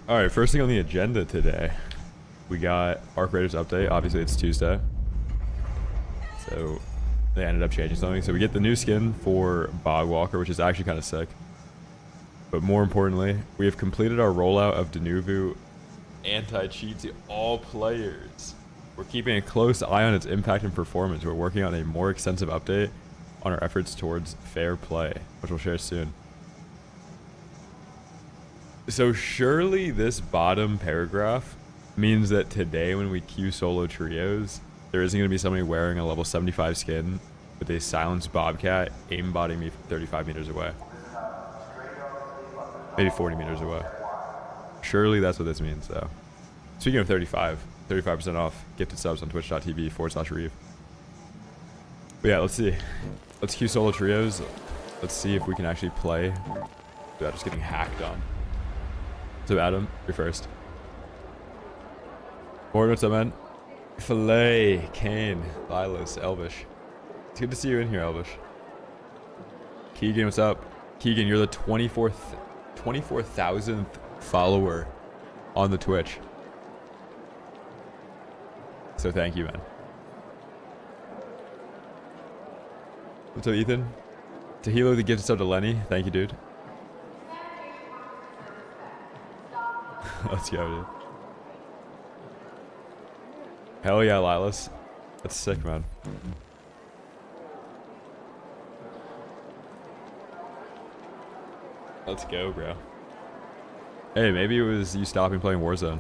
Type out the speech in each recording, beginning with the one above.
Alright, first thing on the agenda today, we got Arc Raiders update. Obviously it's Tuesday, so they ended up changing something. So we get the new skin for Bogwalker, which is actually kind of sick. But more importantly, we have completed our rollout of Denuvu anti-cheat to all players. We're keeping a close eye on its impact and performance. We're working on a more extensive update on our efforts towards fair play, which we'll share soon. So surely this bottom paragraph means that today when we queue solo trios, there isn't going to be somebody wearing a level 75 skin with a silenced Bobcat aimbotting me from 35 meters away. Maybe 40 meters away. Surely that's what this means, though. Speaking of 35% off gifted subs on twitch.tv/Reave. But yeah, let's see. Let's queue solo trios. Let's see if we can actually play without just getting hacked on. So Adam, you're first. Morgan, what's up, man? Filet, Kane, Lilas, Elvish. It's good to see you in here, Elvish. Keegan, what's up? Keegan, you're the 24,000th follower on the Twitch. So thank you, man. What's up, Ethan? Tahilo, the gifted sub to Lenny. Thank you, dude. Let's go, dude. Hell yeah, Lilas. That's sick, man. Let's go, bro. Hey, maybe it was you stopping playing Warzone.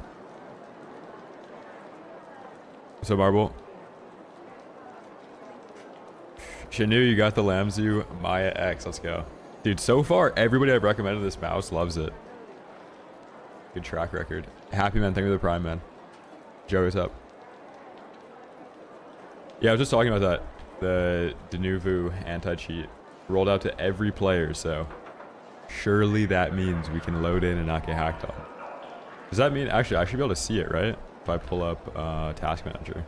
So, Marble. Shanu, you got the Lamzu Maya X. Let's go. Dude, so far, everybody I've recommended this mouse loves it. Good track record. Happy, man. Thank you for the prime, man. Joe, what's up? Yeah, I was just talking about that. The Denuvu anti-cheat rolled out to every player, so surely that means we can load in and not get hacked on. Does that mean, actually, I should be able to see it, right? If I pull up Task Manager.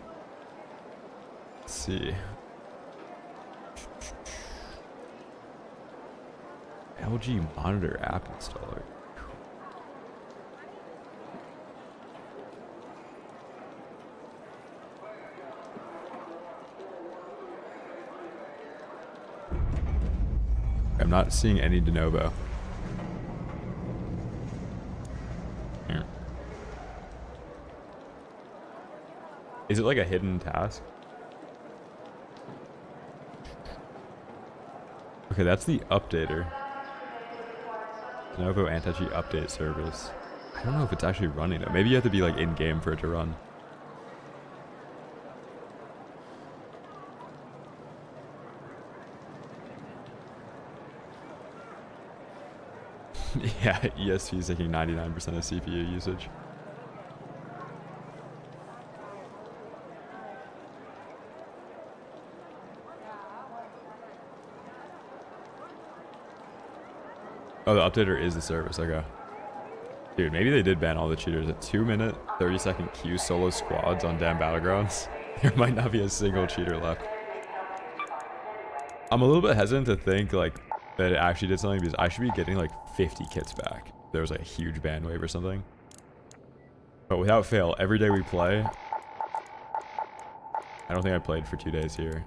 Let's see. LG Monitor app installer. I'm not seeing any de novo. Here. Is it like a hidden task? Okay, that's the updater. De novo anti-cheat update service. I don't know if it's actually running though. Maybe you have to be like in game for it to run. Yeah, ESP is taking 99% of CPU usage. Oh, the updater is the service. Okay. Dude, maybe they did ban all the cheaters at 2-minute, 30-second queue solo squads on damn battlegrounds. There might not be a single cheater left. I'm a little bit hesitant to think like that it actually did something because I should be getting like 50 kits back. There was like a huge ban wave or something. But without fail, every day we play, I don't think I played for 2 days here.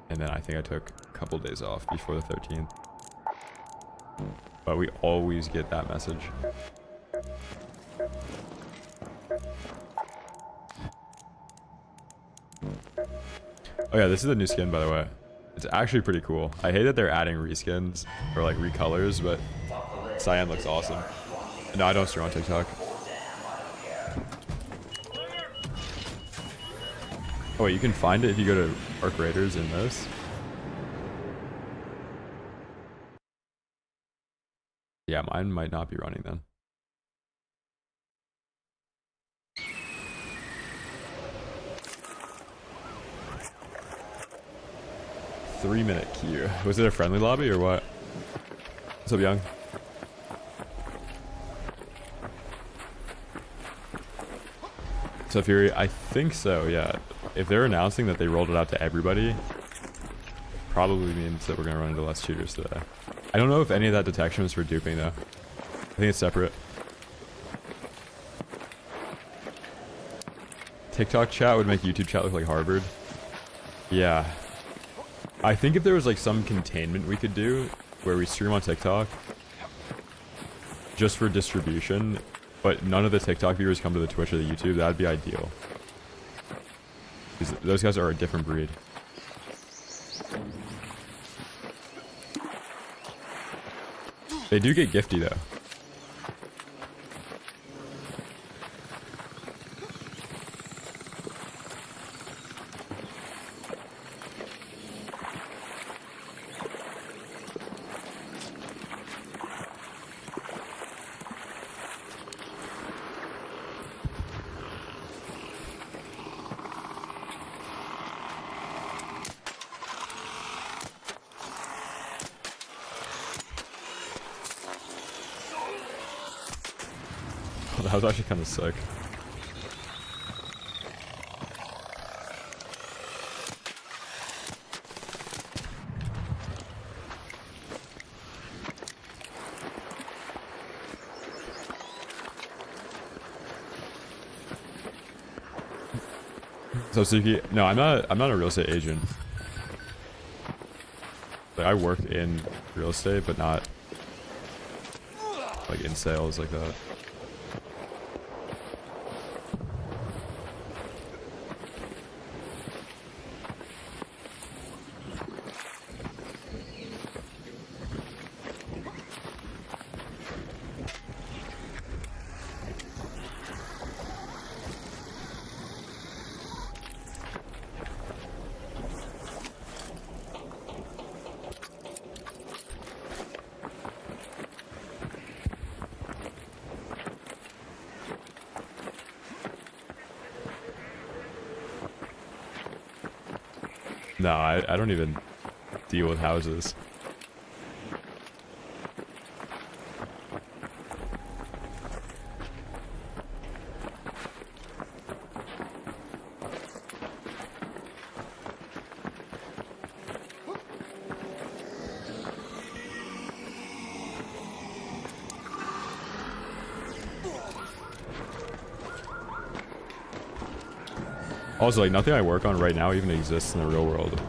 And then I think I took a couple days off before the 13th. But we always get that message. Oh yeah, this is the new skin, by the way. It's actually pretty cool. I hate that they're adding reskins or like recolors, but Cyan looks awesome. No, I don't stream on TikTok. Oh wait, you can find it if you go to Arc Raiders in this. Yeah, mine might not be running then. Three-minute queue. Was it a friendly lobby or what? What's up, Young? So Fury, I think so, yeah. If they're announcing that they rolled it out to everybody, probably means that we're gonna run into less cheaters today. I don't know if any of that detection was for duping though. I think it's separate. TikTok chat would make YouTube chat look like Harvard. Yeah. I think if there was like some containment we could do where we stream on TikTok just for distribution, but none of the TikTok viewers come to the Twitch or the YouTube, that'd be ideal. Because those guys are a different breed. They do get gifty though. That was actually kind of sick. So Suki, no, I'm not a real estate agent. Like I work in real estate, but not like in sales like that. No, I don't even deal with houses. Also, like, nothing I work on right now even exists in the real world.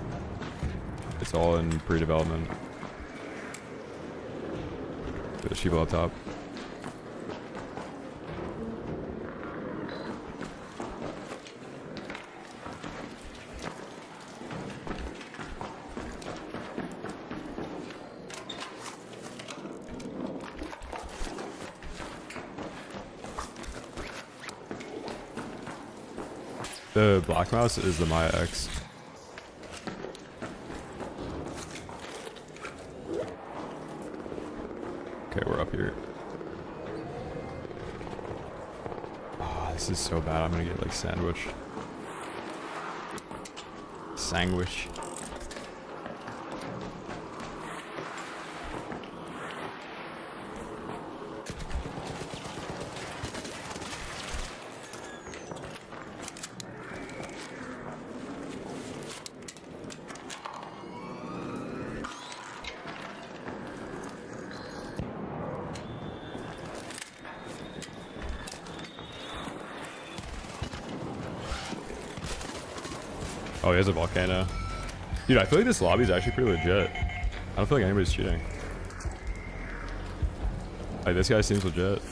It's all in pre-development. There's people up top. The black mouse is the Maya X. Okay, we're up here. Oh, this is so bad. I'm gonna get like sandwich. Sandwich. Oh, he has a volcano. Dude, I feel like this lobby is actually pretty legit. I don't feel like anybody's cheating. Like, this guy seems legit.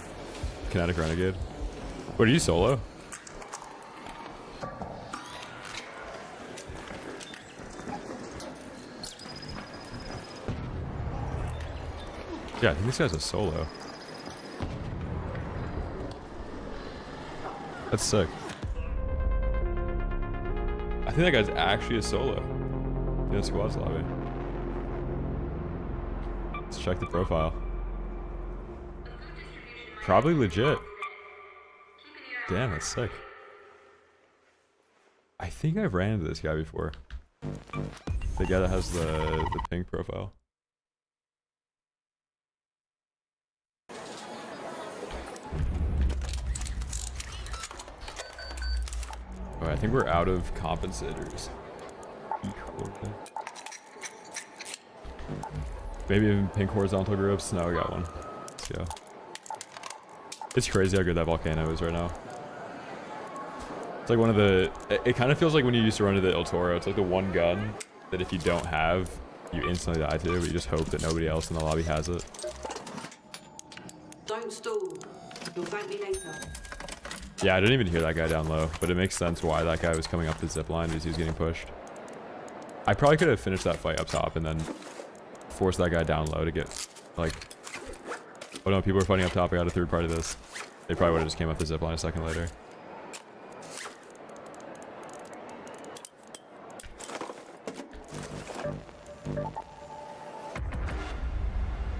Kinetic Renegade. What, are you solo? Yeah, I think this guy's a solo. That's sick. I think that guy's actually a solo in the squads lobby. Let's check the profile. Probably legit. Damn, that's sick. I think I've ran into this guy before. The guy that has the pink profile. Alright, I think we're out of compensators. Maybe even pink horizontal groups. No, we got one. Let's go. It's crazy how good that volcano is right now. It's like one of the... It kind of feels like when you used to run to the El Toro. It's like the one gun that if you don't have, you instantly die to, but you just hope that nobody else in the lobby has it. Don't stall. You'll thank me later. Yeah, I didn't even hear that guy down low, but it makes sense why that guy was coming up the zip line because he was getting pushed. I probably could have finished that fight up top and then forced that guy down low to get, like... Oh no, people are fighting up top. I got a third party of this. They probably would have just came up the zip line a second later.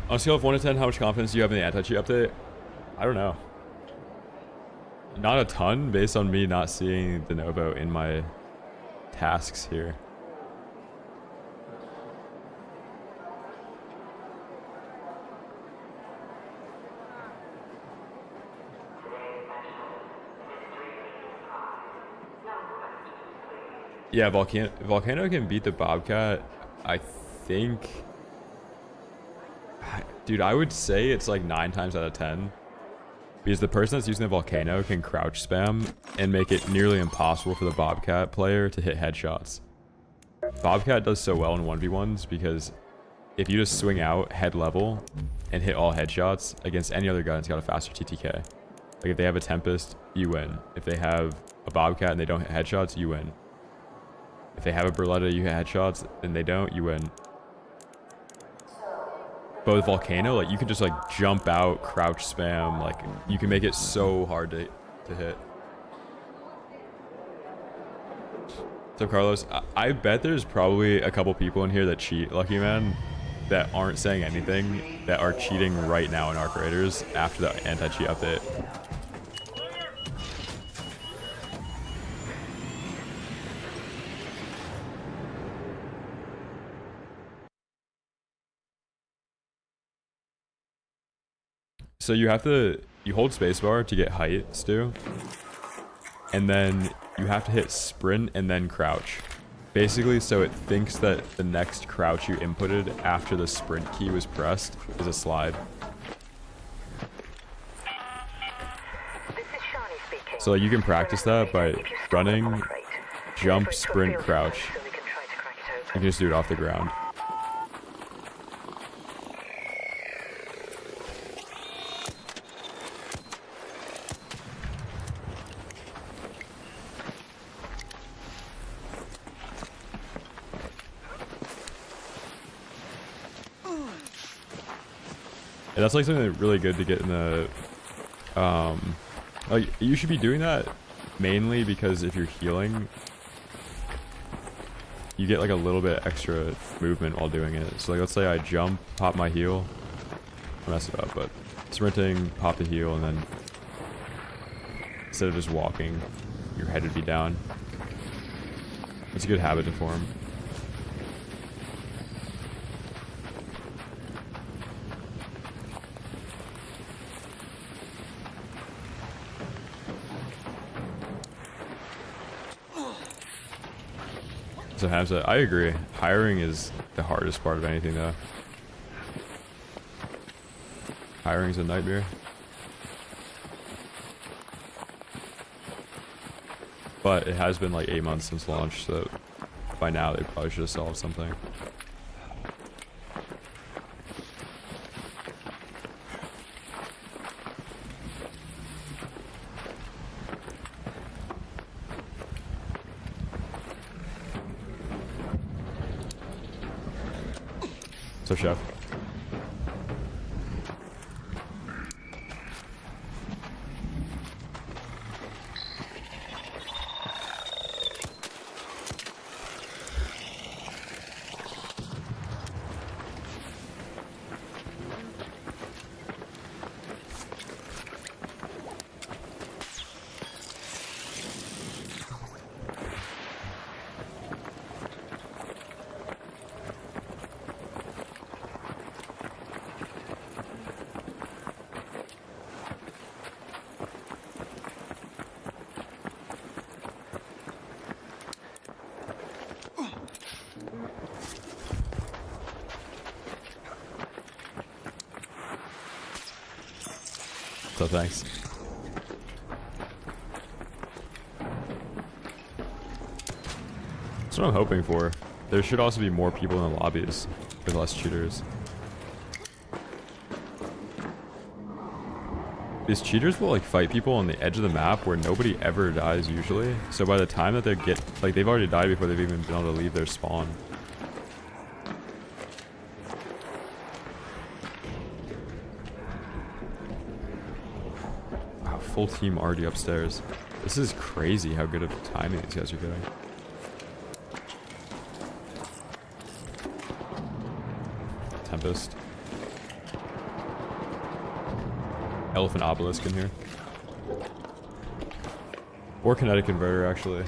On a scale of 1 to 10, how much confidence do you have in the anti-cheat update? I don't know. Not a ton, based on me not seeing de novo in my tasks here. Yeah, Volcano can beat the Bobcat, I think. Dude, I would say it's like 9 times out of 10. Because the person that's using the Volcano can crouch spam and make it nearly impossible for the Bobcat player to hit headshots. Bobcat does so well in 1v1s because if you just swing out head level and hit all headshots against any other gun, it's got a faster TTK. Like if they have a Tempest, you win. If they have a Bobcat and they don't hit headshots, you win. If they have a Beretta, you hit headshots, and they don't, you win. But with Volcano, like, you can just, like, jump out, crouch spam, like, you can make it so hard to hit. So, Carlos, I bet there's probably a couple people in here that cheat, Lucky Man, that aren't saying anything, that are cheating right now in Arc Raiders after the anti-cheat update. So you hold spacebar to get height, Stu. And then you have to hit sprint and then crouch. Basically, so it thinks that the next crouch you inputted after the sprint key was pressed is a slide. So like, you can practice that by running, jump, sprint, crouch. You can just do it off the ground. And that's like something really good to get in the, like you should be doing that mainly because if you're healing, you get like a little bit extra movement while doing it. So like let's say I jump, pop my heal, I messed it up, but sprinting, pop the heal, and then instead of just walking, your head would be down. It's a good habit to form. So Hamza, I agree. Hiring is the hardest part of anything though. Hiring's a nightmare. But it has been like 8 months since launch, so by now they probably should have solved something. So, Chef. So thanks. That's what I'm hoping for. There should also be more people in the lobbies with less cheaters. These cheaters will like fight people on the edge of the map where nobody ever dies usually. So by the time that they get, like they've already died before they've even been able to leave their spawn. Wow, full team already upstairs. This is crazy how good of timing these guys are getting. Tempest. Elephant obelisk in here. Or kinetic converter, actually.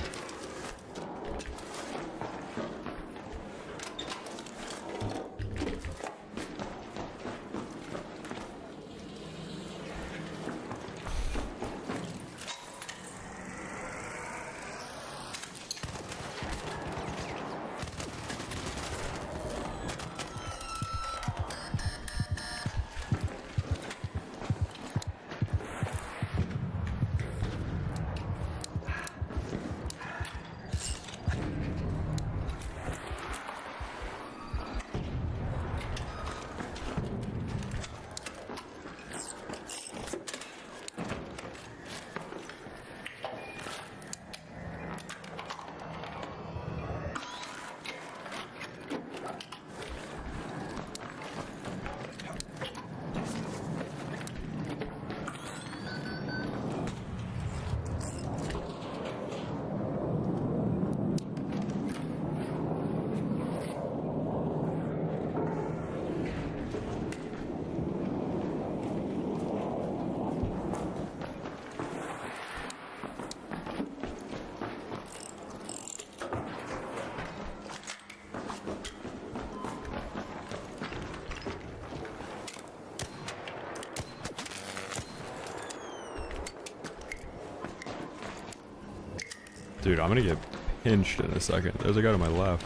Dude, I'm gonna get pinched in a second. There's a guy to my left.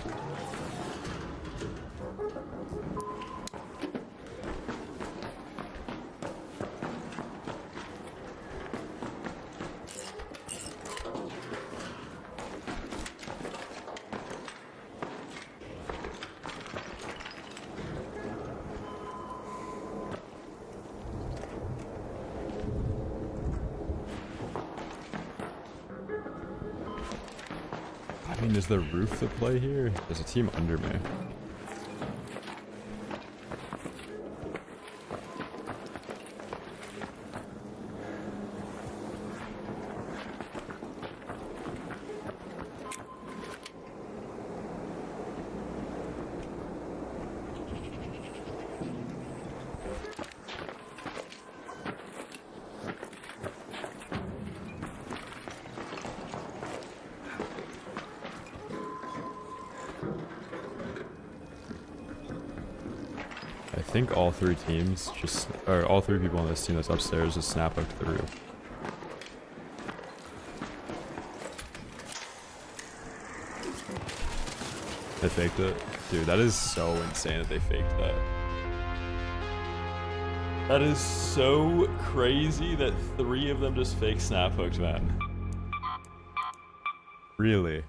I mean, is the roof the play here? There's a team under me. I think all three teams just, or all three people on this team that's upstairs just snap hooked the roof. They faked it. Dude, that is so insane that they faked that. That is so crazy that three of them just fake snap hooked, man. Really?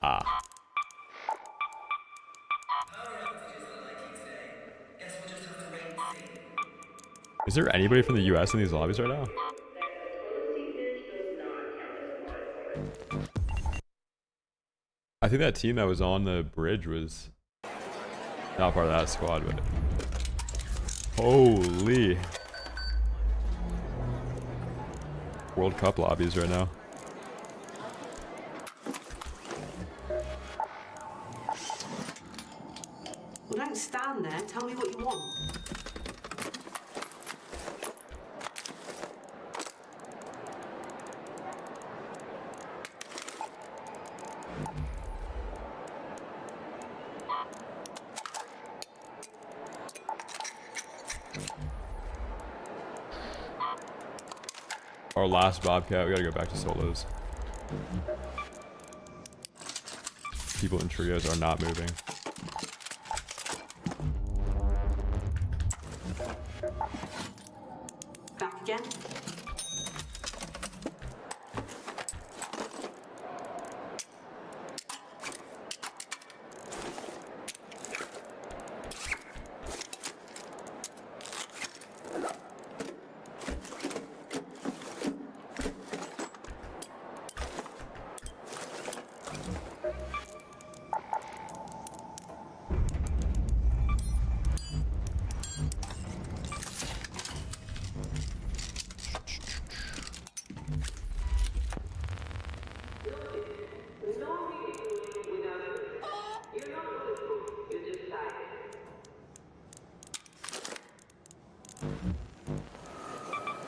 Ah. Is there anybody from the US in these lobbies right now? I think that team that was on the bridge was not part of that squad, but holy World Cup lobbies right now. Well, don't stand there. Tell me what you want. Our last Bobcat, we gotta go back to solos. People in trios are not moving. Back again?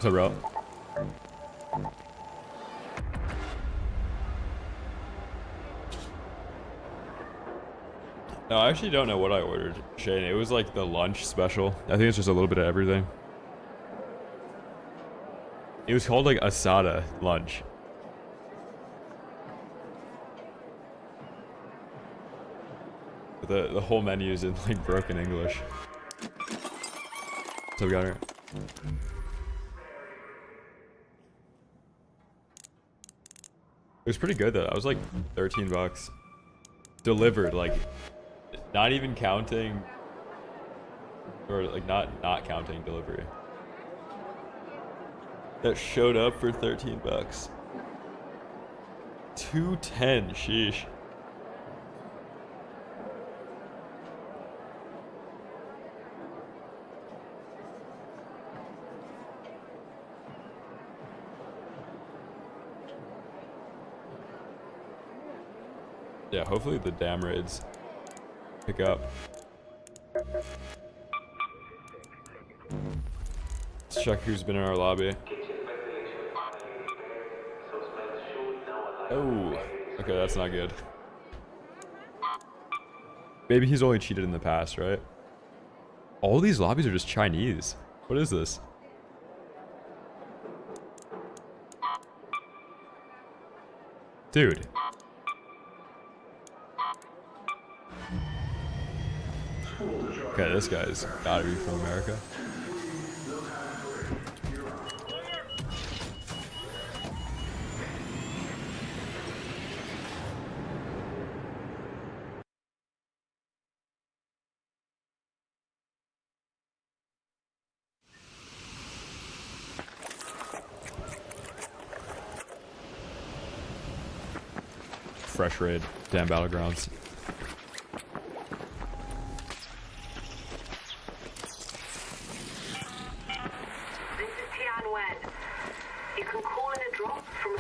So, bro. No, I actually don't know what I ordered, Shane. It was like the lunch special. I think it's just a little bit of everything. It was called like asada lunch. But the whole menu is in like broken English. So we got her. It was pretty good though. That was like 13 bucks. Delivered, like not even counting, or like not counting delivery. That showed up for 13 bucks. 210, sheesh. Yeah, hopefully the dam raids pick up. Let's check who's been in our lobby. Oh, okay, that's not good. Maybe he's only cheated in the past, right? All these lobbies are just Chinese. What is this? Dude. Okay, this guy's gotta be from America. Fresh raid, damn battlegrounds.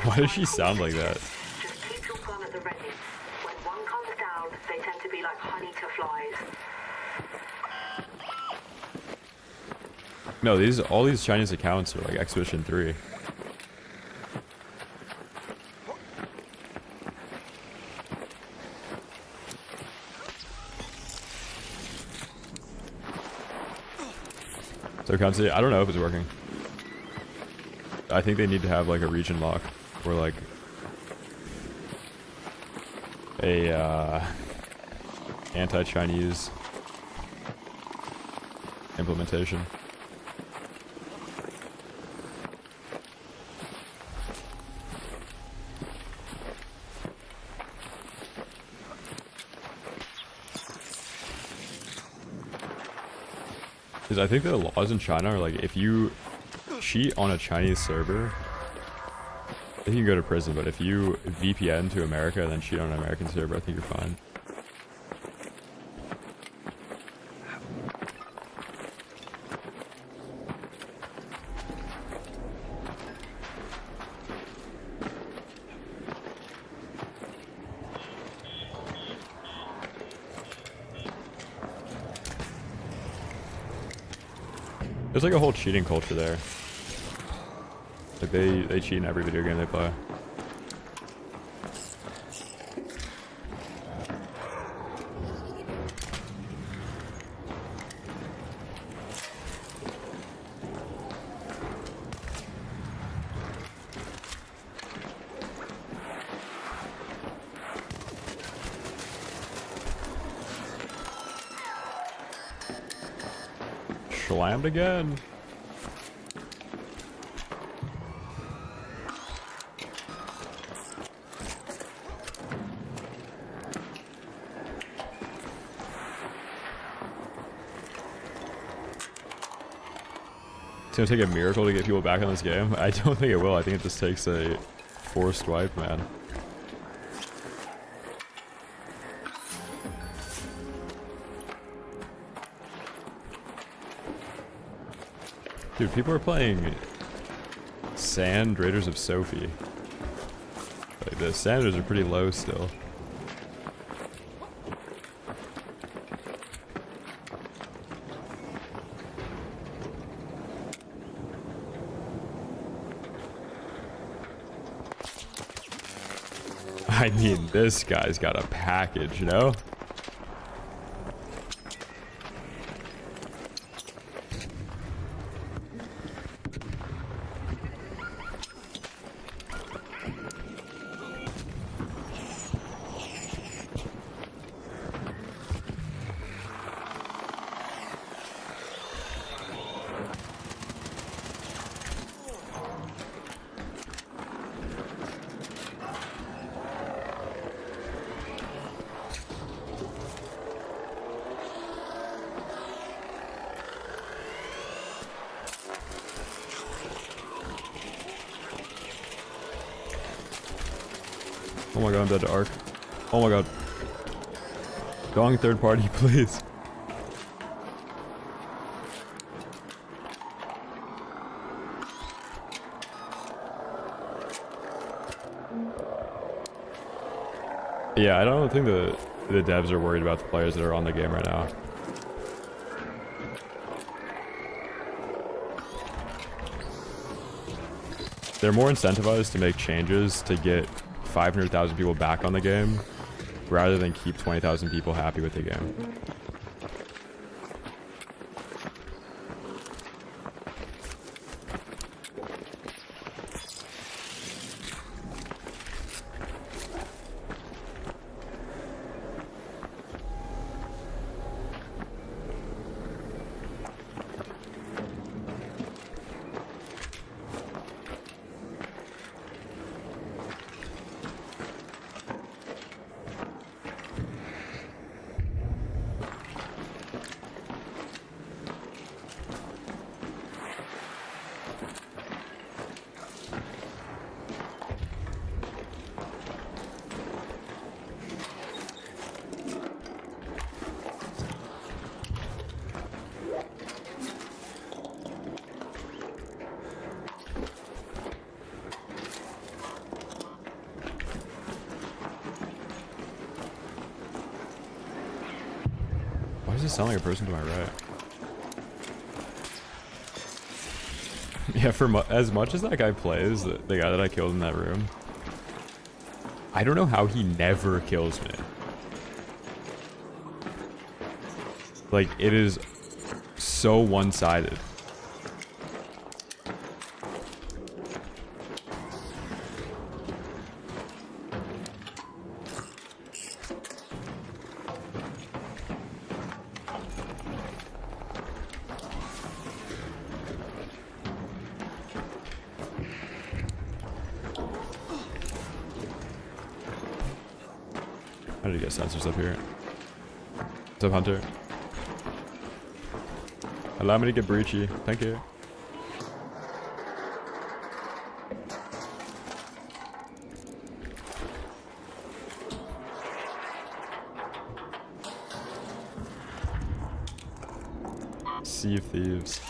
Why does she sound like that? Just keep your gun at the ready. When one comes down, they tend to be like honey to flies. No, all these Chinese accounts are like Expedition 3. So Kansi, I don't know if it's working. I think they need to have like a region lock or like a anti-Chinese implementation. Because I think the laws in China are like, if you cheat on a Chinese server, I think you can go to prison, but if you VPN to America and then cheat on an American server, I think you're fine. There's like a whole cheating culture there. Like they cheat in every video game they play. Slammed again. It's gonna take a miracle to get people back on this game. I don't think it will. I think it just takes a forced wipe, man. Dude, people are playing Sand Raiders of Sophie. Like, the standards are pretty low still. I mean, this guy's got a package, you know? Oh my god, I'm dead to Arc. Oh my god. Going third party, please. Yeah, I don't think the devs are worried about the players that are on the game right now. They're more incentivized to make changes to get 500,000 people back on the game rather than keep 20,000 people happy with the game. Why does it sound like a person to my right? Yeah, for as much as that guy plays, the guy that I killed in that room, I don't know how he never kills me. Like, it is so one-sided. How did he get sensors up here? What's up, Hunter? Allow me to get breachy. Thank you. Sea of Thieves.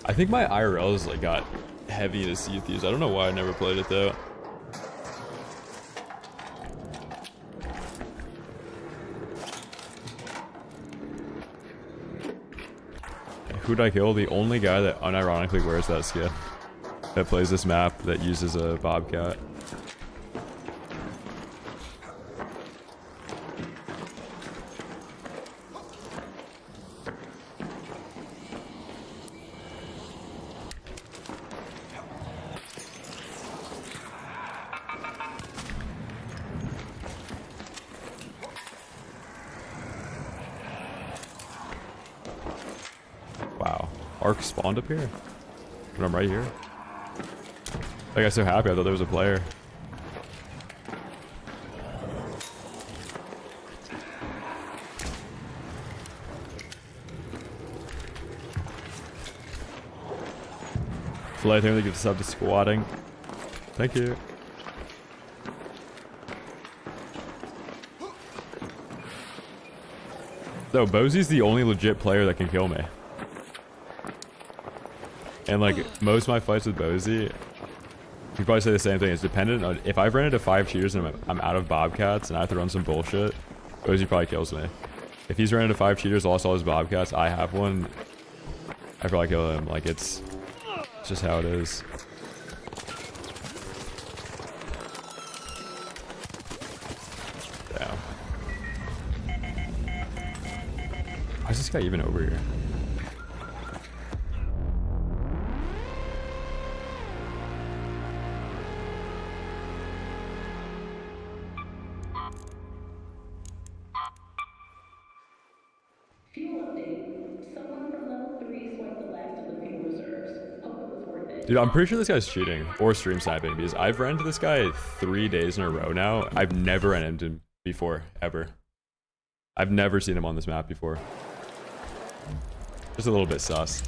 I think my IRLs like got heavy into Sea of Thieves. I don't know why I never played it though. Who'd I kill? The only guy that unironically wears that skin. That plays this map that uses a bobcat. Wow. Arc spawned up here? But I'm right here. I got so happy I thought there was a player. Flight, I think they give this up to squatting. Thank you. So Bosie's the only legit player that can kill me. And like most of my fights with Bosie, you probably say the same thing. It's dependent on if I've ran into 5 cheaters and I'm out of bobcats and I have to run some bullshit, Bosie probably kills me. If he's ran into 5 cheaters, lost all his bobcats, I have one, I probably kill him. Like it's just how it is. Damn. Why is this guy even over here? Fuel update. Someone from level 3 swiped the last of the fuel reserves. Hope it was worth it. Dude, I'm pretty sure this guy's cheating or stream sniping because I've ran into this guy 3 days in a row now. I've never ran into him before, ever. I've never seen him on this map before. Just a little bit sus.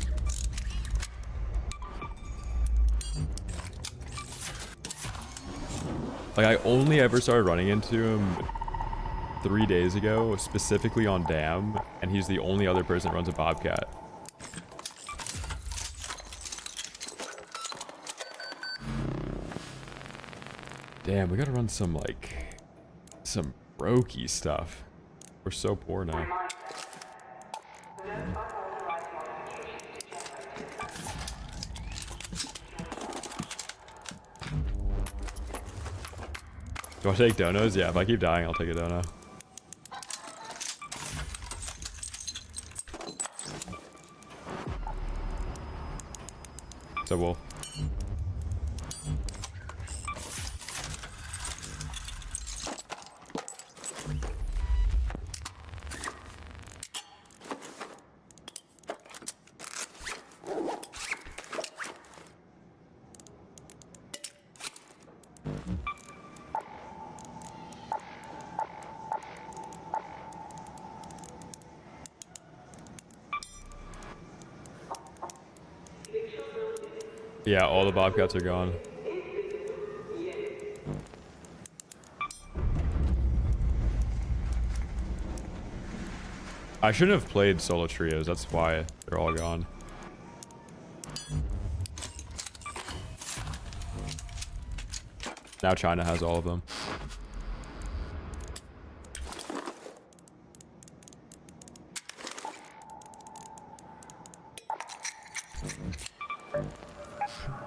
Like, I only ever started running into him 3 days ago, specifically on Dam, and he's the only other person that runs a Bobcat. Damn, we gotta run some, like, some brokey stuff. We're so poor now. Do I take donos? Yeah, if I keep dying, I'll take a dono. So Wolf. Yeah, all the Bobcats are gone. I shouldn't have played solo trios, that's why they're all gone. Now China has all of them.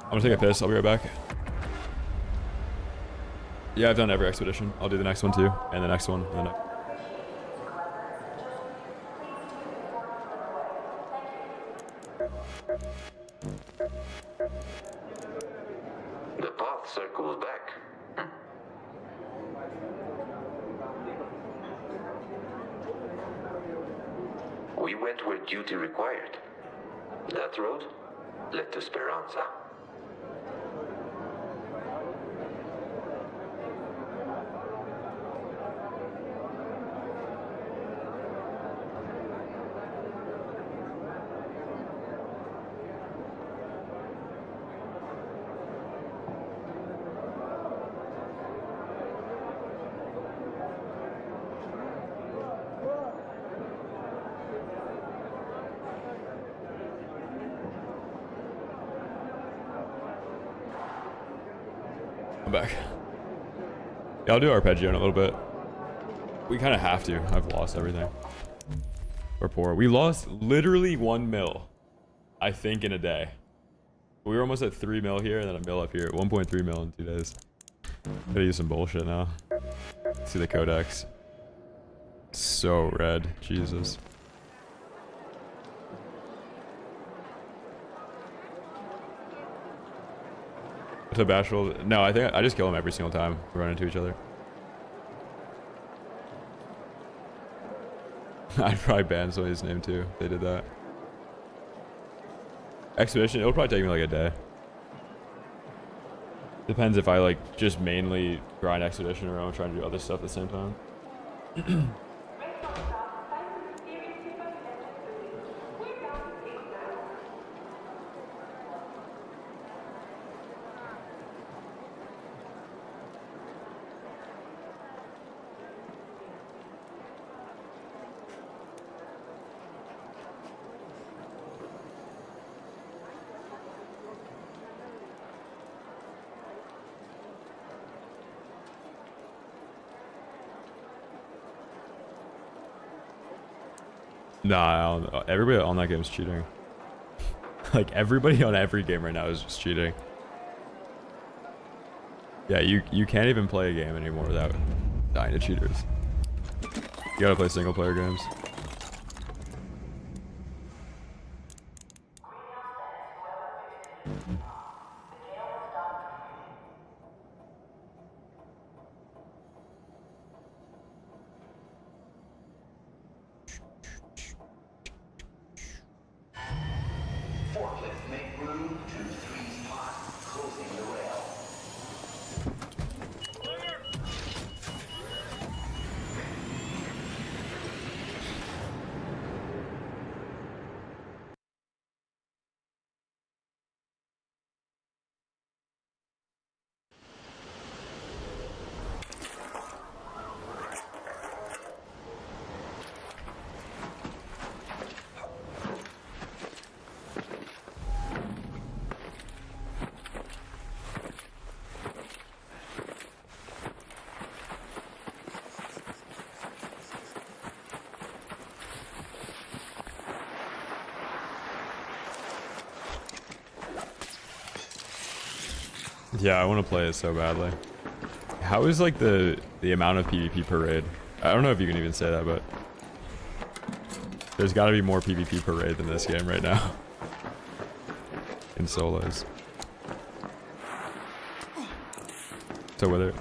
I'm gonna take a piss, I'll be right back. Yeah, I've done every expedition. I'll do the next one too, and the next one, and the next. The path circles back. We went where duty required. That road led to Speranza. I'm back. Yeah, I'll do arpeggio in a little bit. We kind of have to. I've lost everything. We're poor. We lost literally 1 mil, I think, in a day. We were almost at 3 mil here and then a mil up here. 1.3 mil in 2 days. Gotta use some bullshit now. See the codex. So red. Jesus. To Bashful? No, I think I just kill him every single time we run into each other. I'd probably ban somebody's name too if they did that. Expedition, it'll probably take me like a day. Depends if I like just mainly grind expedition or I'm trying to do other stuff at the same time. Nah, everybody on that game is cheating. Like, everybody on every game right now is just cheating. Yeah, you can't even play a game anymore without dying to cheaters. You gotta play single player games. Forklift, make room to 3's pot, closing the rail. Yeah, I want to play it so badly. How is like the amount of PvP per raid? I don't know if you can even say that, but there's got to be more PvP per raid than this game right now in solos. So whether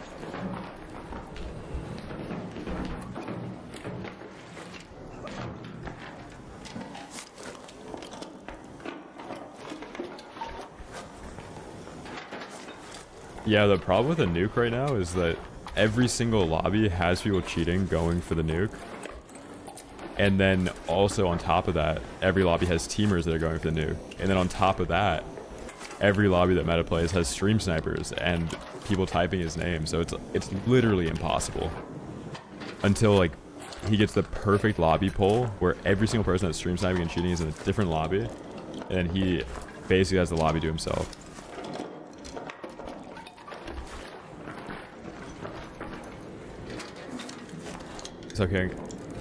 yeah, the problem with a nuke right now is that every single lobby has people cheating going for the nuke. And then also on top of that, every lobby has teamers that are going for the nuke. And then on top of that, every lobby that meta plays has stream snipers and people typing his name. So it's literally impossible until like he gets the perfect lobby poll where every single person that's stream sniping and cheating is in a different lobby. And he basically has the lobby to himself. Okay.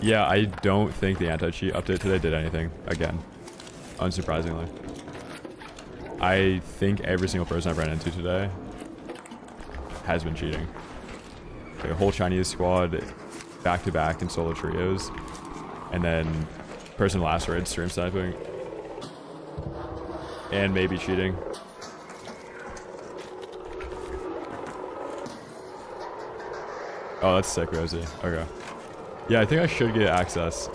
Yeah, I don't think the anti-cheat update today did anything, again, unsurprisingly. I think every single person I've ran into today has been cheating. Okay, a whole Chinese squad back-to-back in solo trios, and then person last raid stream sniping, and maybe cheating. Oh, that's sick, Rosie. Okay. Yeah, I think I should get access,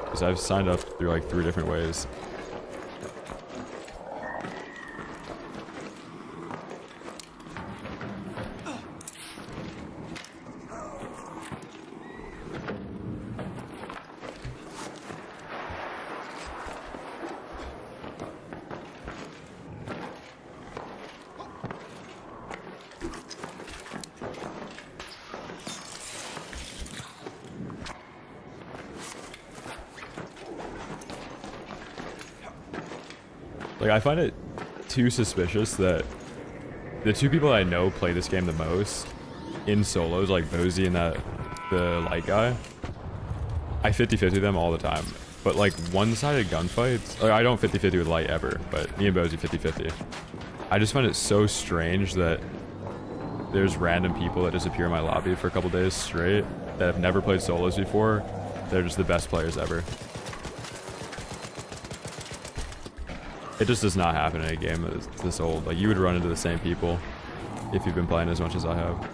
because I've signed up through like 3 different ways. Like, I find it too suspicious that the 2 people I know play this game the most in solos, like Bozy and the light guy, I 50-50 them all the time. But like one-sided gunfights, like, I don't 50-50 with light ever, but me and Bozy 50-50. I just find it so strange that there's random people that disappear in my lobby for a couple days straight that have never played solos before. They're just the best players ever. It just does not happen in a game that's this old. Like, you would run into the same people if you've been playing as much as I have.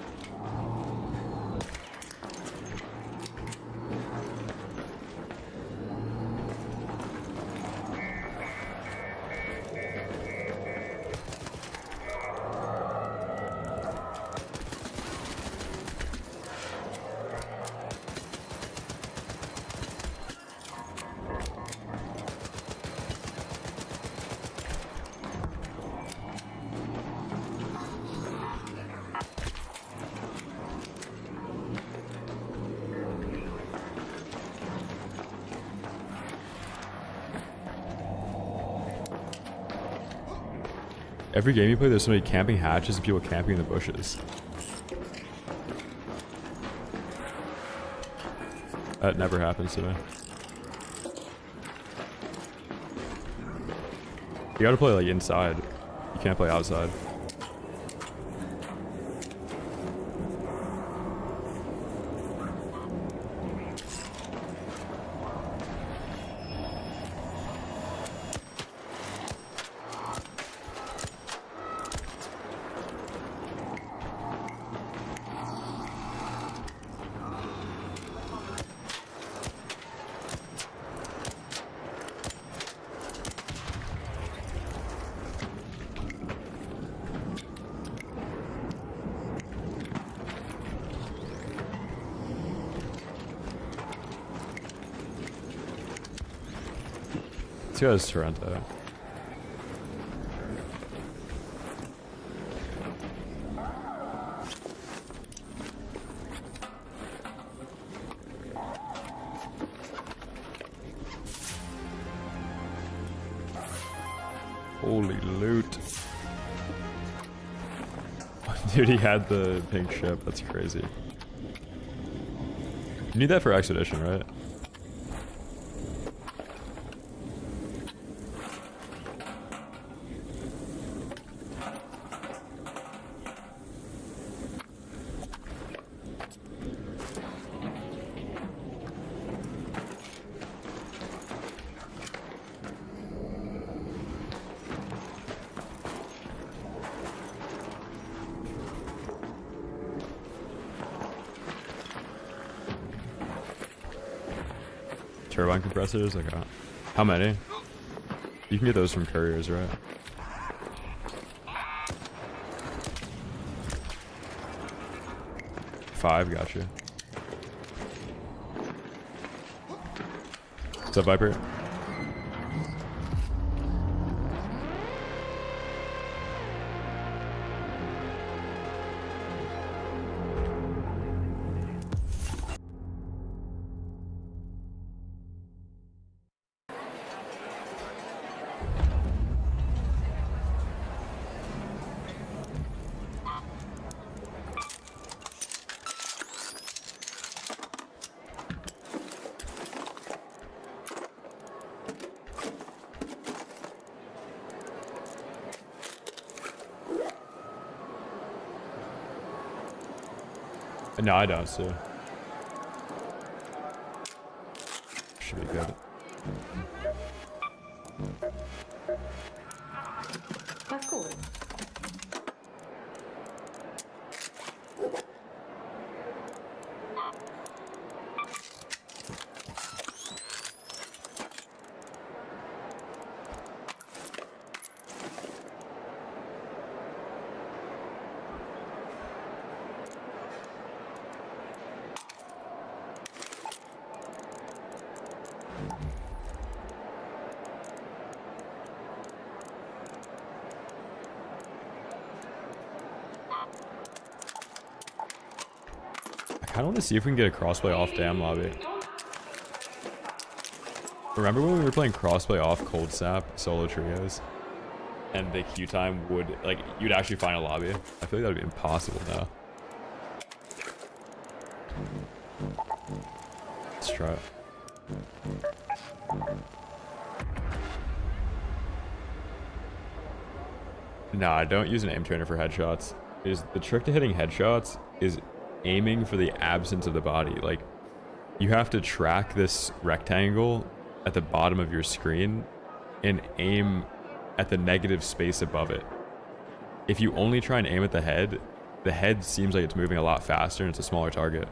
Every game you play, there's so many camping hatches and people camping in the bushes. That never happens to me. You gotta play like inside. You can't play outside. guy's Toronto. Holy loot. Dude, he had the pink ship. That's crazy. You need that for Expedition, right? Turbine compressors, like how many? You can get those from couriers, right? Five, gotcha. What's up, Viper? No, I don't, so should be good. That's cool. I kind of want to see if we can get a crossplay off Dam Lobby. Remember when we were playing crossplay off Cold Snap solo trios? And the queue time would, like, you'd actually find a lobby. I feel like that would be impossible now. Let's try it. Nah, don't use an aim trainer for headshots. The trick to hitting headshots is aiming for the absence of the body. Like, you have to track this rectangle at the bottom of your screen and aim at the negative space above it. If you only try and aim at the head seems like it's moving a lot faster and it's a smaller target.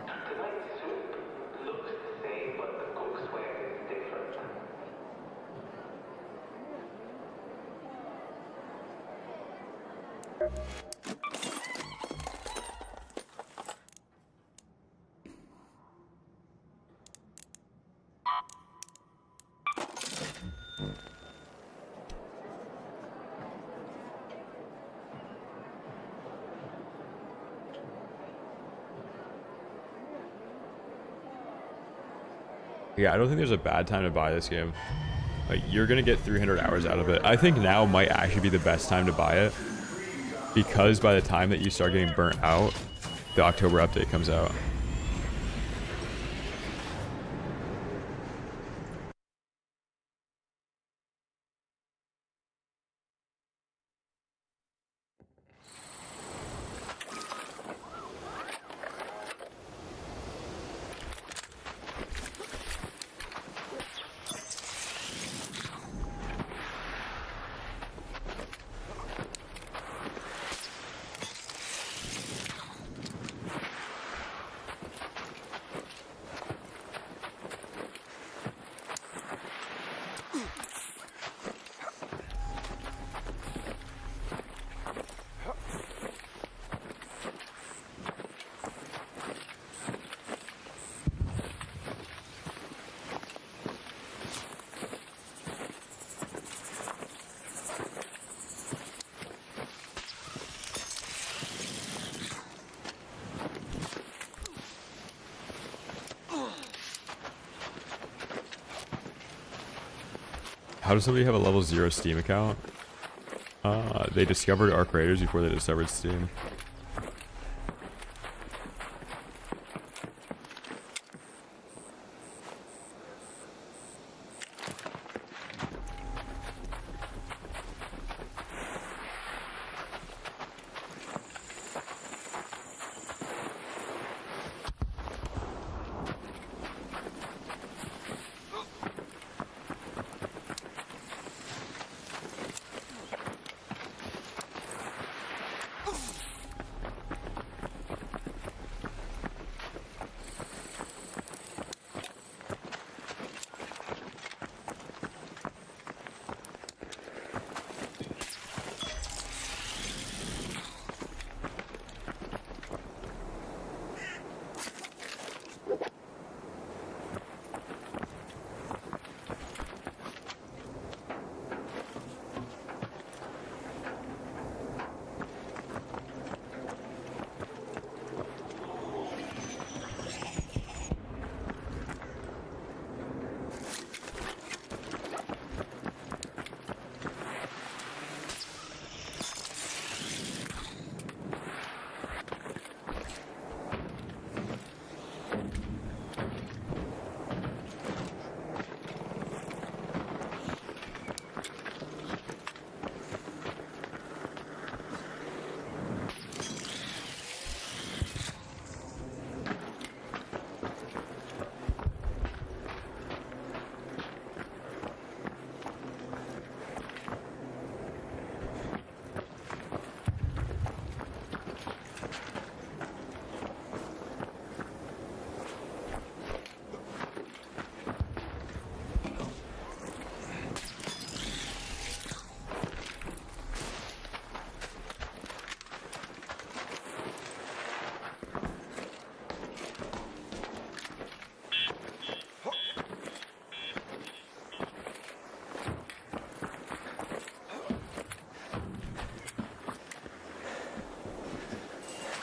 Tonight's soup looks the same, but the cooksware is different. Yeah, I don't think there's a bad time to buy this game. Like, you're gonna get 300 hours out of it. I think now might actually be the best time to buy it, because by the time that you start getting burnt out, the October update comes out. How does somebody have a level 0 Steam account? They discovered Arc Raiders before they discovered Steam.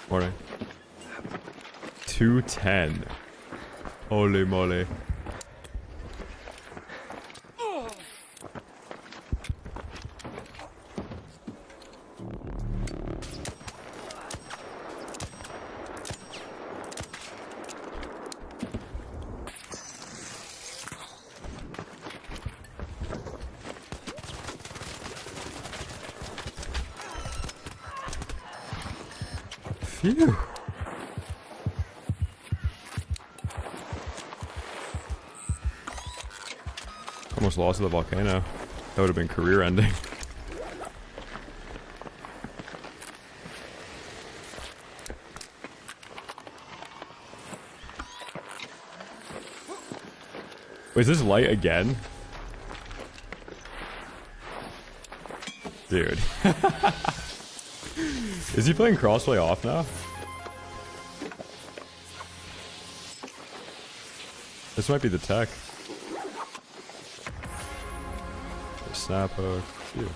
Morning. 210. Holy moly. Phew. Almost lost to the volcano. That would have been career ending. Wait, is this light again? Dude. Is he playing Crossplay off now? This might be the tech. The snap hook. Phew.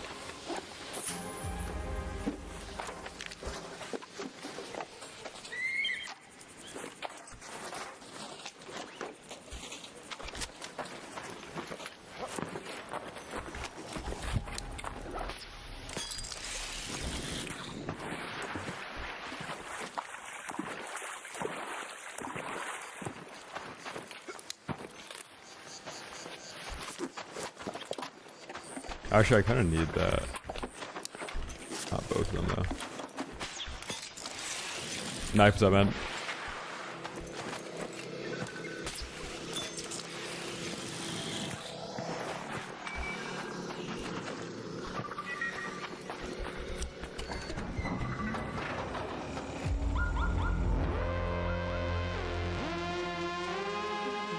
Actually, I kind of need that. Not both of them, though. Knives up, man.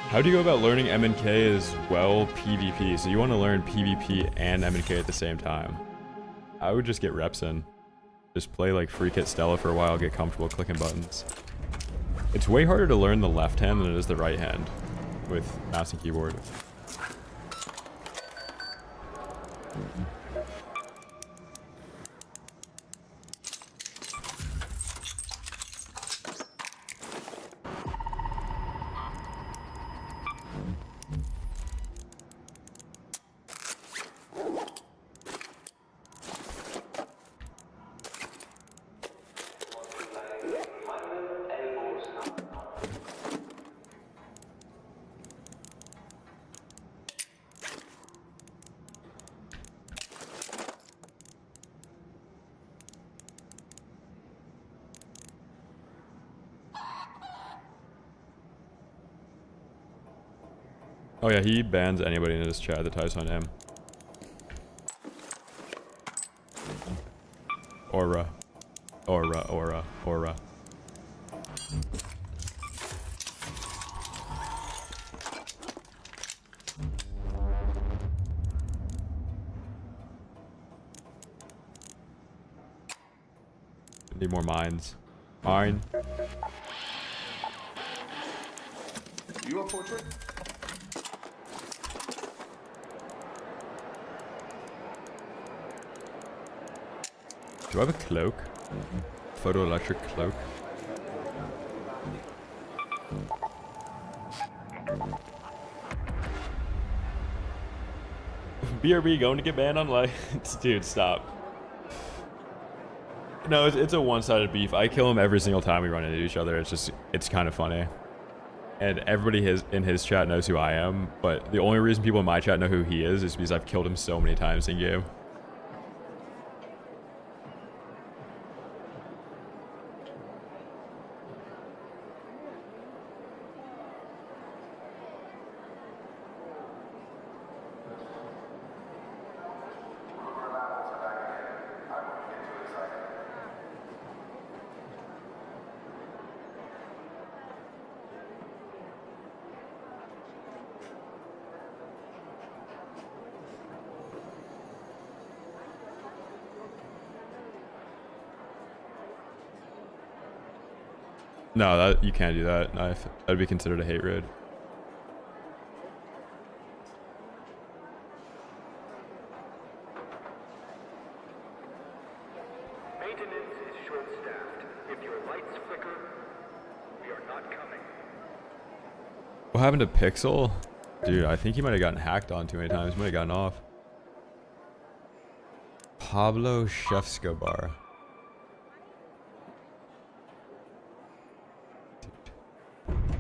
How do you go about learning M&K as well PvP? So you want to learn PvP and M&K at the same time. I would just get reps in. Just play like Free Kit Stella for a while, get comfortable clicking buttons. It's way harder to learn the left hand than it is the right hand with mouse and keyboard. Oh yeah, he bans anybody in his chat that types on him. Aura. Aura, aura, aura. Need more mines. Mine. You a portrait? Do I have a cloak? Photoelectric cloak. BRB going to get banned on live. Dude, stop. No, it's a one-sided beef. I kill him every single time we run into each other. It's kind of funny. And everybody in his chat knows who I am, but the only reason people in my chat know who he is because I've killed him so many times in game. No, that you can't do that. No, that'd be considered a hate raid. Maintenance is short-staffed. If your lights flicker, we are not coming. What happened to Pixel? Dude, I think he might have gotten hacked on too many times. Might have gotten off. Pablo Chefscobar.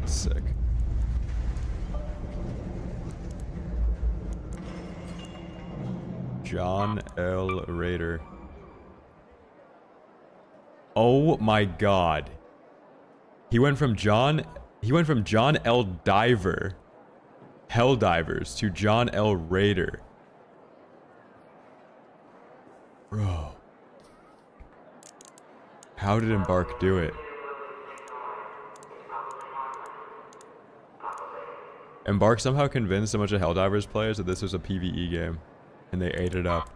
Sick. John L. Raider. Oh my god. He went from John L. Diver, Helldivers, to John L. Raider. Bro. How did Embark do it? Embark somehow convinced a bunch of Helldivers players that this was a PvE game, and they ate it up.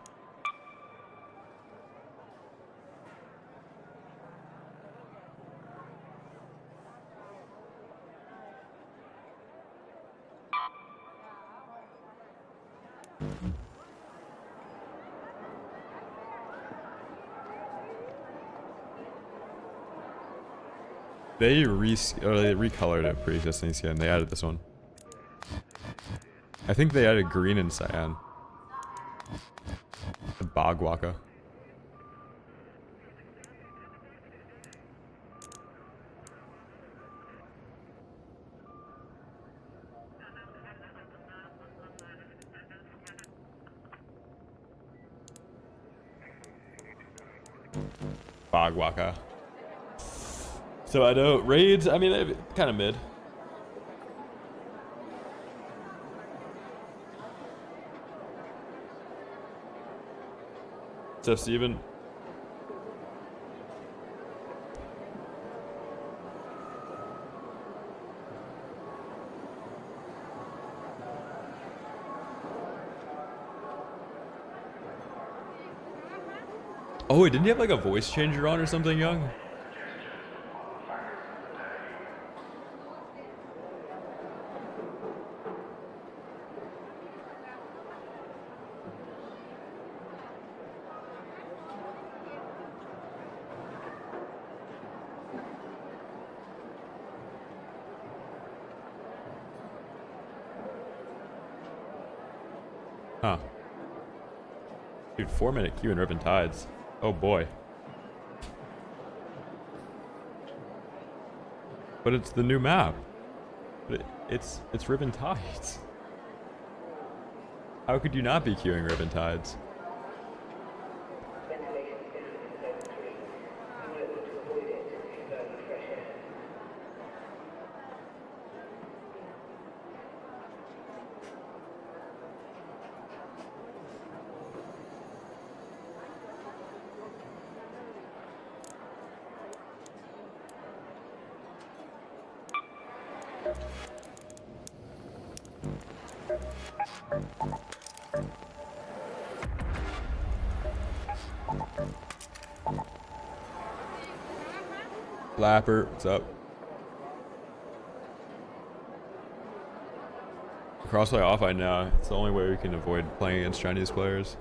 They recolored a pre-existing skin. They added this one. I think they added green and cyan. The Bogwaka. Bogwaka. So I know raids, I mean, they're kind of mid. So Steven. Oh, wait, didn't you have like a voice changer on or something, Young? Huh. Dude, 4-minute queue in Riven Tides. Oh boy. But it's the new map. But it's Riven Tides. How could you not be queuing Riven Tides? Ventilation system in zone 3. You know that to avoid it, you burn fresh air. Flapper, what's up? Crossplay off, I know. It's the only way we can avoid playing against Chinese players.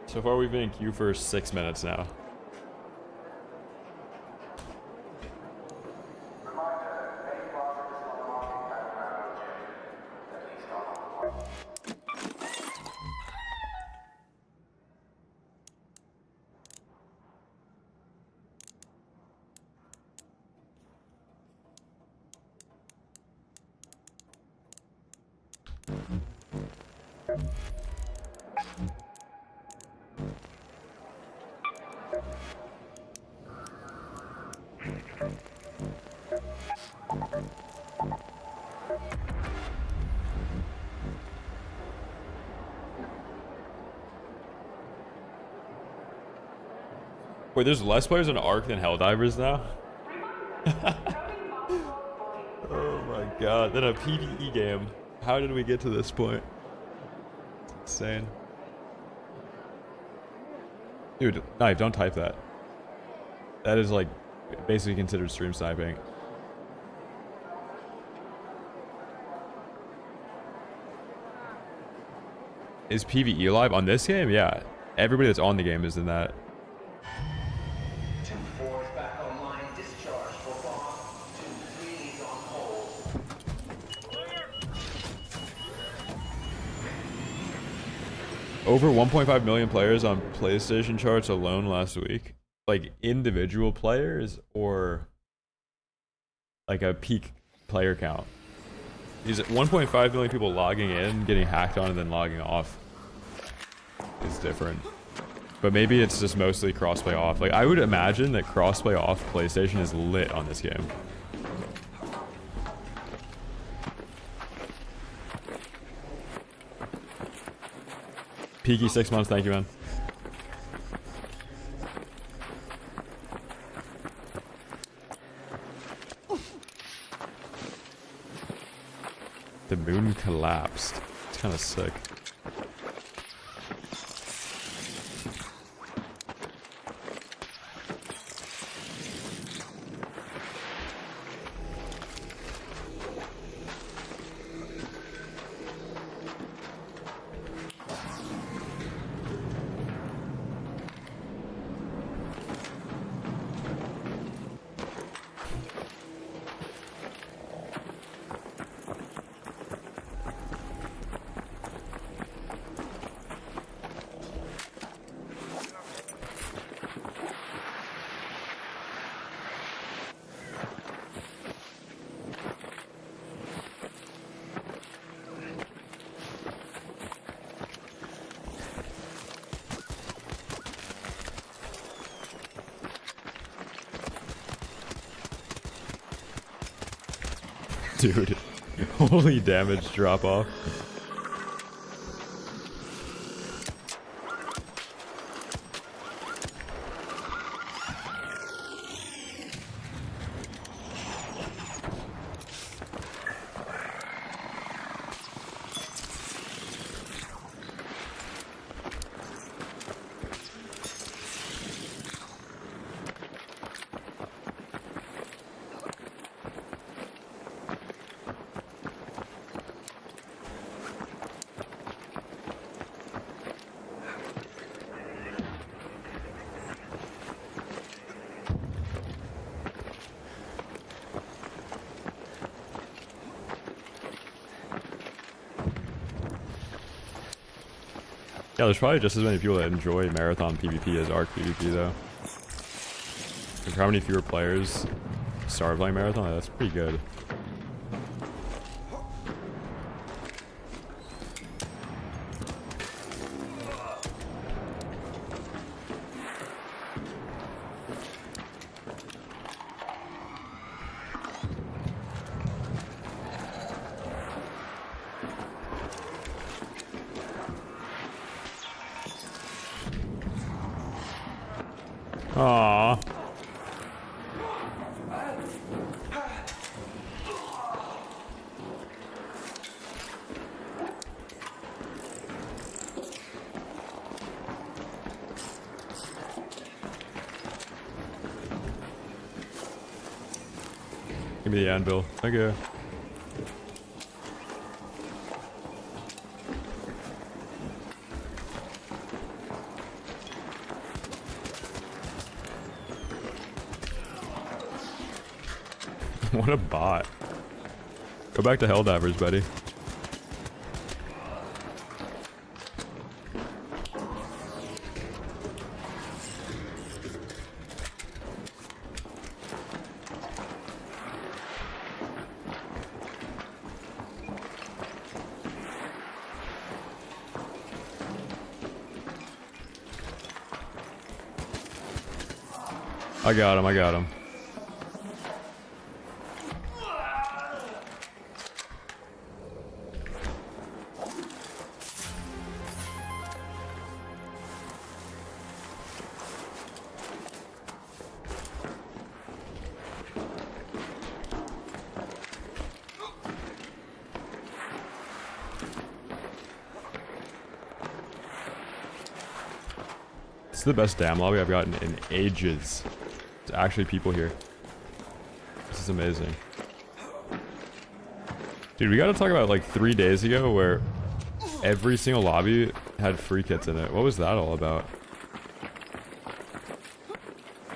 So far we've been in queue for 6 minutes now. Wait, there's less players on Ark than Helldivers now? Oh my god, then a PvE game. How did we get to this point? It's insane. Dude, Knife, don't type that. That is like basically considered stream sniping. Is PvE live on this game? Yeah. Everybody that's on the game is in that. 2-4 back online. Discharge for bomb. 2-3 on hold. Over 1.5 million players on PlayStation charts alone last week. Like individual players or like a peak player count. These 1.5 million people logging in, getting hacked on, and then logging off is different. But maybe it's just mostly crossplay off. Like I would imagine that crossplay off PlayStation is lit on this game. Peaky 6 months, thank you, man. The moon collapsed. It's kind of sick. Dude, holy damage drop off. Yeah, there's probably just as many people that enjoy Marathon PvP as Arc PvP, though. Like, how many fewer players start playing Marathon? That's pretty good. Aww. Give me the anvil. Okay. What a bot. Go back to Helldivers, buddy. I got him, I got him. This is the best dam lobby I've gotten in ages. There's actually people here. This is amazing. Dude, we gotta talk about like 3 days ago where every single lobby had free kits in it. What was that all about?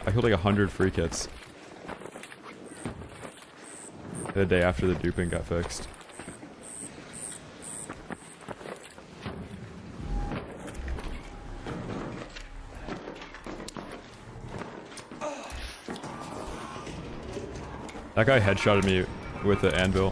I killed like 100 free kits. The day after the duping got fixed. That guy headshotted me with the anvil.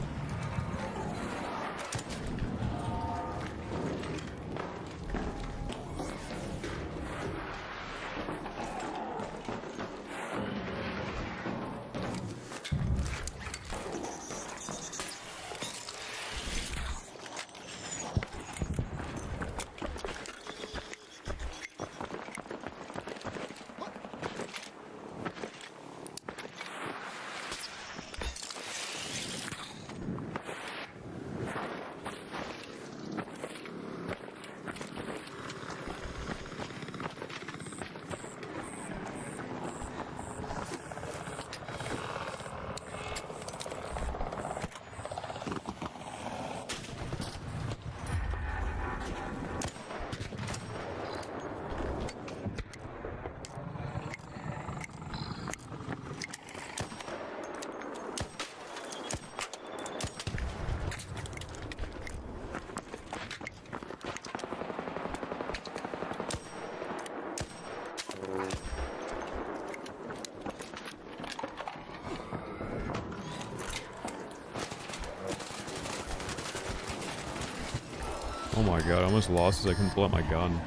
Oh my god, I almost lost as I couldn't pull out my gun.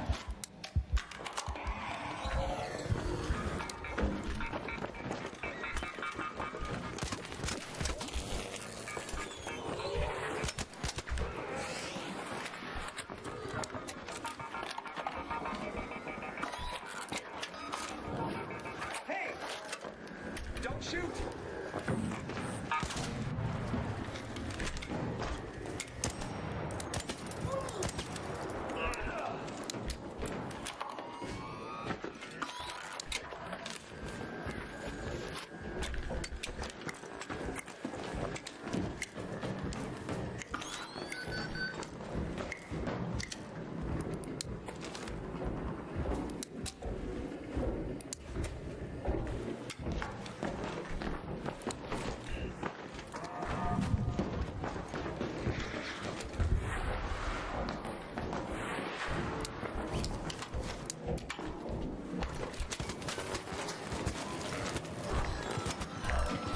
Hey! Don't shoot!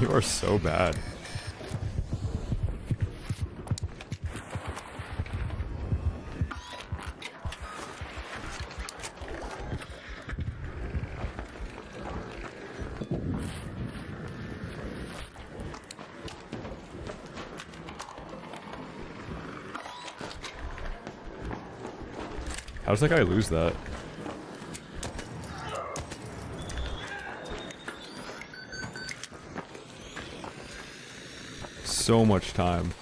You are so bad. How does that guy lose that? So much time.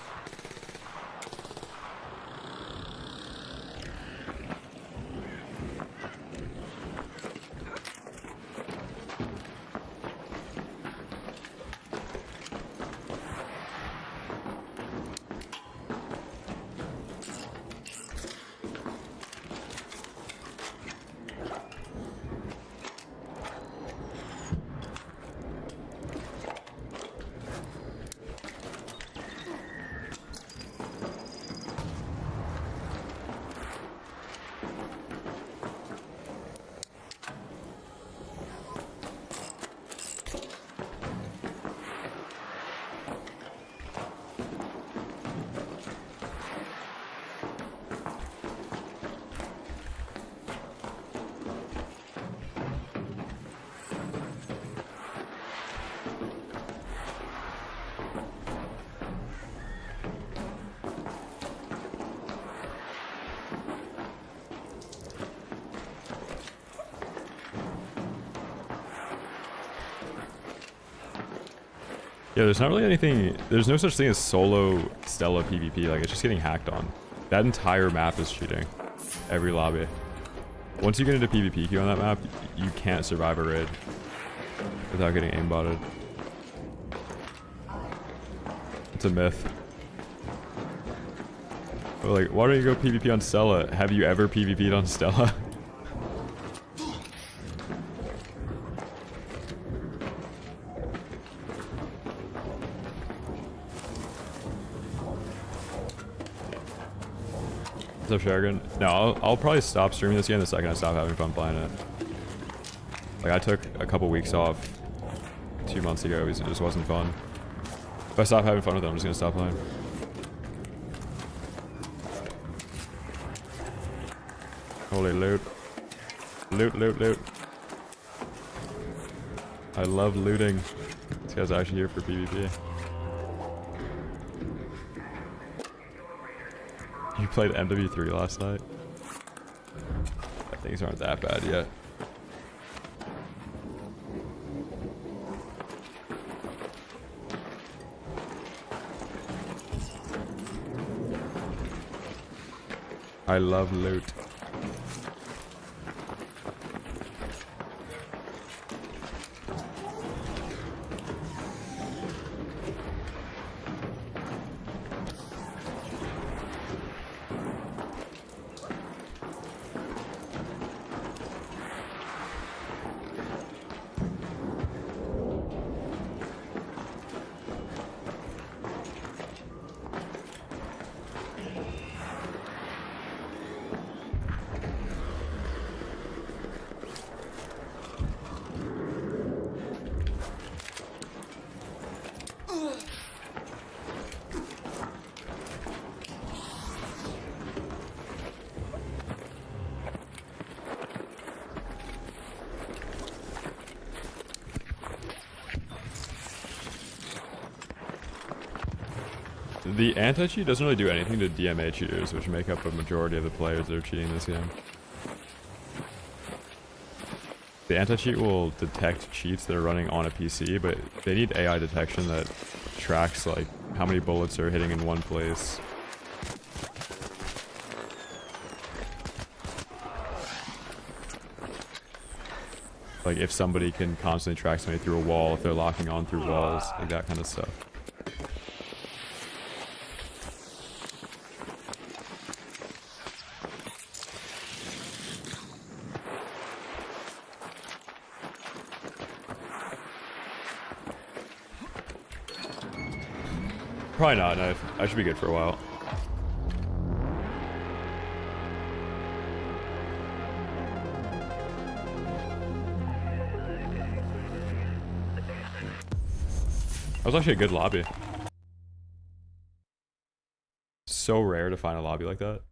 Yeah, there's not really anything, there's no such thing as solo Stella PvP, like it's just getting hacked on. That entire map is cheating. Every lobby. Once you get into PvP queue on that map, you can't survive a raid without getting aimbotted. It's a myth. But like, why don't you go PvP on Stella? Have you ever PvP'd on Stella? What's up, Sherigan? No, I'll probably stop streaming this game the second I stop having fun playing it. Like, I took a couple weeks off 2 months ago because it just wasn't fun. If I stop having fun with it, I'm just gonna stop playing. Holy loot. Loot, loot, loot. I love looting. This guy's actually here for PvP. You played MW3 last night? Things aren't that bad yet. I love loot. The anti-cheat doesn't really do anything to DMA cheaters, which make up a majority of the players that are cheating this game. The anti-cheat will detect cheats that are running on a PC, but they need AI detection that tracks like how many bullets are hitting in one place. Like if somebody can constantly track somebody through a wall, if they're locking on through walls, like that kind of stuff. Probably not, no. I should be good for a while. That was actually a good lobby. So rare to find a lobby like that.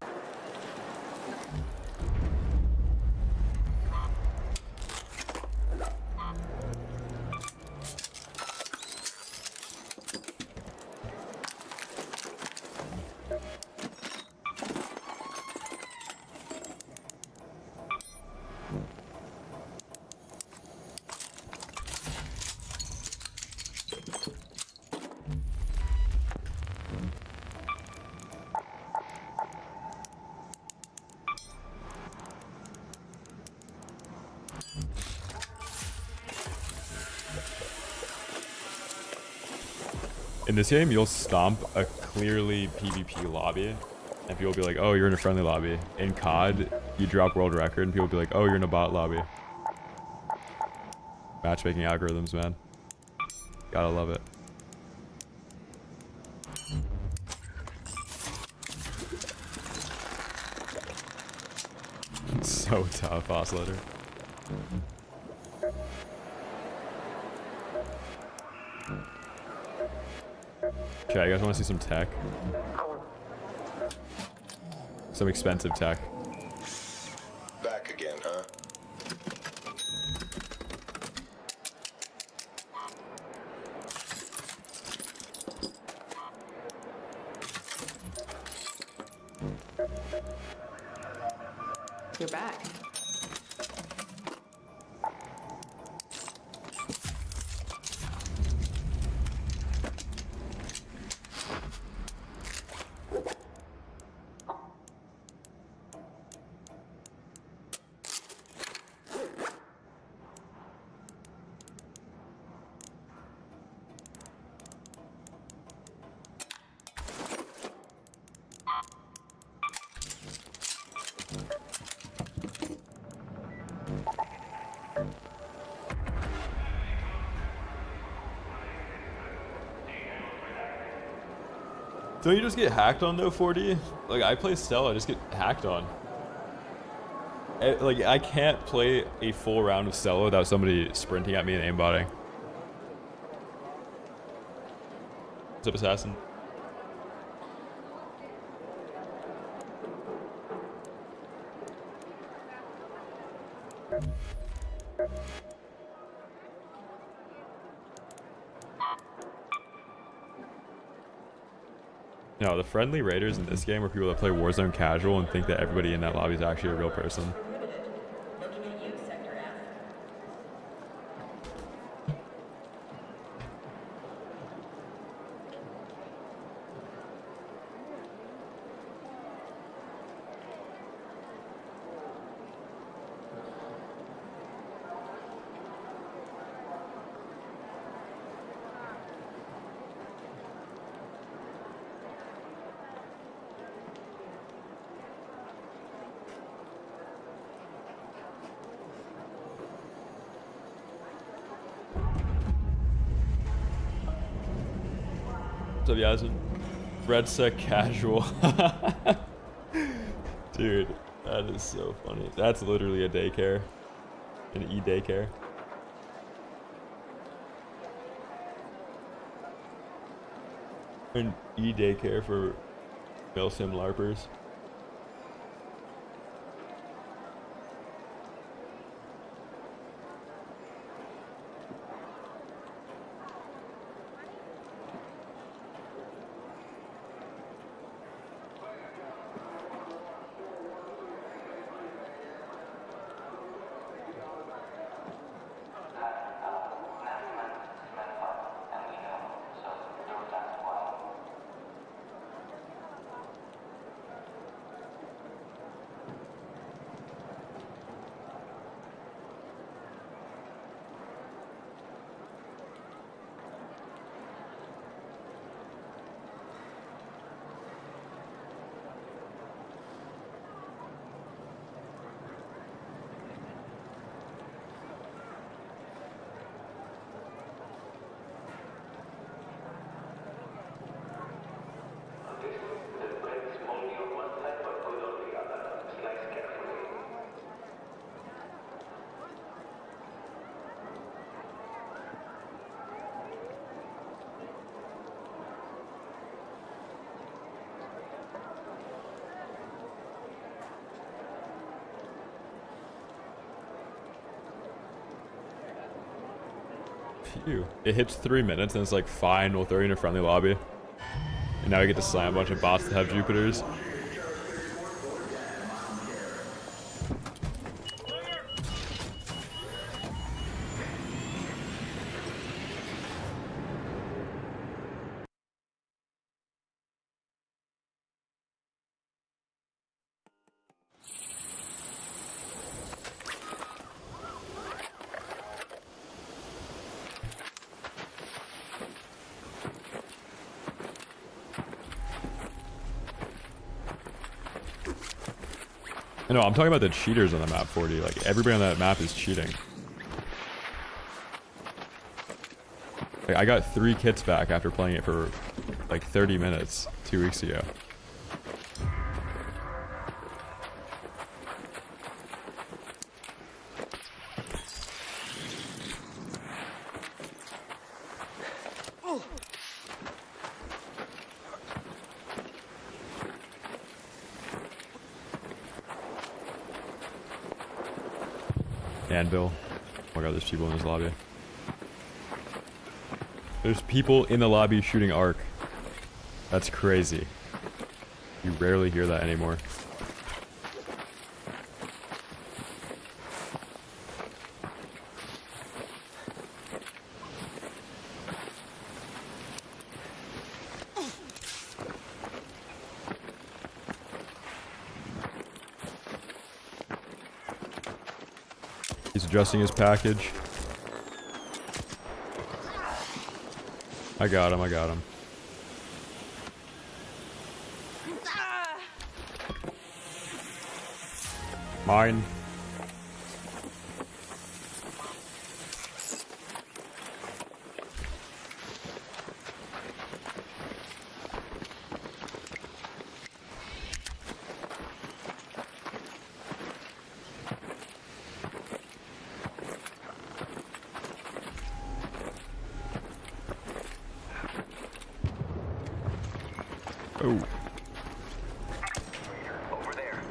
In this game, you'll stomp a clearly PvP lobby, and people will be like, oh, you're in a friendly lobby. In COD, you drop world record, and people will be like, oh, you're in a bot lobby. Matchmaking algorithms, man. Gotta love it. It's so tough, Oscillator. Okay, you guys want to see some tech? Some expensive tech. Back again, huh? You're back. Don't you just get hacked on though, 4D? Like, I play Stella, I just get hacked on. Like, I can't play a full round of Stella without somebody sprinting at me and aimbotting. What's up, Assassin? No, the friendly raiders in this game are people that play Warzone casual and think that everybody in that lobby is actually a real person. What's up, Yazin? Red Sec casual. Dude, that is so funny. That's literally a daycare. An e-daycare. An e-daycare for Milsim LARPers. Phew. It hits 3 minutes and it's like, fine, we'll throw you in a friendly lobby. And now we get to slam a bunch of bots that have Jupiters. No, I'm talking about the cheaters on the map 40. Like, everybody on that map is cheating. Like, I got 3 kits back after playing it for like 30 minutes 2 weeks ago. Anvil. Oh my god, there's people in this lobby. There's people in the lobby shooting arc. That's crazy. You rarely hear that anymore. He's adjusting his package. I got him, I got him. Mine. Oh. Over there.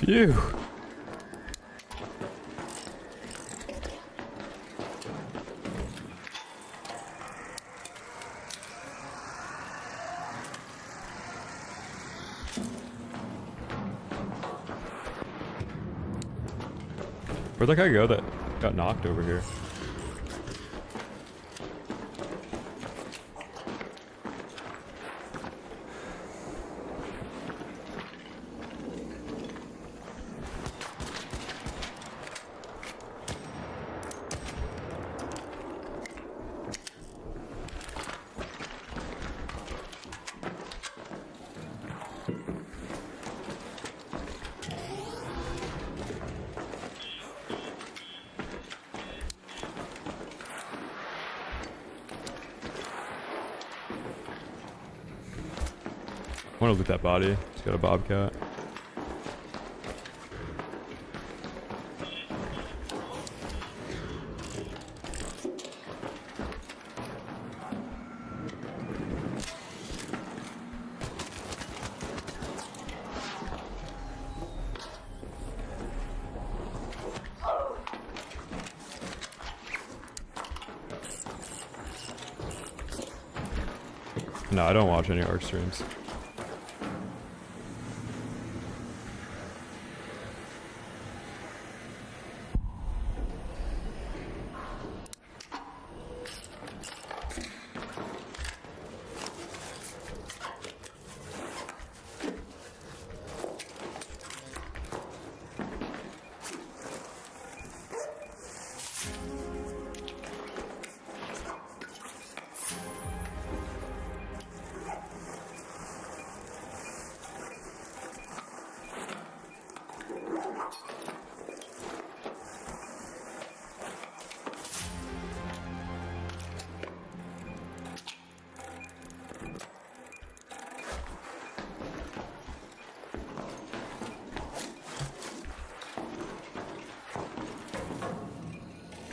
Phew. Where'd that guy go that got knocked over here? I want to loot that body. It's got a bobcat. No, I don't watch any ARC streams.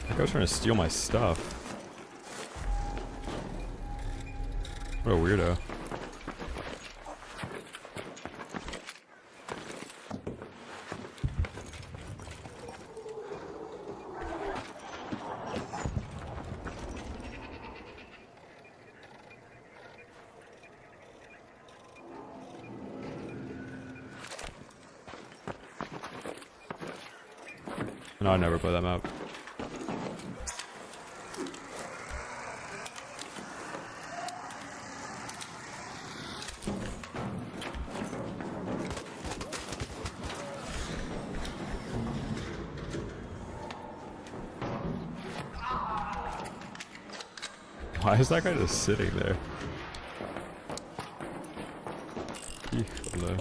That guy was trying to steal my stuff. What a weirdo. No, I'd never play that map. Why is that guy just sitting there? Hello.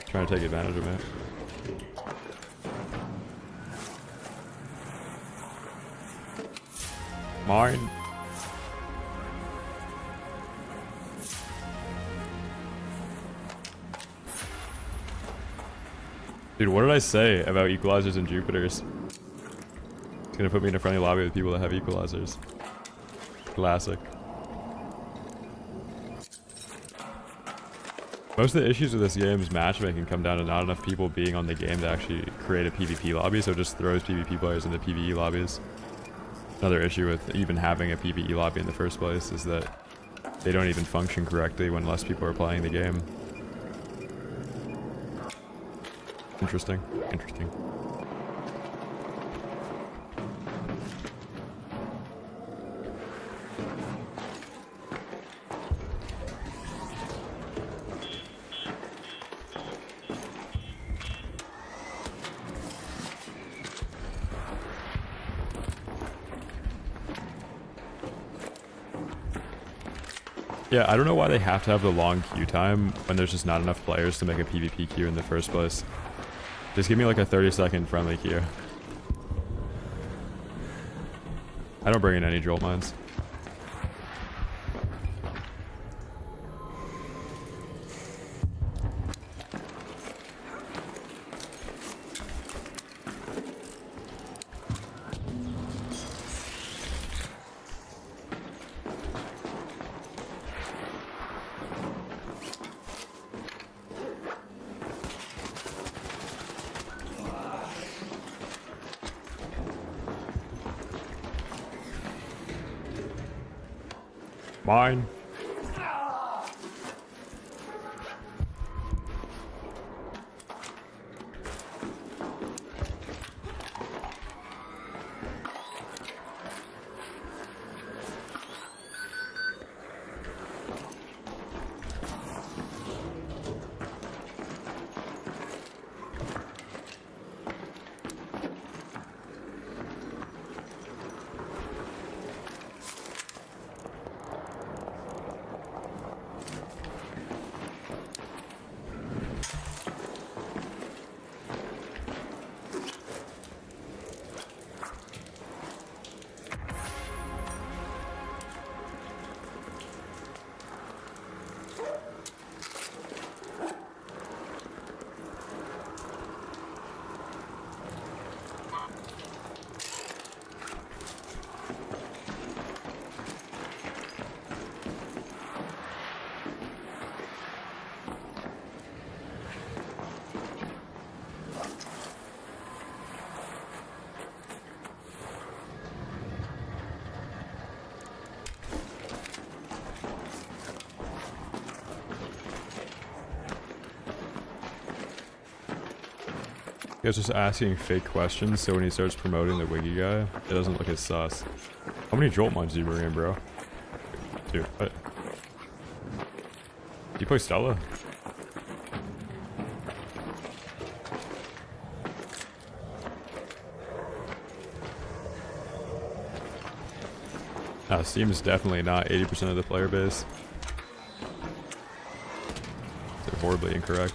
Trying to take advantage of me. Mine. Dude, what did I say about equalizers and Jupiters? It's gonna put me in a friendly lobby with people that have equalizers. Classic. Most of the issues with this game's matchmaking come down to not enough people being on the game to actually create a PvP lobby, so it just throws PvP players into PvE lobbies. Another issue with even having a PvE lobby in the first place is that they don't even function correctly when less people are playing the game. Interesting. Interesting. Yeah, I don't know why they have to have the long queue time when there's just not enough players to make a PvP queue in the first place. Just give me like a 30-second friendly queue. I don't bring in any jolt mines. Mine. He's just asking fake questions, so when he starts promoting the wiggy guy, it doesn't look as sus. How many jolt mines do you bring in, bro? Dude, what? Do you play Stella? Steam is definitely not 80% of the player base. They're horribly incorrect.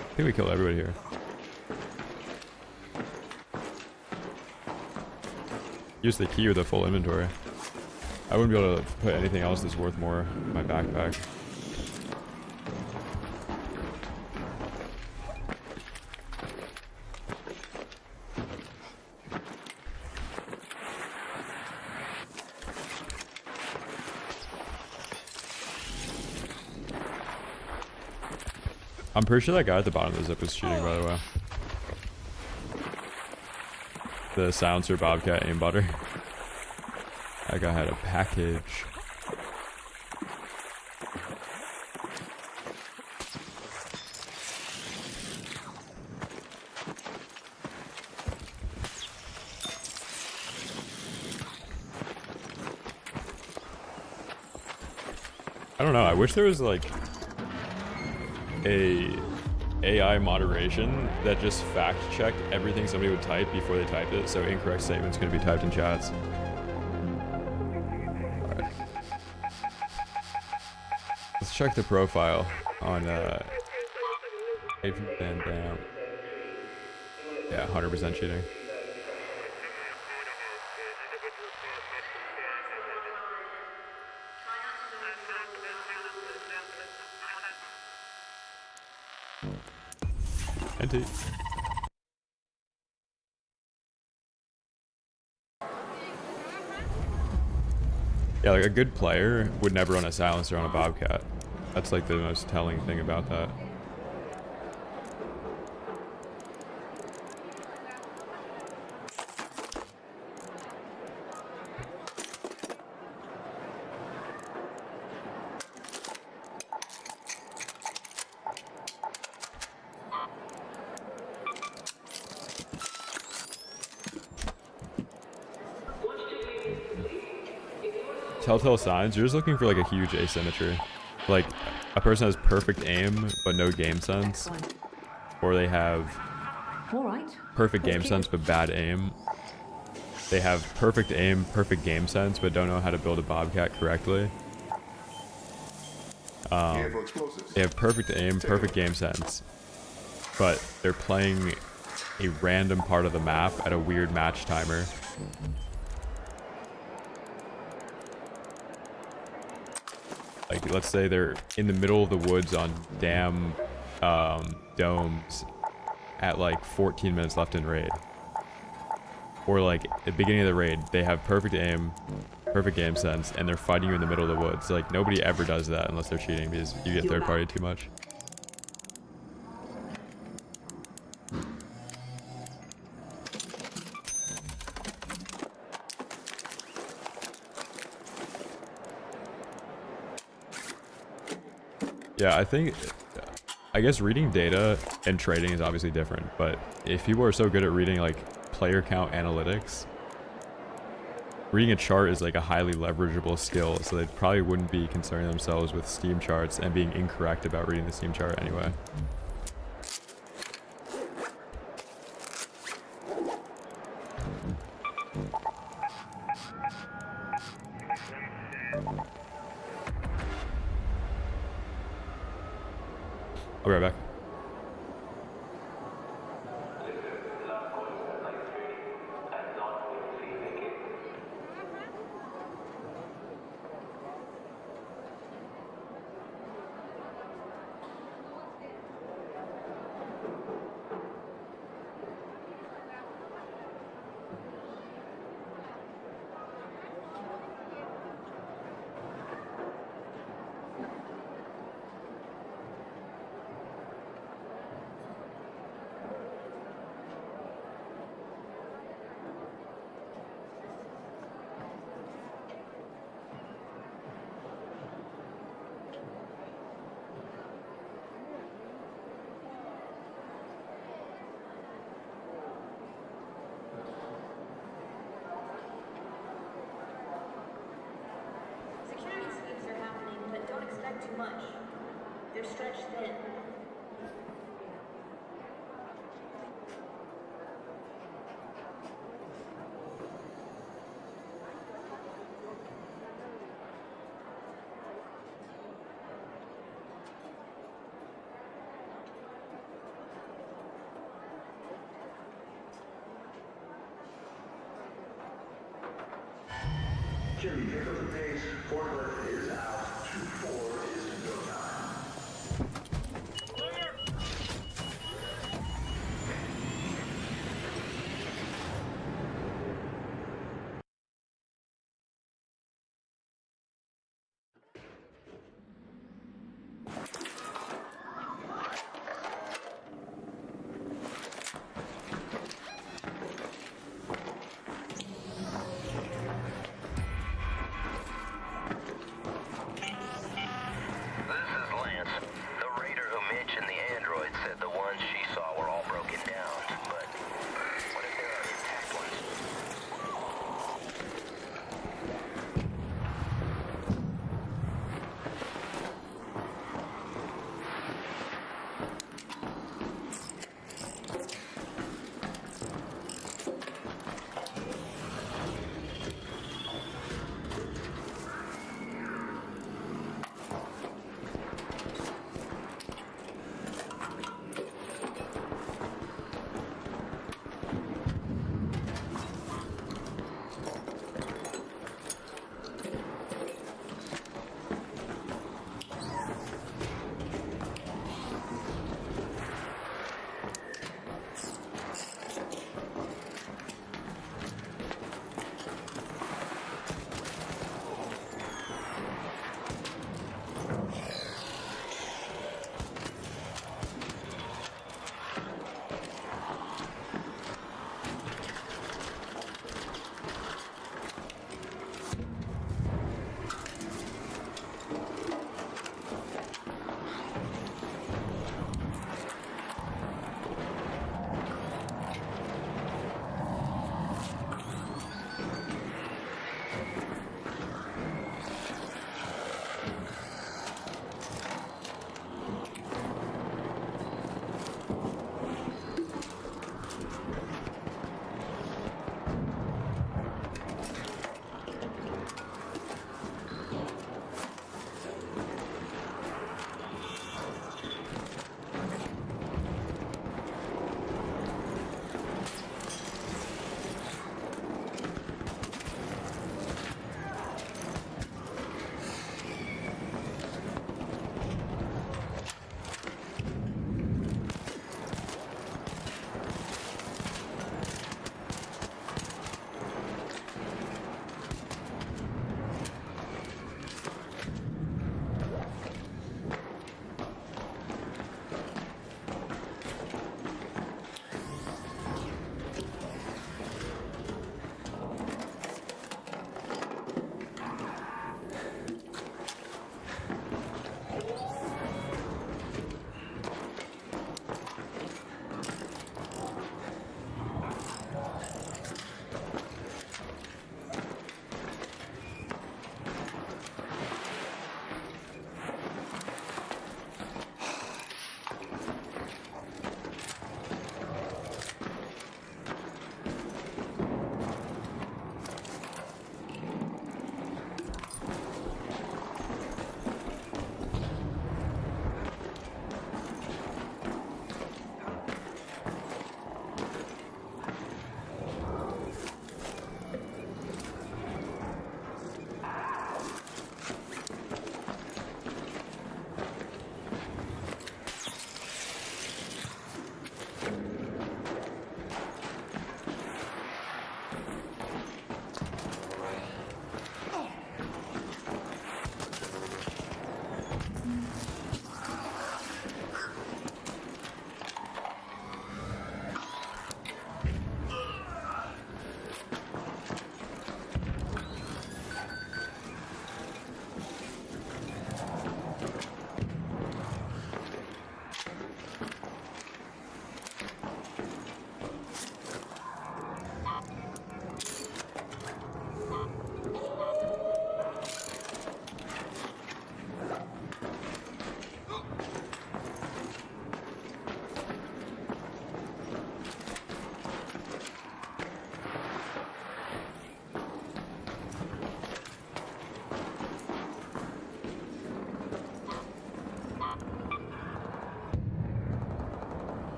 I think we killed everybody here. Use the key with the full inventory. I wouldn't be able to put anything else that's worth more in my backpack. I'm pretty sure that guy at the bottom of the zip was cheating, by the way. The silencer bobcat aimbotter. That guy had a package. I don't know, I wish there was like a AI moderation that just fact checked everything somebody would type before they typed it, so incorrect statements could be typed in chats. Alright. Let's check the profile on Adrian Van Dam. Yeah, 100% cheating. NT. Yeah, like a good player would never run a silencer on a bobcat. That's like the most telling thing about that. Telltale signs, you're just looking for like a huge asymmetry. Like a person has perfect aim but no game sense, or they have perfect game sense but bad aim. They have perfect aim, perfect game sense, but don't know how to build a bobcat correctly. They have perfect aim, perfect game sense, but they're playing a random part of the map at a weird match timer. Like, let's say they're in the middle of the woods on damn domes at like 14 minutes left in raid. Or like at the beginning of the raid, they have perfect aim, perfect game sense, and they're fighting you in the middle of the woods. Like, nobody ever does that unless they're cheating because you get third party too much. Yeah, I guess reading data and trading is obviously different, but if people are so good at reading like player count analytics, reading a chart is like a highly leverageable skill, so they probably wouldn't be concerning themselves with Steam charts and being incorrect about reading the Steam chart anyway. I'll be right back. too much. They're stretched thin. Jimmy, pick up the pace. Forklift is out. 2-4 is to go time.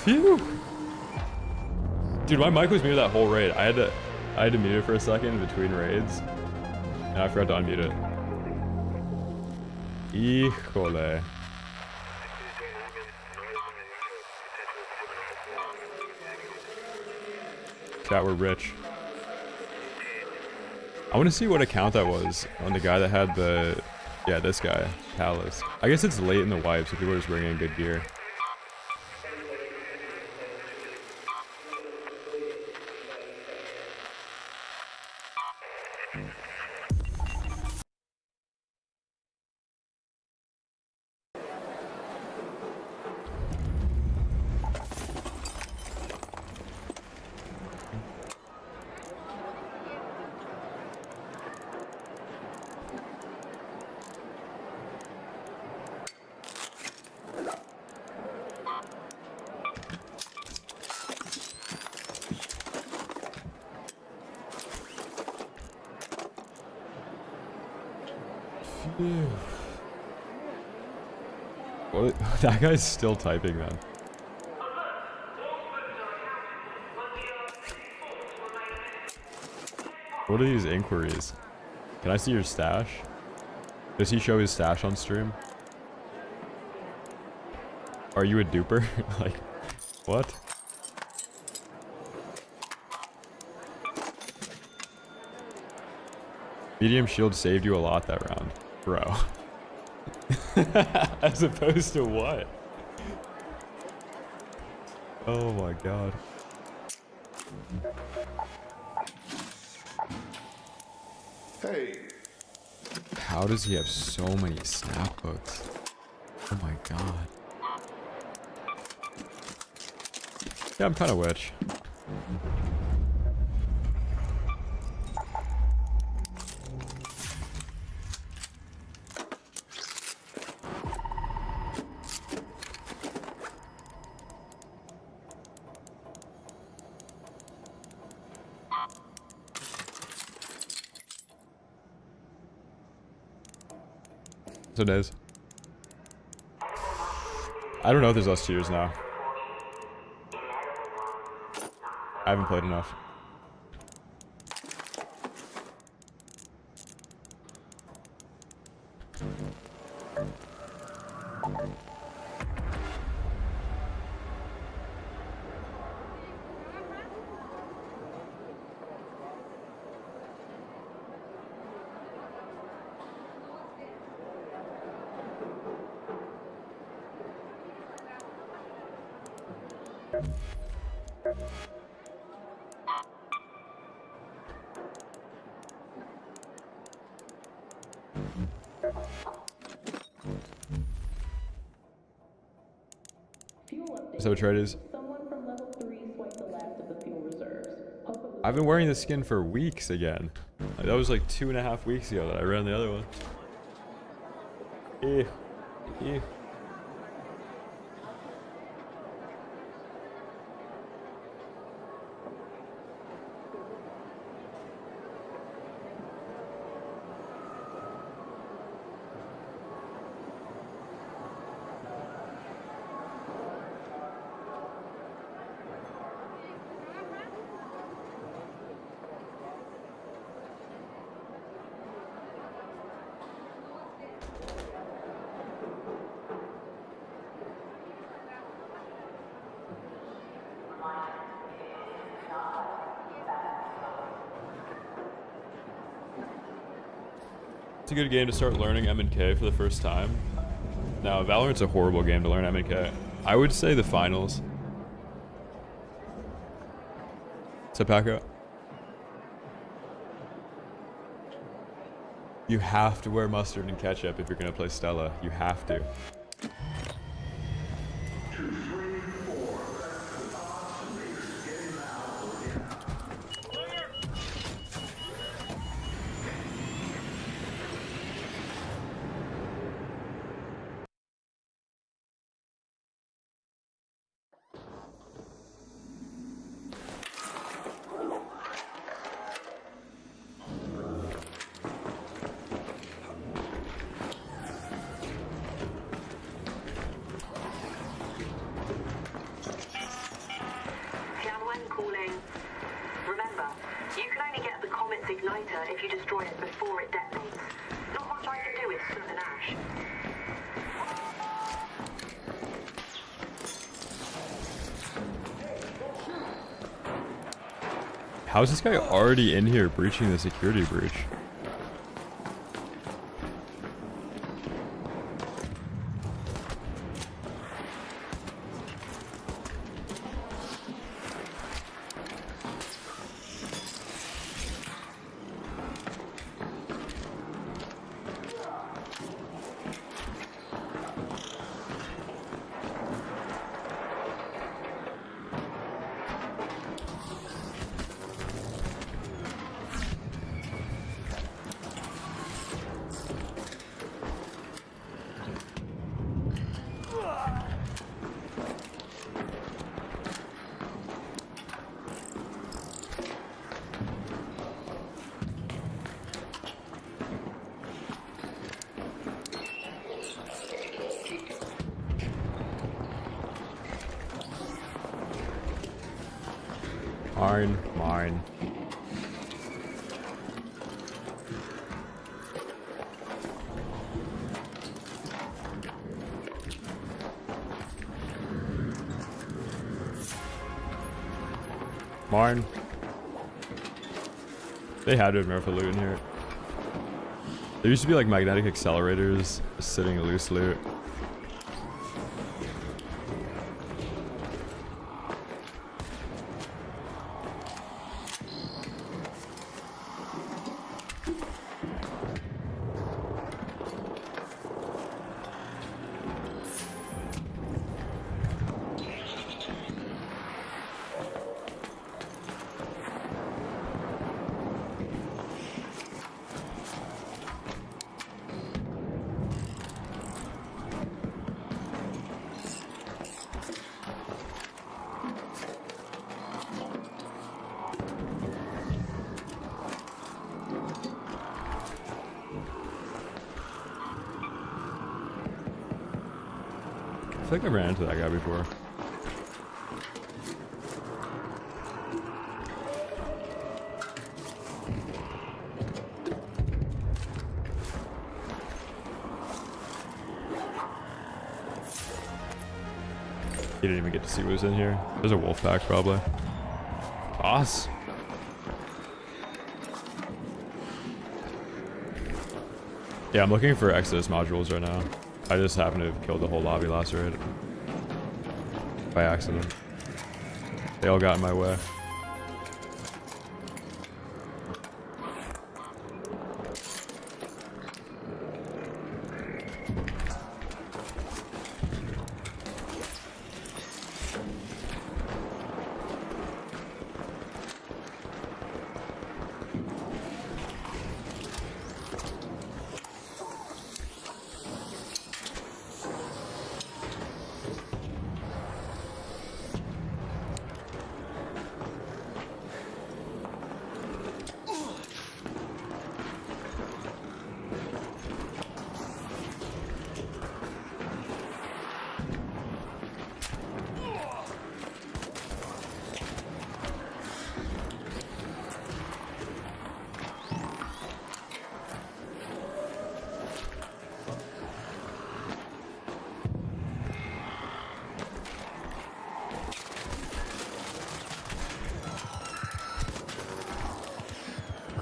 Phew. Dude, my mic was muted that whole raid. I had to mute it for a second in between raids, and I forgot to unmute it. Híjole. Chat, we're rich. I want to see what account that was on the guy that had the... Yeah, this guy, Palace. I guess it's late in the wipe, so people are just bringing in good gear. What? That guy's still typing, man. What are these inquiries? Can I see your stash? Does he show his stash on stream? Are you a duper? Like, what? Medium shield saved you a lot that round, bro. As opposed to what? Oh my god. Hey. How does he have so many snap hooks? Oh my god. Yeah, I'm kind of witch. So it is. I don't know if there's less cheaters now. I haven't played enough. Is that what trade is? Someone from level 3 swiped the last of the fuel reserves. I've been wearing this skin for weeks again. Like, that was like 2.5 weeks ago that I ran the other one. Ew. Ew. It's a good game to start learning M&K for the first time. No, Valorant's a horrible game to learn M&K. I would say the finals. So Paco, you have to wear mustard and ketchup if you're gonna play Stella. You have to. How's this guy already in here breaching the security breach? Mine. Mine. They had to have nerfed the loot in here. There used to be like magnetic accelerators just sitting loose loot. I think I ran into that guy before. He didn't even get to see what was in here. There's a wolf pack probably. Boss? Yeah, I'm looking for Exodus modules right now. I just happened to have killed the whole lobby last raid. By accident. They all got in my way.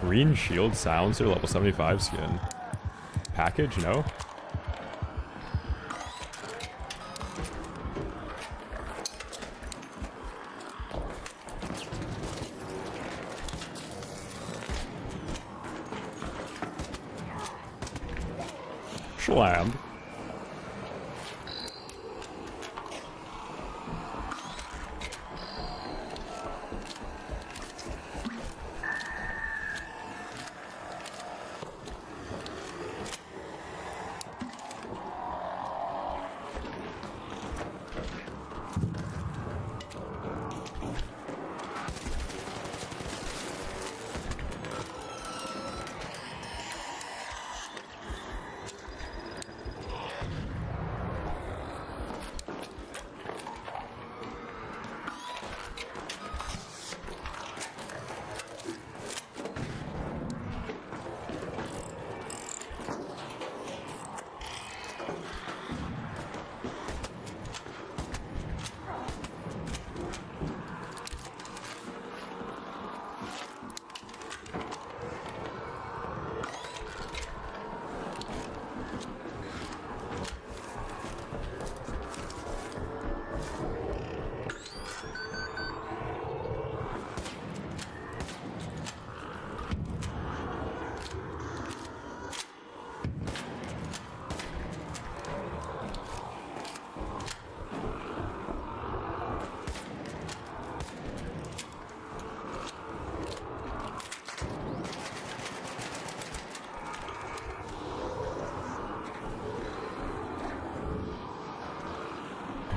Green shield silencer level 75 skin. Package? No? Schlammed.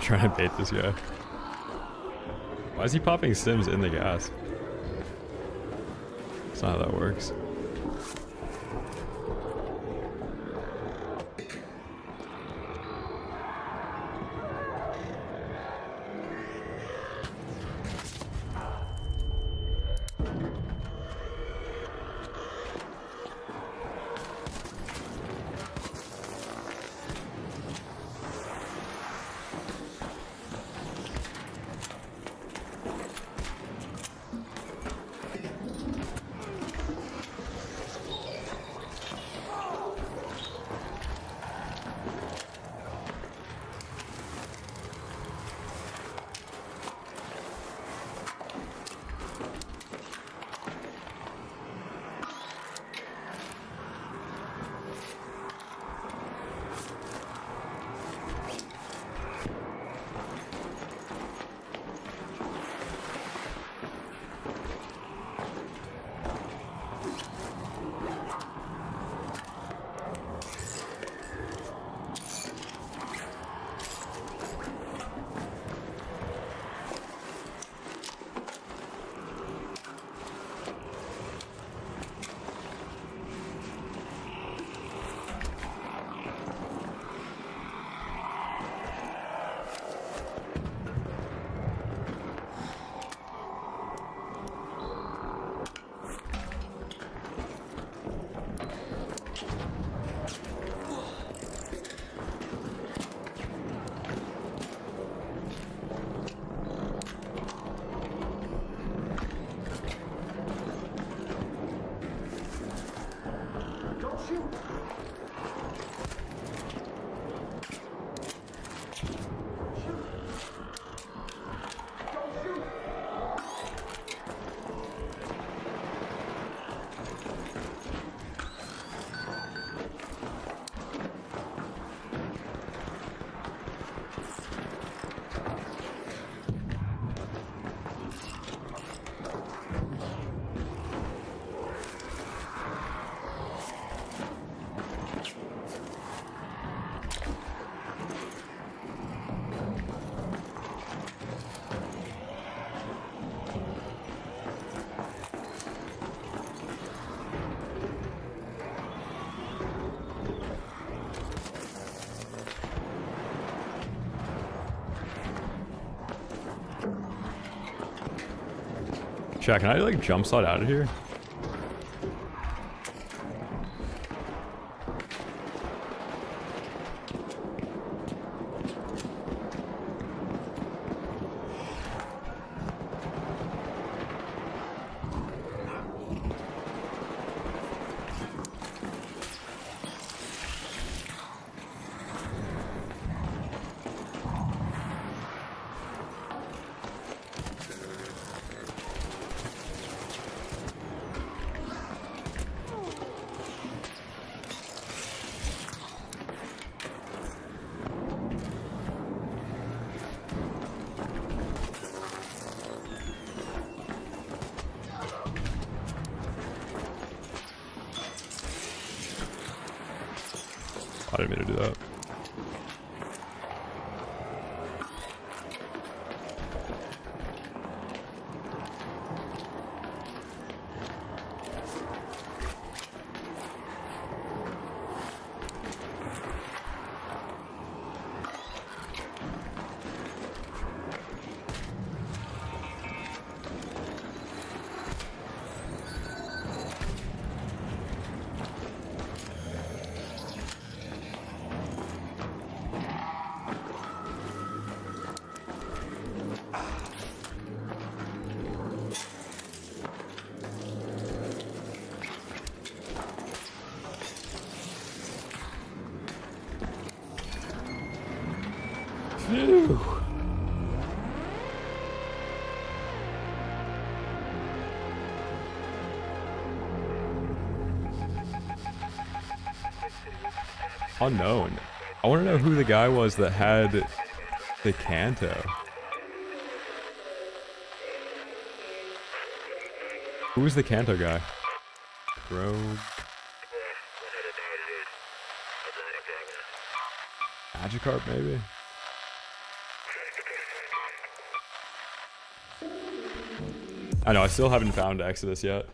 trying to bait this guy. Why is he popping sims in the gas? That's not how that works. Chat, can I like jump slide out of here? I didn't mean to do that. Phew. Unknown. I want to know who the guy was that had the Kanto. Who was the Kanto guy? Bro. Magikarp, maybe? I know, I still haven't found Exodus yet.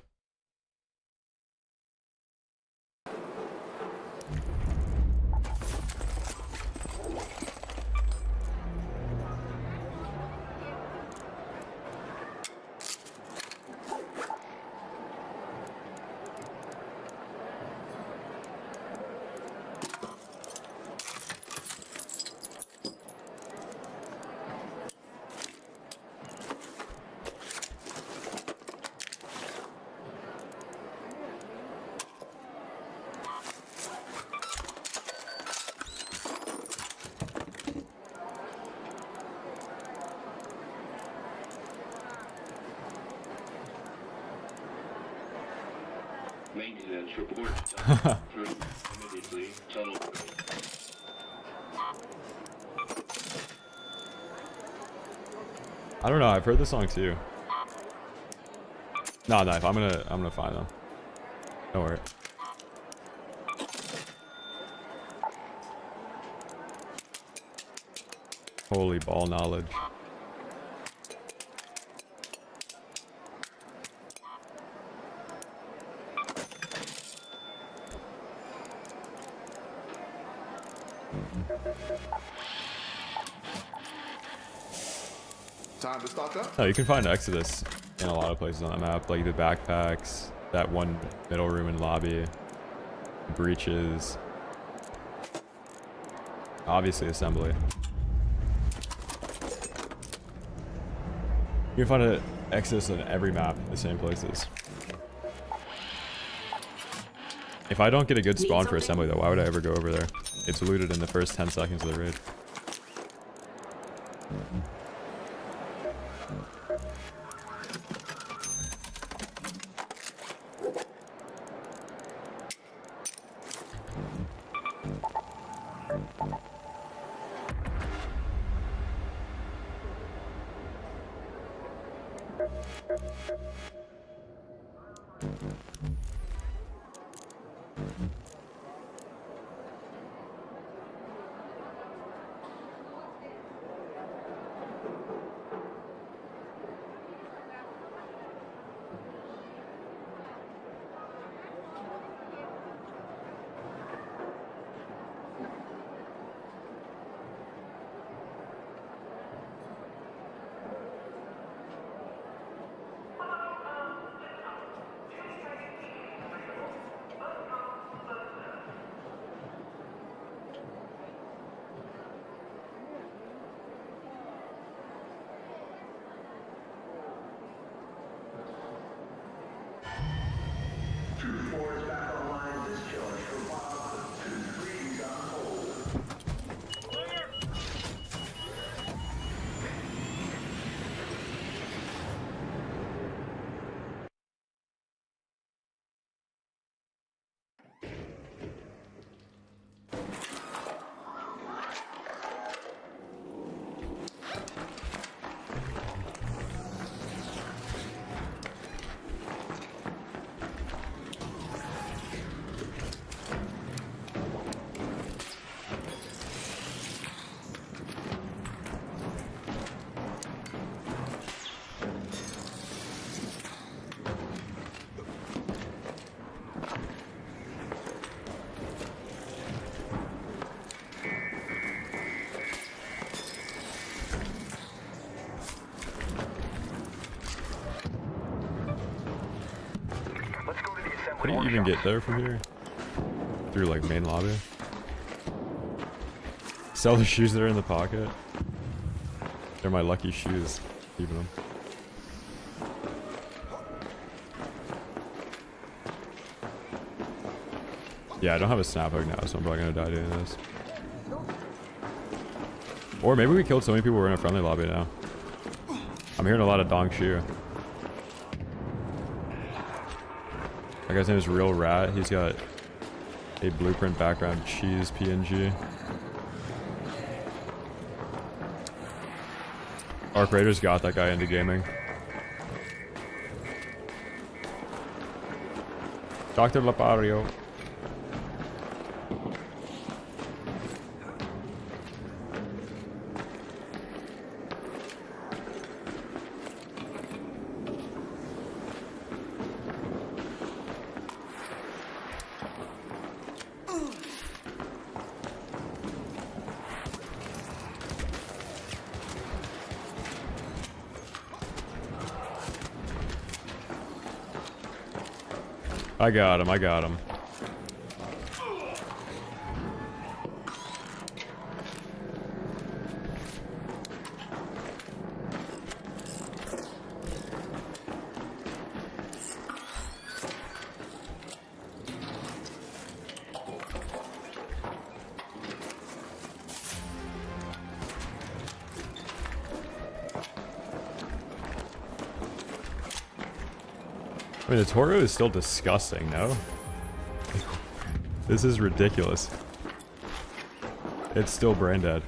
Maintenance report. Immediately. Tunnel. I don't know, I've heard this song too. No, knife, I'm gonna find them. Don't worry. Holy ball knowledge. Time to start up. No, you can find Exodus in a lot of places on the map, like the backpacks, that one middle room and lobby, breaches, obviously assembly. You can find an Exodus on every map, the same places. If I don't get a good spawn for assembly though, why would I ever go over there? It's looted in the first 10 seconds of the raid. How do you even get there from here? Through like main lobby? Sell the shoes that are in the pocket. They're my lucky shoes. Keeping them. Yeah, I don't have a snap hook now, so I'm probably gonna die doing this. Or maybe we killed so many people we're in a friendly lobby now. I'm hearing a lot of dong shu. That guy's name is Real Rat. He's got a blueprint background cheese PNG. Arc Raiders got that guy into gaming. Dr. Lapario. I got him. I got him. I mean, the Toro is still disgusting, no? This is ridiculous. It's still brain dead.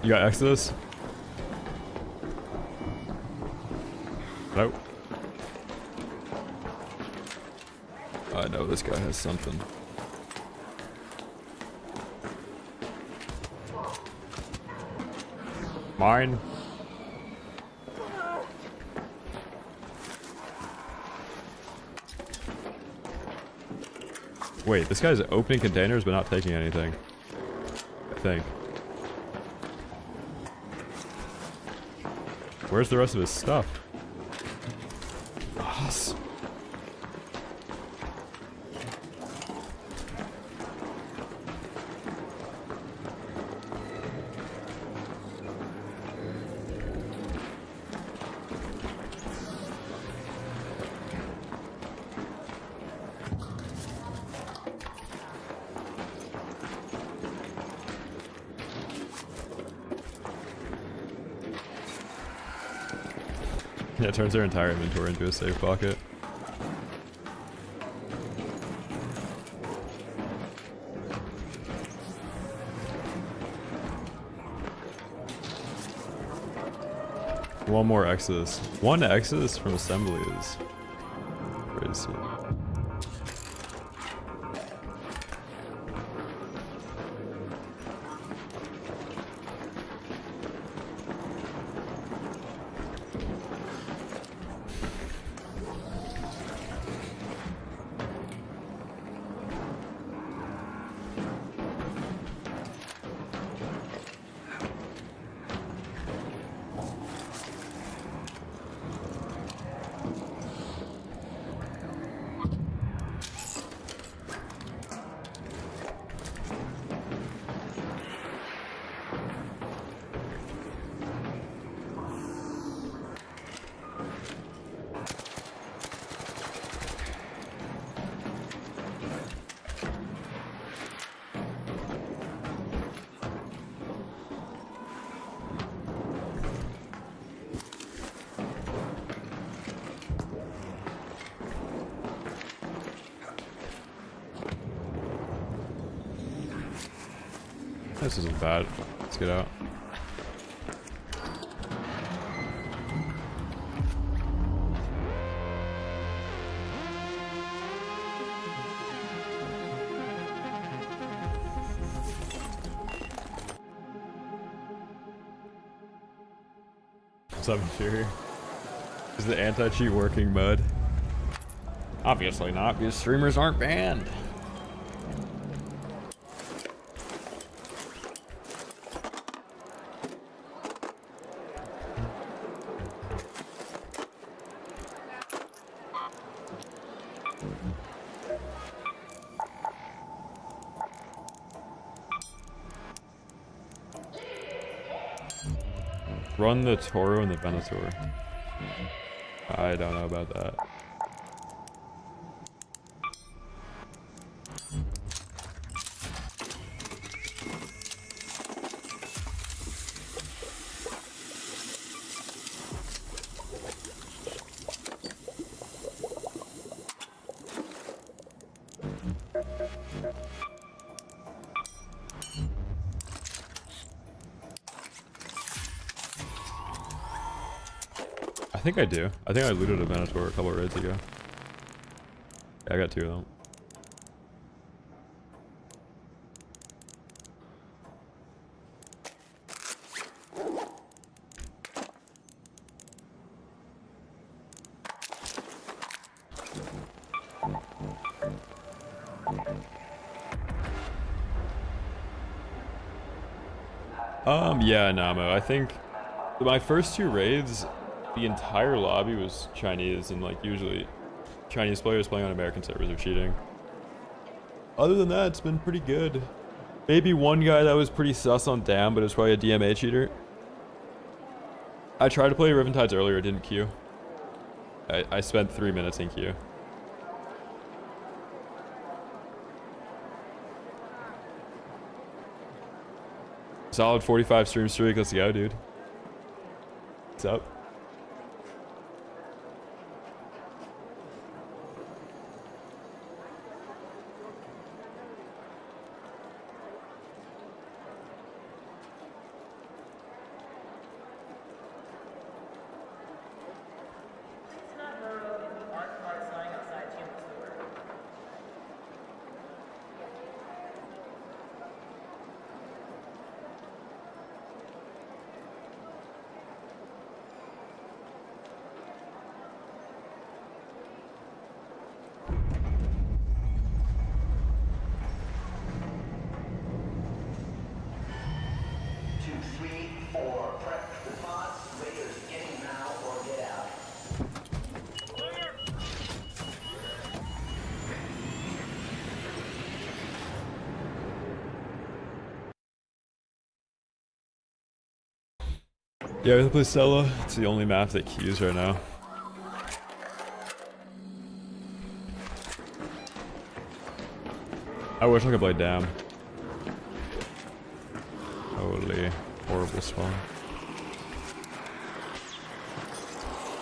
You got Exodus? Nope. I know this guy has something. Mine. Wait, this guy's opening containers but not taking anything. I think. Where's the rest of his stuff? Yes. Yeah, it turns their entire inventory into a safe pocket. One more Exodus. One Exodus from assembly is crazy. This isn't bad. Let's get out. What's up, Fury? Is the anti-cheat working mode? Obviously not, because streamers aren't banned. Run the Toro and the Venator. I don't know about that. I think I do. I think I looted a Venator a couple of raids ago. Yeah, I got 2 of them. Yeah, Namo. I think my first 2 raids, the entire lobby was Chinese, and like usually Chinese players playing on American servers are cheating. Other than that, it's been pretty good. Maybe one guy that was pretty sus on Dam, but it was probably a DMA cheater. I tried to play Riven Tides earlier, it didn't queue. I spent 3 minutes in queue. Solid 45 stream streak, let's go, dude. What's up? Yeah, we play Stella. It's the only map that queues right now. I wish I could play Dam. Holy horrible spawn.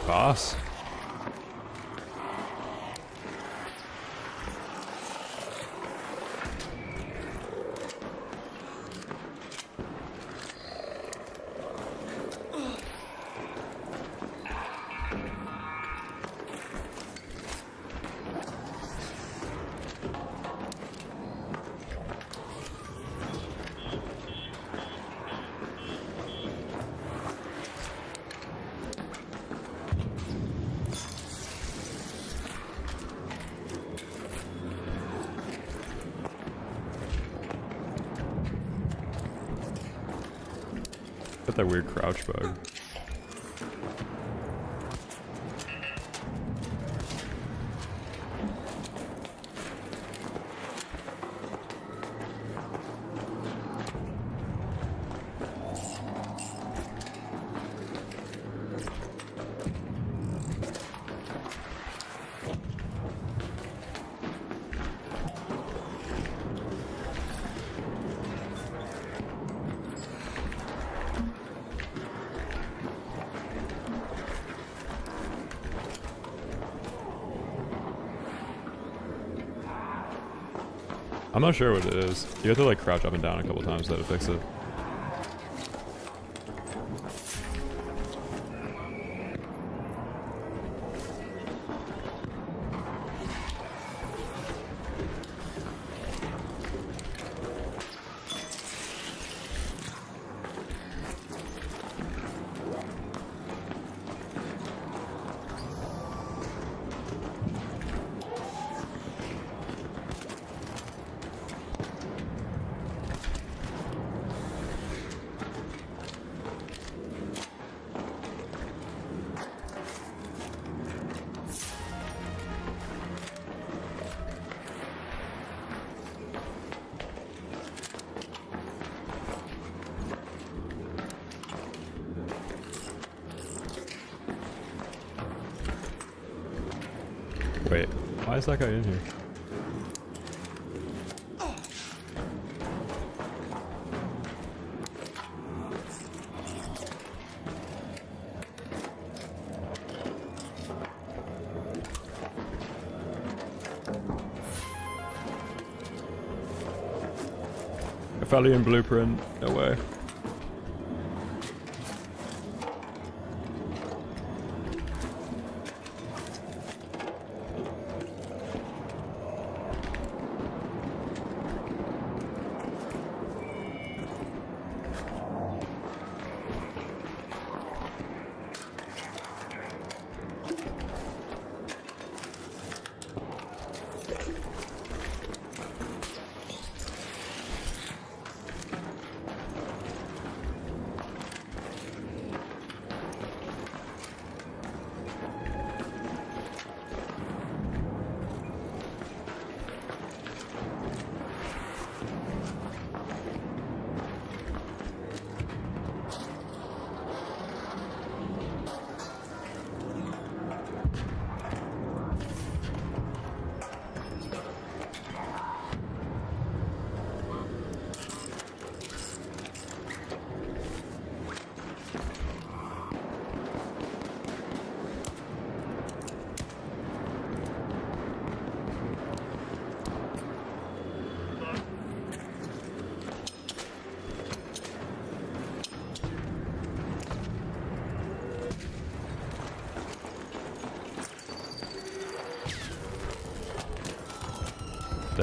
Boss. Got that weird crouch bug. I'm not sure what it is. You have to like crouch up and down a couple times to fix it. Wait, why is that guy in here? Aphelion blueprint, no way.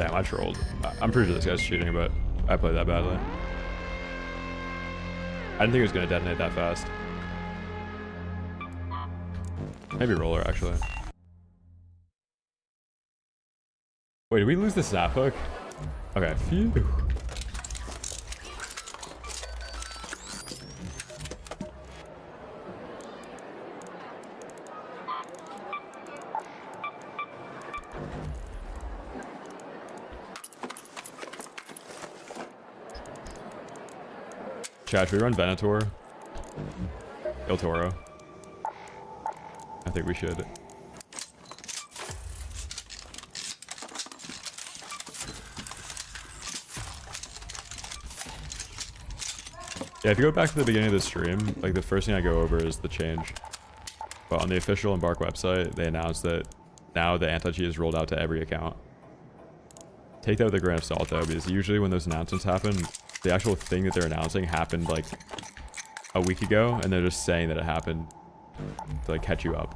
Damn, I trolled. I'm pretty sure this guy's cheating, but I played that badly. I didn't think it was going to detonate that fast. Maybe roller, actually. Wait, did we lose the snap hook? Okay, phew. Chat, should we run Venator? Il Toro. I think we should. Yeah, if you go back to the beginning of the stream, like the first thing I go over is the change. But on the official Embark website, they announced that now the anti-cheat is rolled out to every account. Take that with a grain of salt though, because usually when those announcements happen, the actual thing that they're announcing happened like a week ago, and they're just saying that it happened to like catch you up.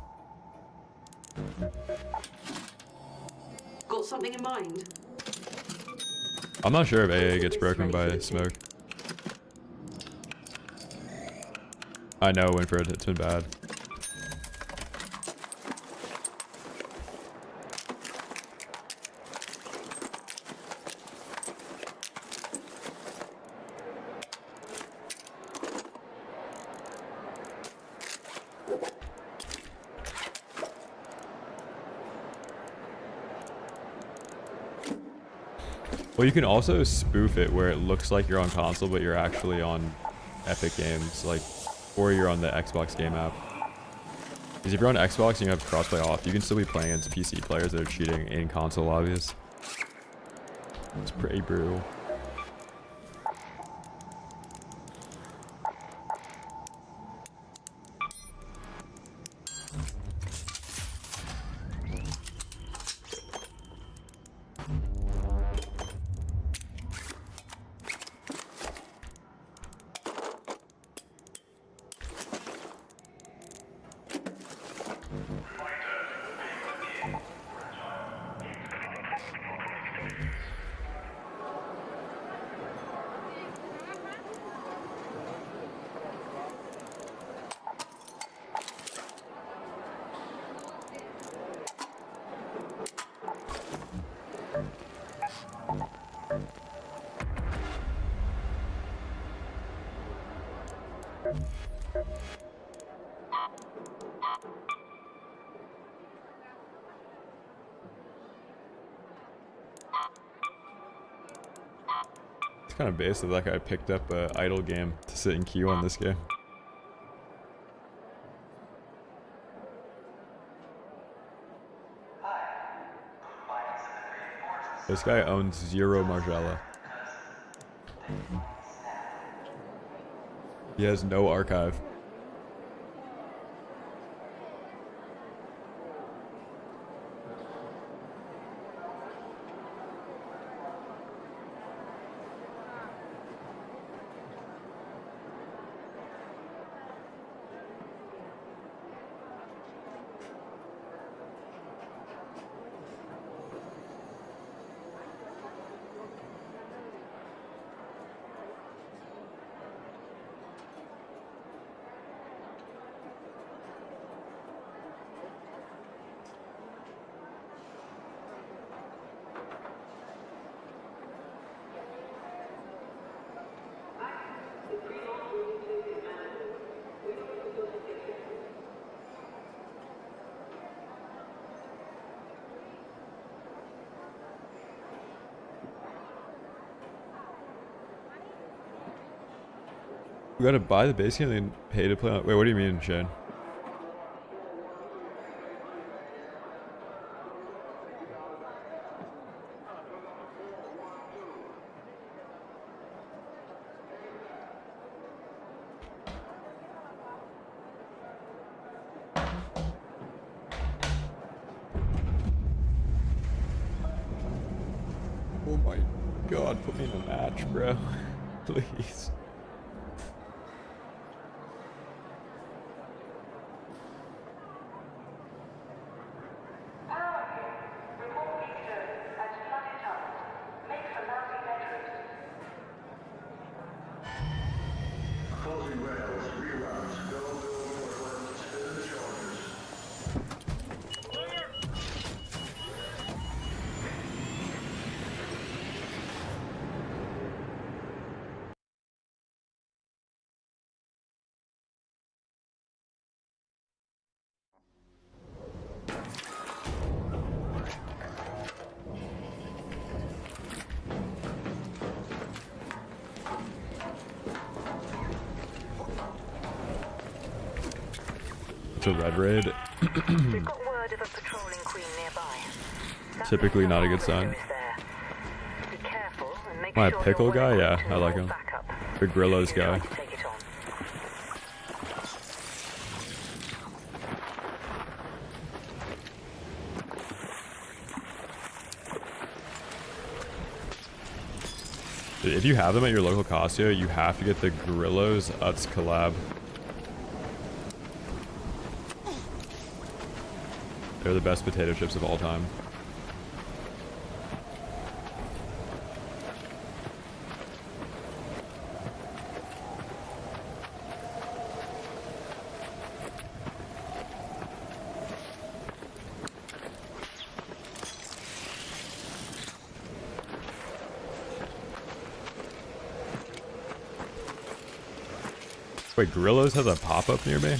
Got something in mind? I'm not sure if AA gets broken by smoke. I know, Winfred, it's been bad. Well, you can also spoof it where it looks like you're on console, but you're actually on Epic Games, like, or you're on the Xbox game app. Because if you're on Xbox and you have crossplay off, you can still be playing against PC players that are cheating in console lobbies. It's pretty brutal. Kind of based that guy picked up an idle game to sit in queue on this game. This guy owns 0 Margella. He has no archive. We gotta buy the base game and then pay to play on. Wait, what do you mean, Shane? Oh my god, put me in a match, bro. Please. rails, reroutes. Go, northwest, spin the chargers. It's a red raid. We've got word of a patrolling queen nearby. That Typically means not a the good sign. harvester is there. Be careful and make My sure pickle you're guy? well Yeah, equipped I like to him. back up. The Grillos You try guy. to take it on. If you have them at your local Costco, you have to get the Grillos Utz collab. They're the best potato chips of all time. Wait, Grillos has a pop-up near me?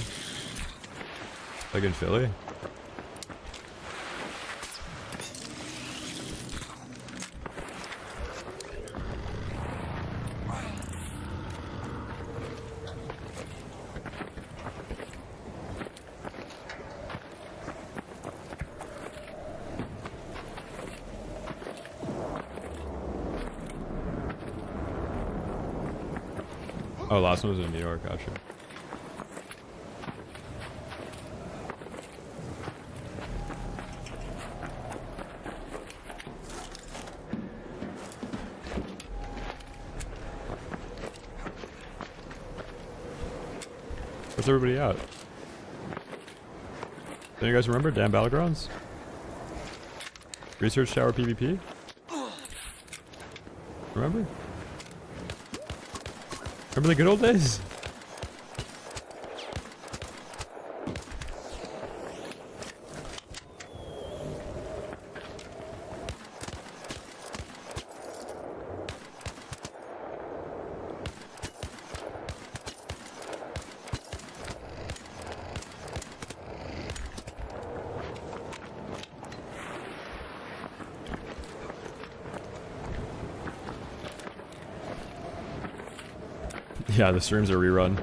Like in Philly? Oh, last one was in New York, gotcha. Where's everybody at? Do you guys remember damn Battlegrounds? Research Tower PvP? Remember? Remember the good old days? Yeah, the streams are rerun.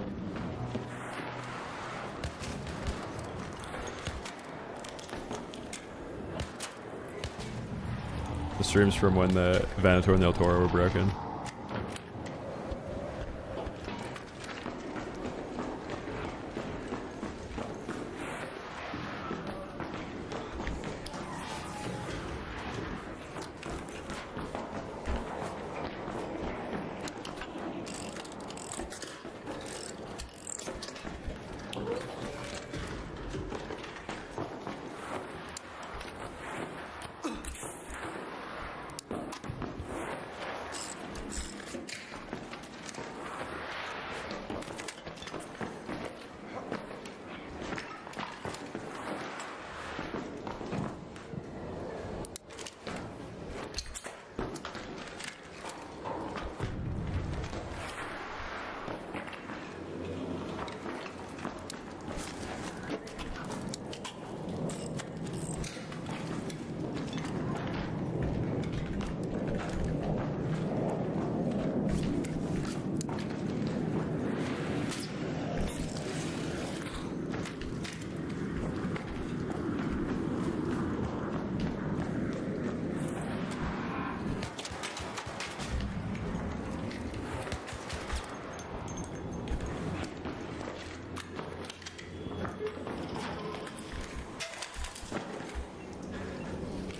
The streams from when the Venator and the El Toro were broken.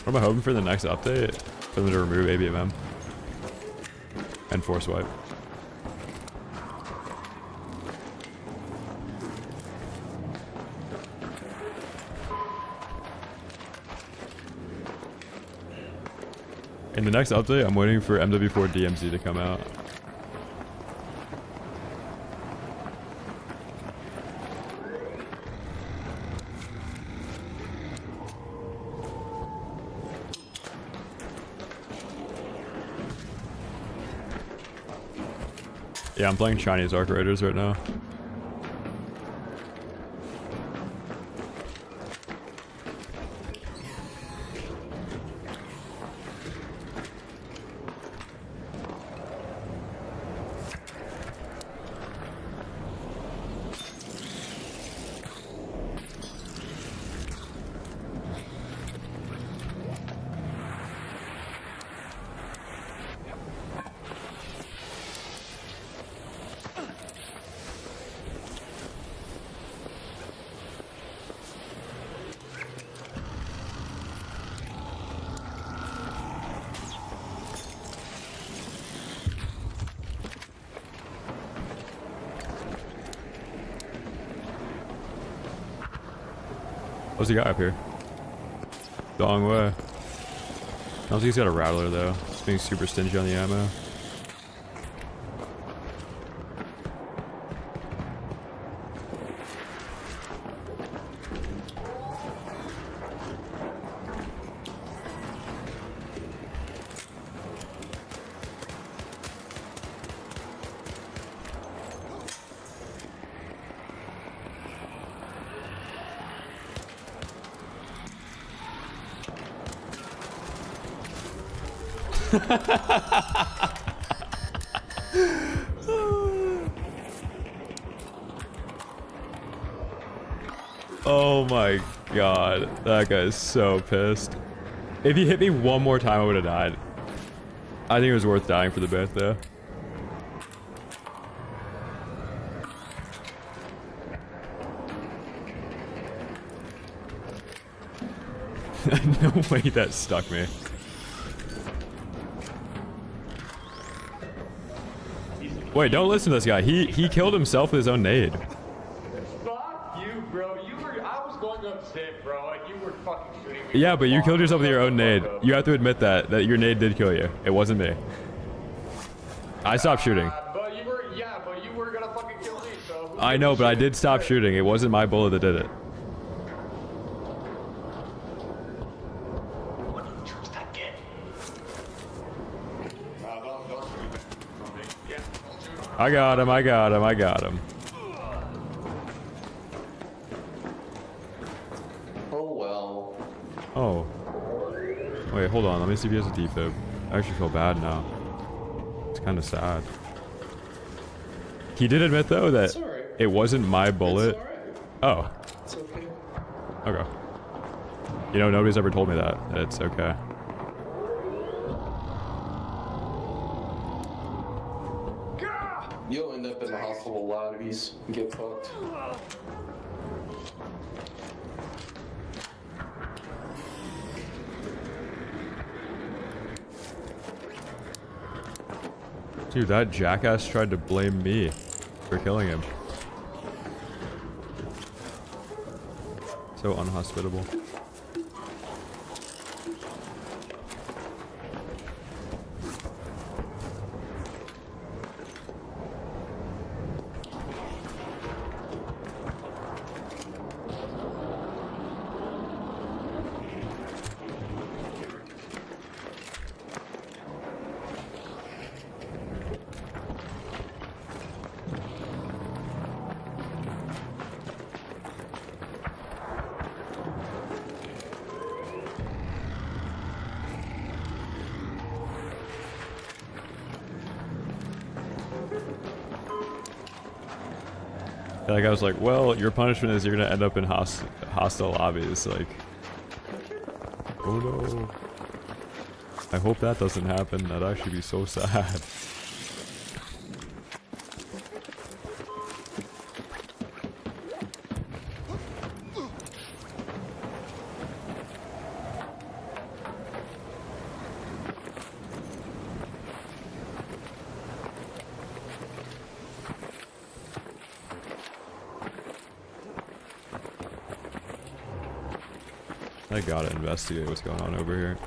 What am I hoping for the next update? For them to remove ABMM and force wipe. In the next update, I'm waiting for MW4 DMZ to come out. Yeah, I'm playing Chinese Arc Raiders right now. What's he got up here? Long way. I don't think he's got a Rattler though. He's being super stingy on the ammo. Oh my god, that guy is so pissed. If he hit me one more time, I would have died. I think it was worth dying for the bit though. No way that stuck me. Wait, don't listen to this guy. He killed himself with his own nade. Fuck you, bro. I was going up safe, bro, and you were fucking shooting me. Yeah, but you killed yourself with your own nade. You have to admit that your nade did kill you. It wasn't me. I stopped shooting. But you were gonna fucking kill me, so. I know, but I did stop shooting. It wasn't my bullet that did it. I got him, I got him, I got him. Oh well. Oh. Wait, hold on. Let me see if he has a defib. I actually feel bad now. It's kind of sad. He did admit though that it wasn't my bullet. Oh. It's okay. Okay. You know, nobody's ever told me that. It's okay. You'll end up in the hospital lobbies and get fucked. Dude, that jackass tried to blame me for killing him. So unhospitable. Like I was like, well, your punishment is you're gonna end up in hostile lobbies. Like, oh no. I hope that doesn't happen. That'd actually be so sad. I gotta investigate what's going on over here.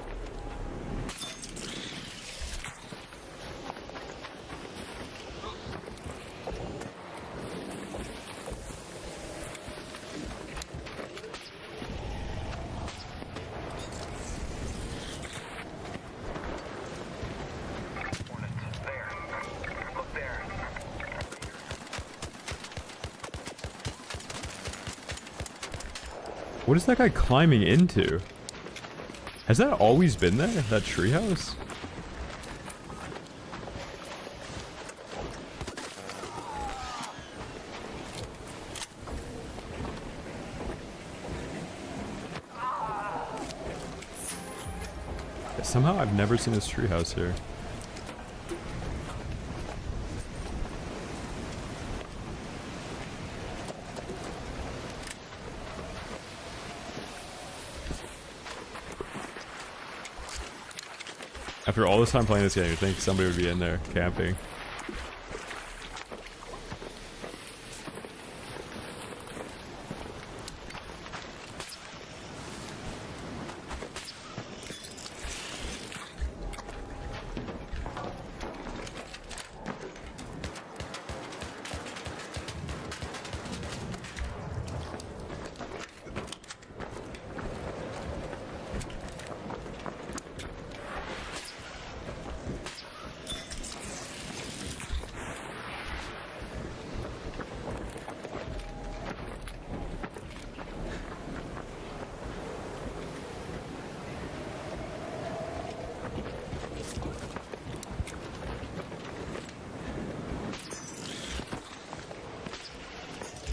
What is that guy climbing into? Has that always been there? That treehouse? Somehow I've never seen this treehouse here. After all this time playing this game, you'd think somebody would be in there camping.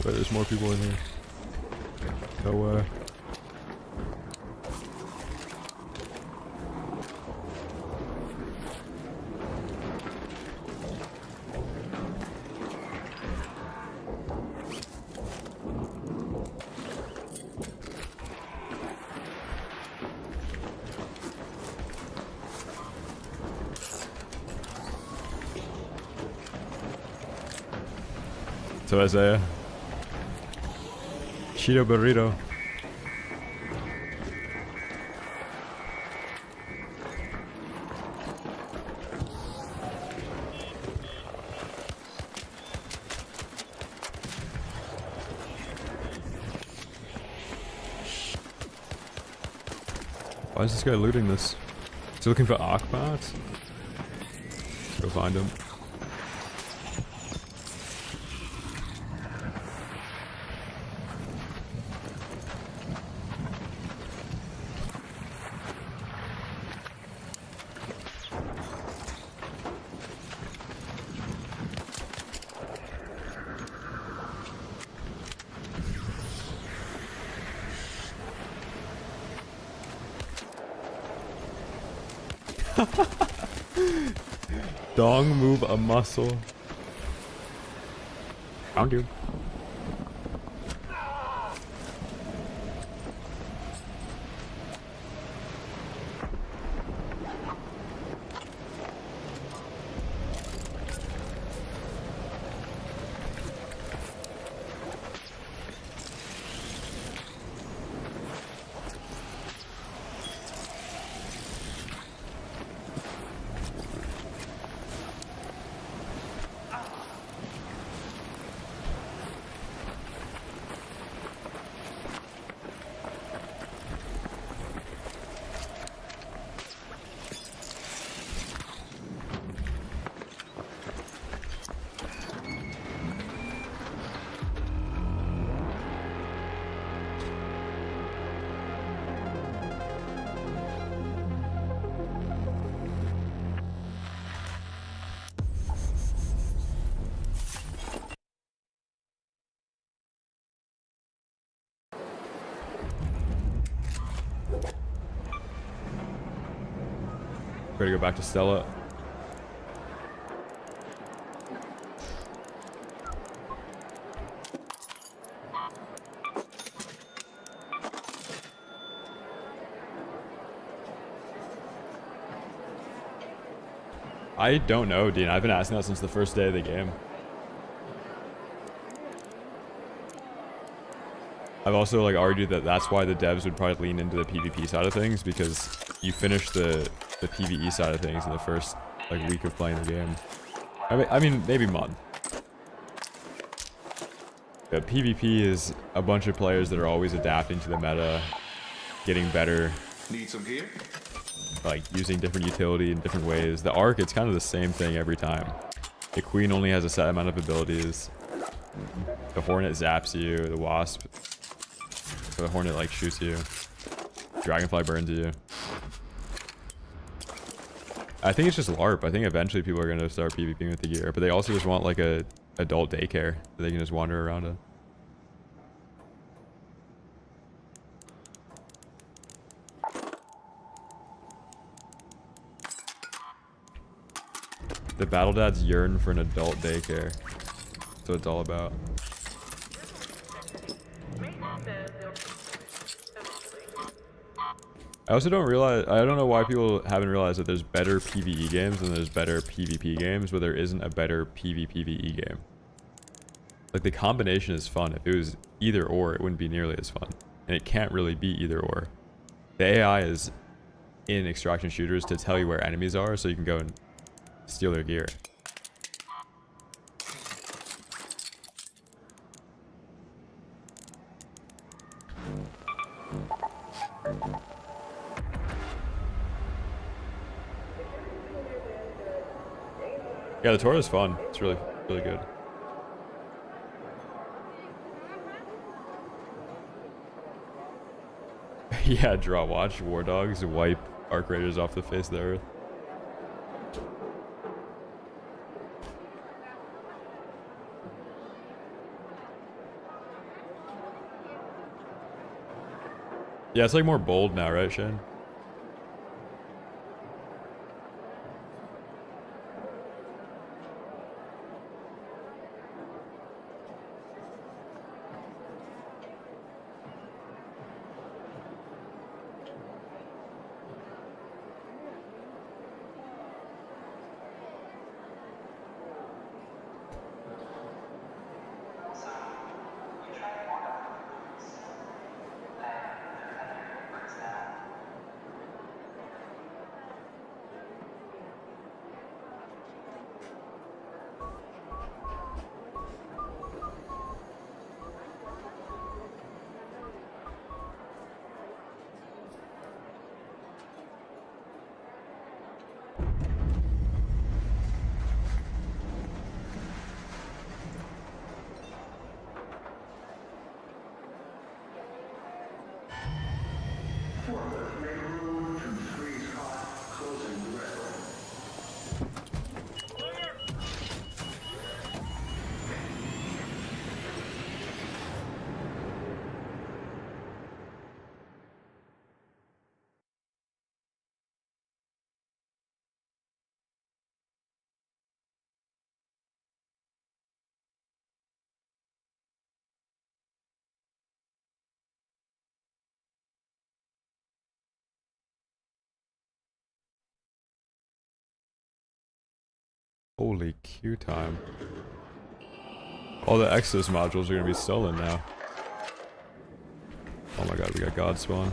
But there's more people in here. No way. So Isaiah. Cheeto burrito. Why is this guy looting this? Is he looking for Akbots? Let's go find him. Dong move a muscle. Found you. Ready to go back to Stella. I don't know, Dean. I've been asking that since the first day of the game. I've also like argued that that's why the devs would probably lean into the PvP side of things, because you finish the PvE side of things in the first like week of playing the game. I mean maybe month. But PvP is a bunch of players that are always adapting to the meta, getting better. Need some gear? Like using different utility in different ways. The Arc, it's kind of the same thing every time. The Queen only has a set amount of abilities. The Hornet zaps you. The Wasp So the Hornet like shoots you. Dragonfly burns you. I think it's just LARP. I think eventually people are going to start PvPing with the gear. But they also just want like a adult daycare that they can just wander around in. The battle dads yearn for an adult daycare. That's what it's all about. I also don't know why people haven't realized that there's better PvE games and there's better PvP games, but there isn't a better PvPvE game. Like, the combination is fun. If it was either or, it wouldn't be nearly as fun. And it can't really be either or. The AI is in extraction shooters to tell you where enemies are so you can go and steal their gear. Yeah, the tour is fun. It's really, really good. Yeah, draw watch. War dogs wipe Arc Raiders off the face of the earth. Yeah, it's like more bold now, right, Shane? Forklift, make room to freeze hot, closing the red line. Holy Q time. All the Exos modules are going to be stolen now. Oh my god, we got God Spawn.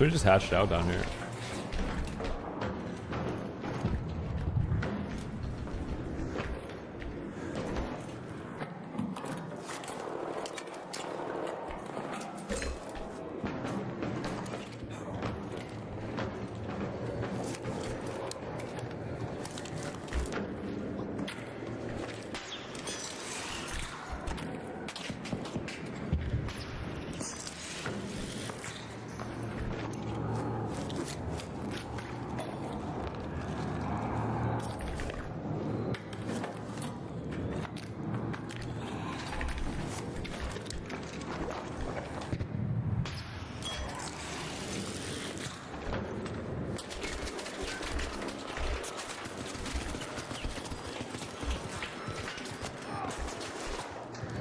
So we just hatched out down here.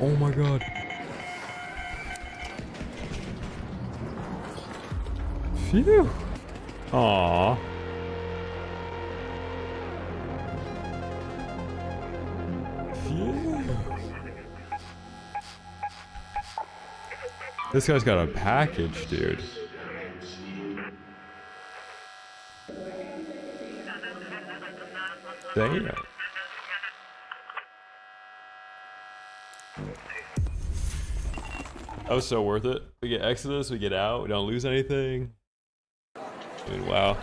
Oh my god. Phew. Aww. Phew. This guy's got a package, dude. Dang it. That was so worth it. We get Exodus, we get out, we don't lose anything. I mean, wow.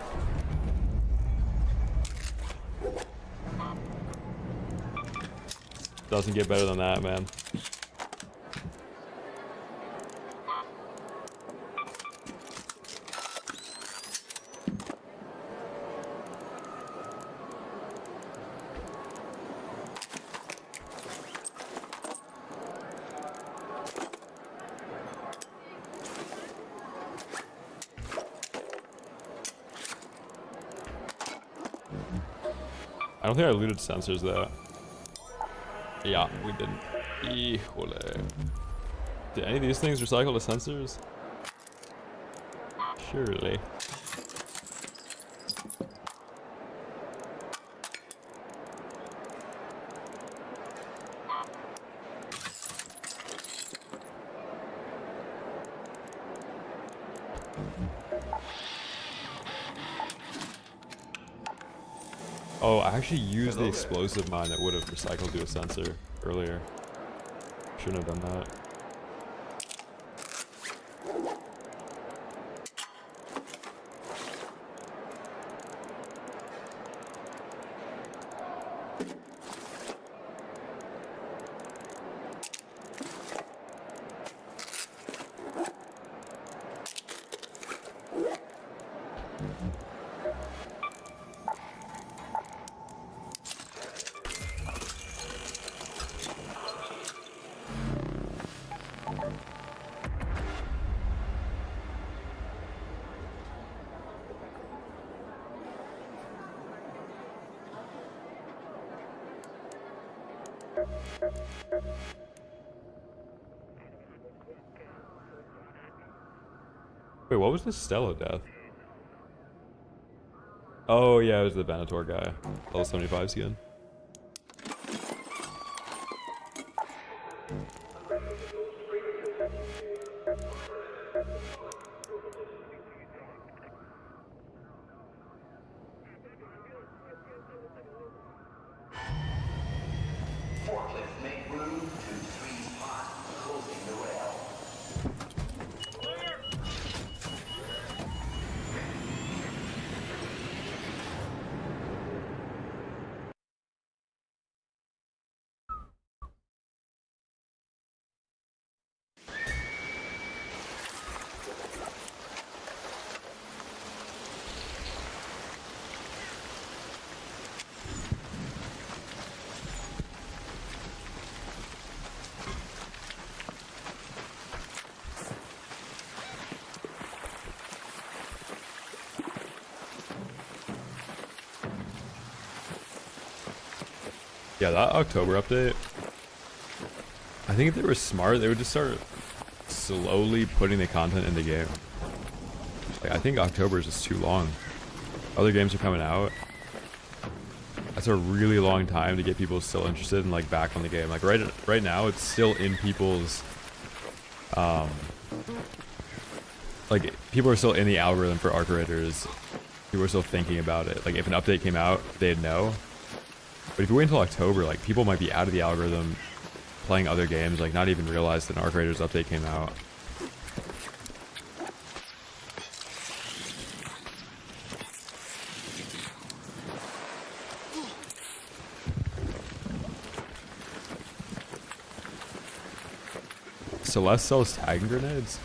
Doesn't get better than that, man. I don't think I looted sensors though. Yeah, we didn't. Híjole. Did any of these things recycle the sensors? Surely. Oh, I actually used the explosive mine that would have recycled to a sensor earlier. Shouldn't have done that. Wait, what was the Stella death? Oh yeah, it was the Venator guy. Level 75 skin. Forklift, make room to 3's pot, closing the rail. Yeah, that October update, I think if they were smart, they would just start slowly putting the content in the game. Like, I think October is just too long. Other games are coming out. That's a really long time to get people still interested and like back on the game. Like right now, it's still in people's like people are still in the algorithm for Arc Raiders. People are still thinking about it. Like if an update came out, they'd know. But if you wait until October, like people might be out of the algorithm, playing other games, like not even realize that an Arc Raiders update came out. Celeste sells tagging grenades?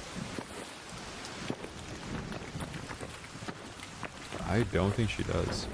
I don't think she does.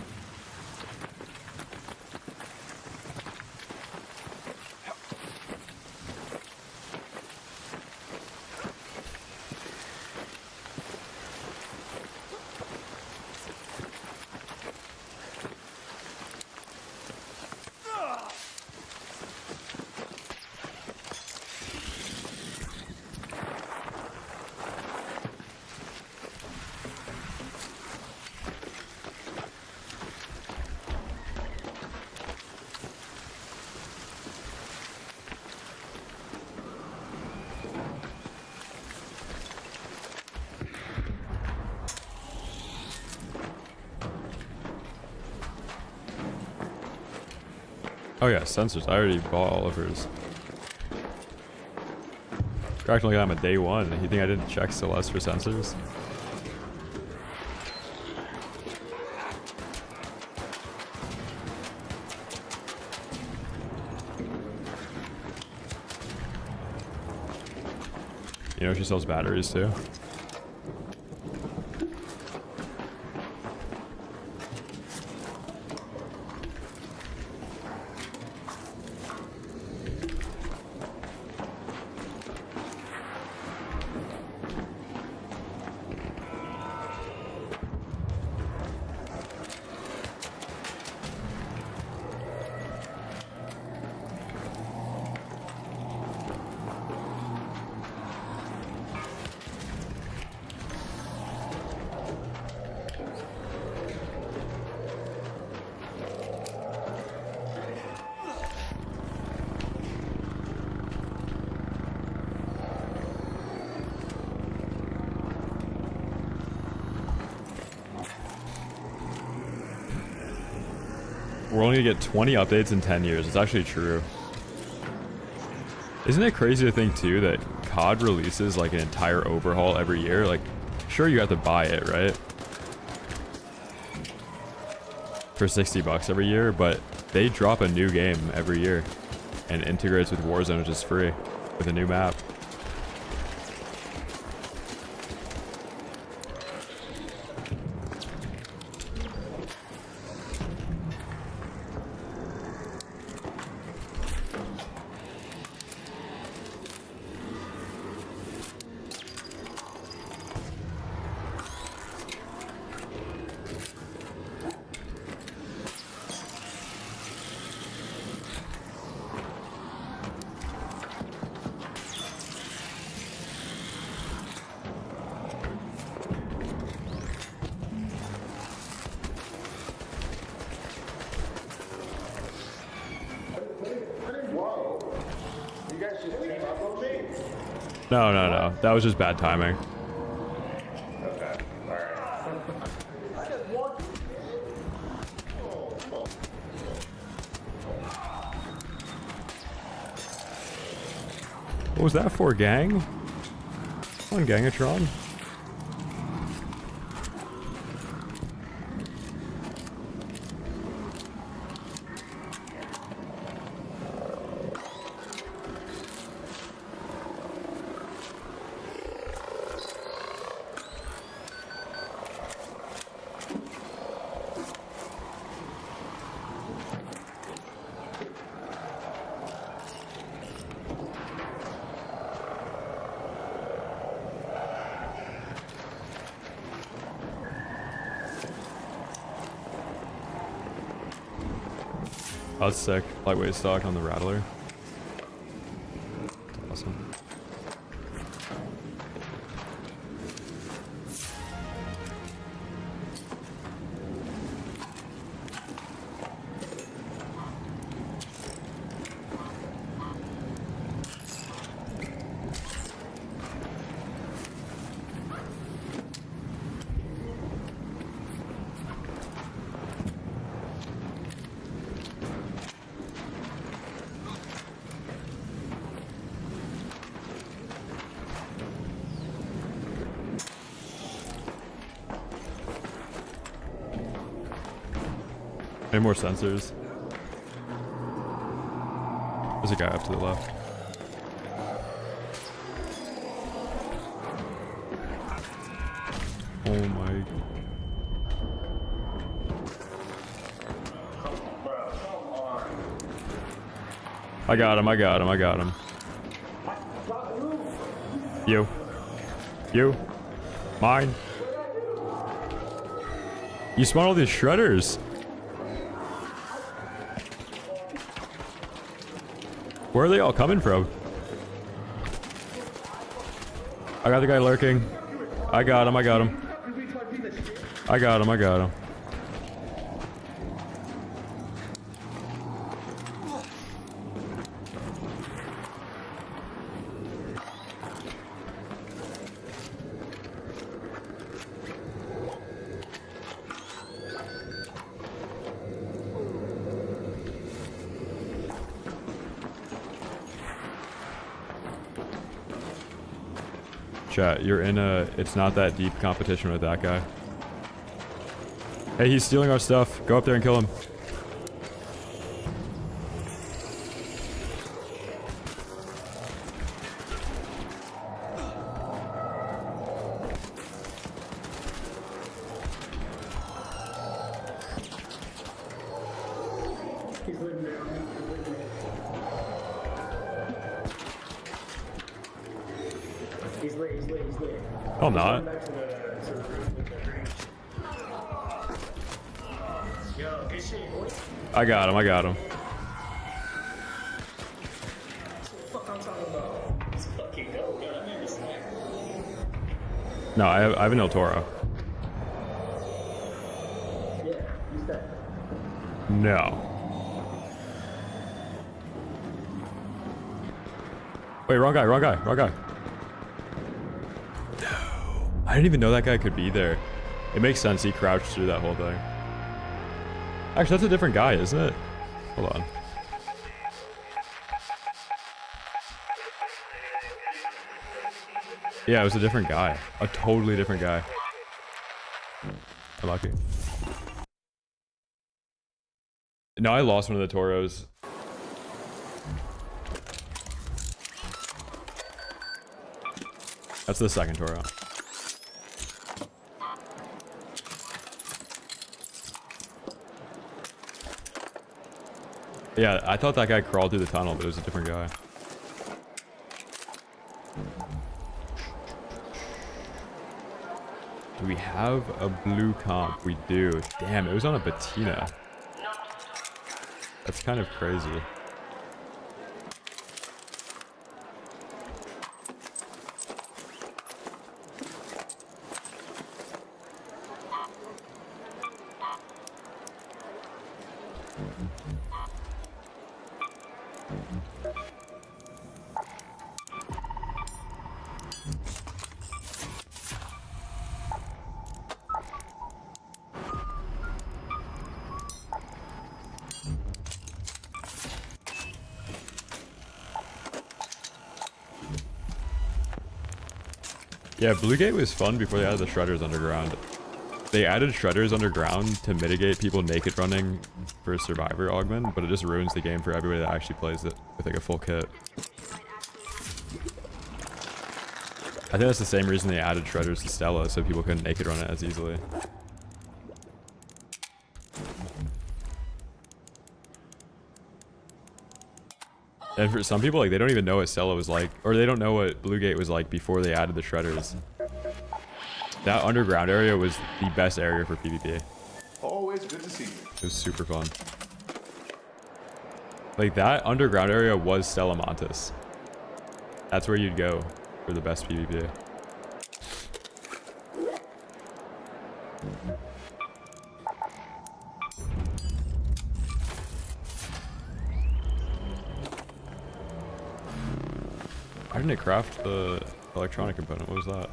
Oh yeah, sensors. I already bought all of hers. Cracked only got them at day one. You think I didn't check Celeste for sensors? You know she sells batteries too. We're only gonna get 20 updates in 10 years. It's actually true. Isn't it crazy to think too that COD releases like an entire overhaul every year? Like, sure you have to buy it, right? For $60 every year, but they drop a new game every year and integrates with Warzone, which is free, with a new map. No. That was just bad timing. Okay. Alright. What was that for, gang? Come on, Gangatron. That's sick. Lightweight stock on the Rattler. That's awesome. Any more sensors? There's a guy up to the left. Oh my. I got him, I got him, I got him. You. You. Mine. You spawned all these shredders. Where are they all coming from? I got the guy lurking. I got him, I got him. I got him, I got him. Chat, you're in a it's not that deep competition with that guy. Hey, he's stealing our stuff. Go up there and kill him. I'm not. I got him, I got him. No, I have an El Toro. No. Wait, wrong guy, wrong guy, wrong guy. No. I didn't even know that guy could be there. It makes sense, he crouched through that whole thing. Actually, that's a different guy, isn't it? Hold on. Yeah, it was a different guy. A totally different guy. I'm lucky. No, I lost one of the Toros. That's the second Toro. Yeah, I thought that guy crawled through the tunnel, but it was a different guy. Do we have a blue comp? We do. Damn, it was on a Patina. That's kind of crazy. Yeah, Bluegate was fun before they added the shredders underground. They added shredders underground to mitigate people naked running for Survivor Augment, but it just ruins the game for everybody that actually plays it with like a full kit. I think that's the same reason they added shredders to Stella, so people couldn't naked run it as easily. And for some people, like, they don't even know what Stella was like, or they don't know what Bluegate was like before they added the shredders. That underground area was the best area for PvP. Always good to see you. It was super fun. Like, that underground area was Stella Montes. That's where you'd go for the best PvP. Why didn't it craft the electronic component? What was that?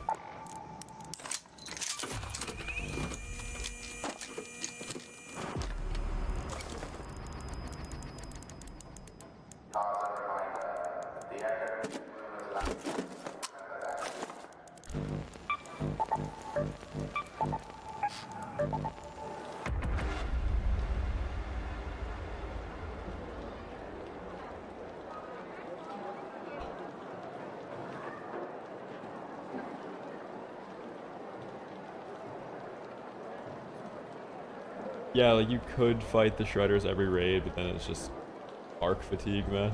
Yeah, like you could fight the shredders every raid, but then it's just arc fatigue, man.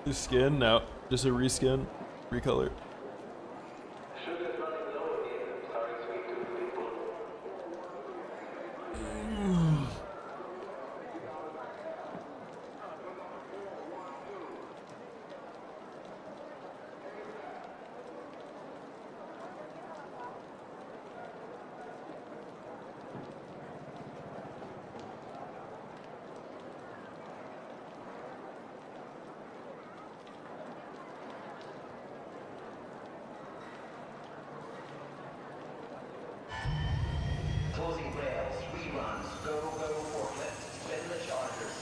New skin? No, just a reskin, recolor. Closing rails, reruns, go, forklift, spin the chargers.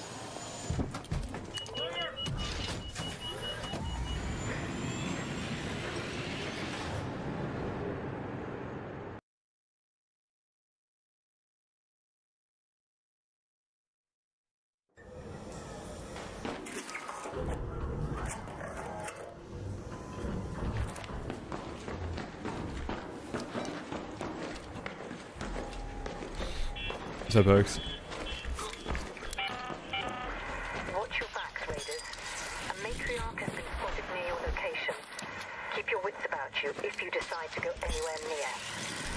What's up, folks? Watch your backs, raiders. A matriarch has been spotted near your location. Keep your wits about you if you decide to go anywhere near.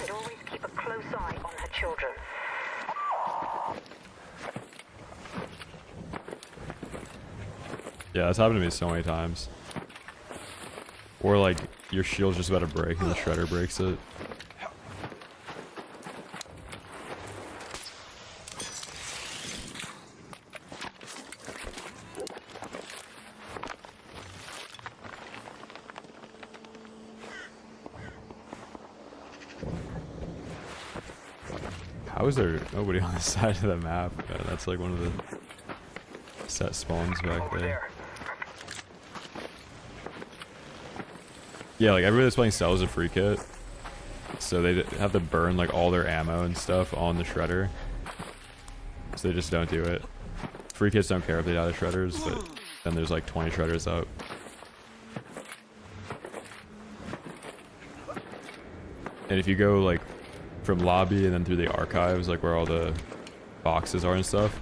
And always keep a close eye on her children. Yeah, it's happened to me so many times. Or like your shield's just about to break and the shredder breaks it. How is there nobody on the side of the map? That's like one of the set spawns back there. Yeah, like everybody that's playing Cell is a free kit, so they have to burn like all their ammo and stuff on the shredder, so they just don't do it. Free kits don't care if they die to shredders, but then there's like 20 shredders up. And if you go like from lobby and then through the archives, like where all the boxes are and stuff,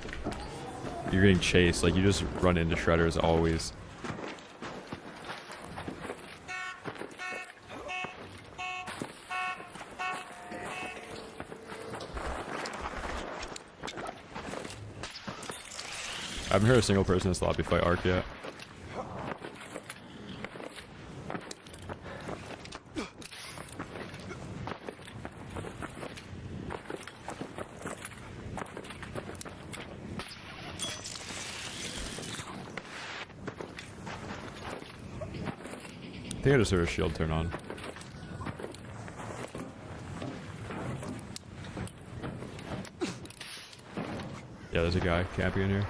you're getting chased. Like you just run into shredders always. I haven't heard a single person in this lobby fight Arc yet. I think I just heard a shield turn on. Yeah, there's a guy camping in here.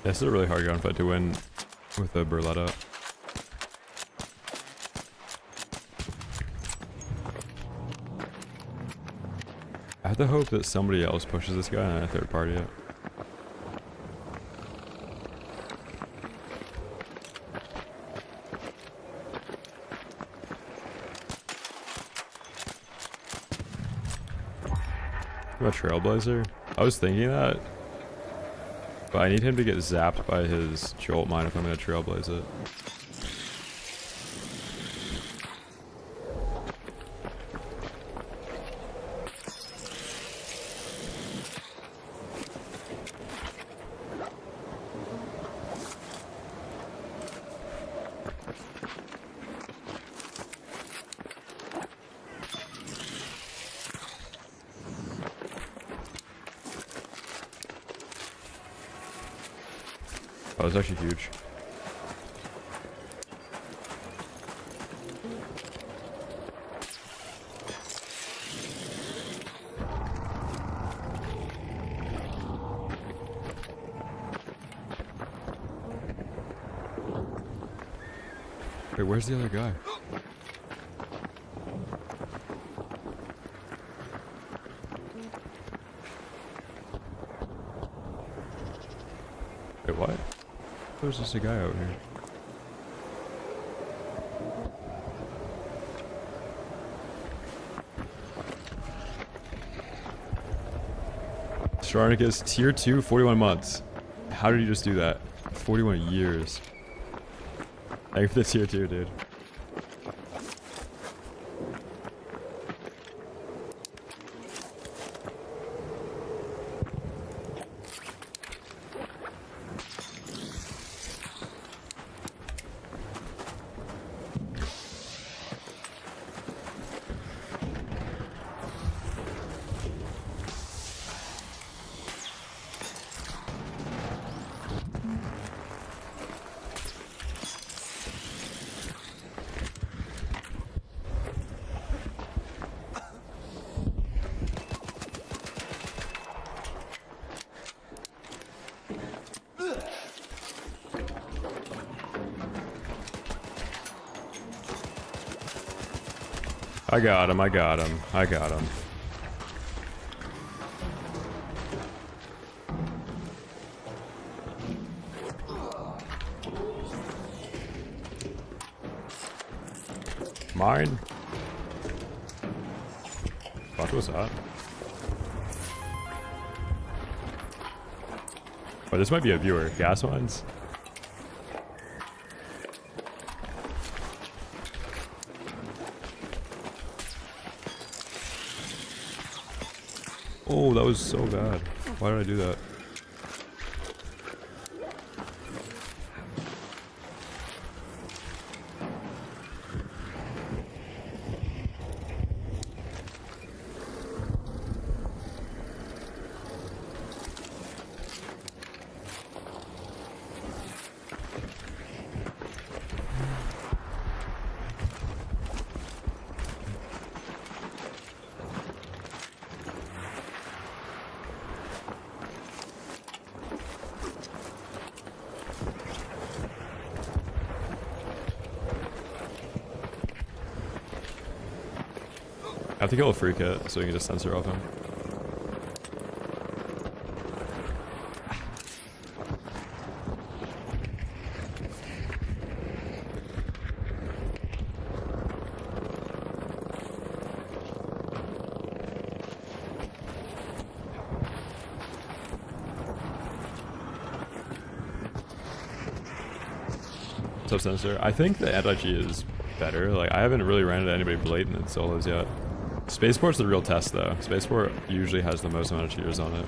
This is a really hard gunfight to win with a Berletta. I have to hope that somebody else pushes this guy and a third party it. A Trailblazer? I was thinking that, but I need him to get zapped by his jolt mine if I'm gonna Trailblaze it. Oh, it's actually huge. Wait, where's the other guy? Wait, what? There's just a guy out here. Strarnicus, tier 2, 41 months. How did you just do that? 41 years. Thank you for the tier 2, dude. I got him, I got him, I got him. Mine? What was that? Oh, this might be a viewer. Gas mines? Oh, that was so bad. Why did I do that? I have to kill a free kit so we can just censor off him. What's up, censor? I think the anti-G is better. Like, I haven't really ran into anybody blatant in solos yet. Spaceport's the real test, though. Spaceport usually has the most amount of cheaters on it.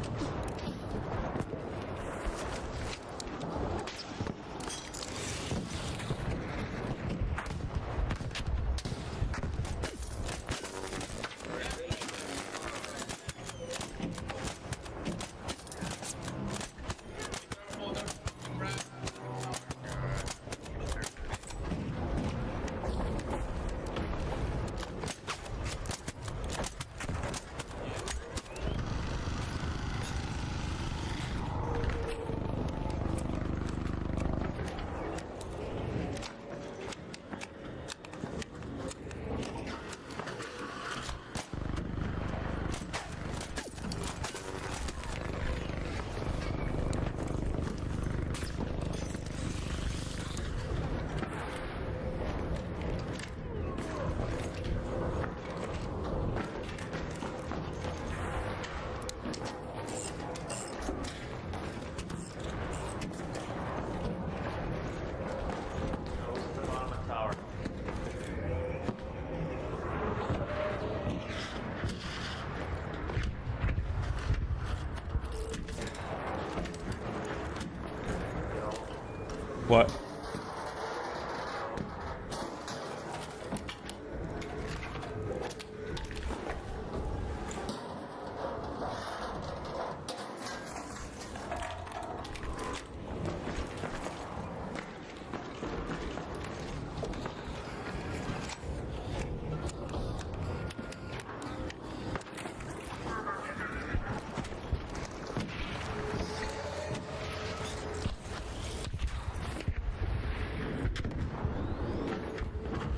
What?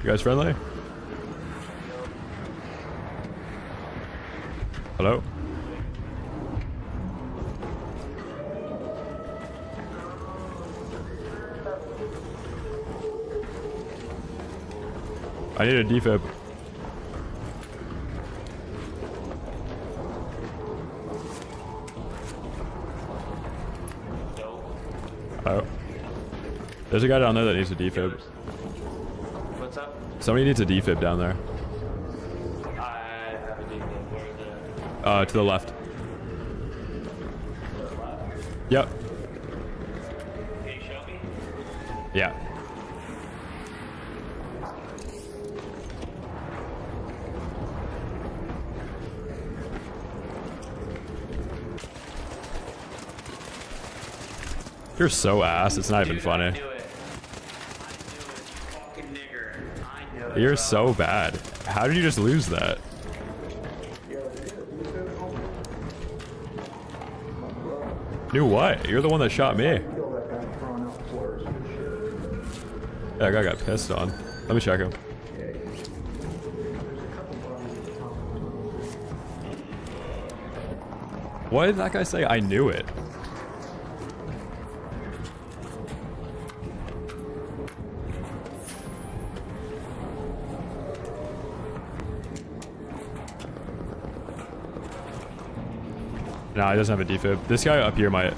You guys friendly? Hello? I need a defib. Oh. There's a guy down there that needs a defib. What's up? Somebody needs a defib down there. I have a defib. Where is it? To the left. Yep. Can you show me? Yeah. You're so ass, it's not even funny. I knew it, you fucking nigger. I knew it. You're so bad. How did you just lose that? Knew what? You're the one that shot me. That guy got pissed on. Let me check him. What did that guy say? I knew it. Nah, he doesn't have a defib. This guy up here might.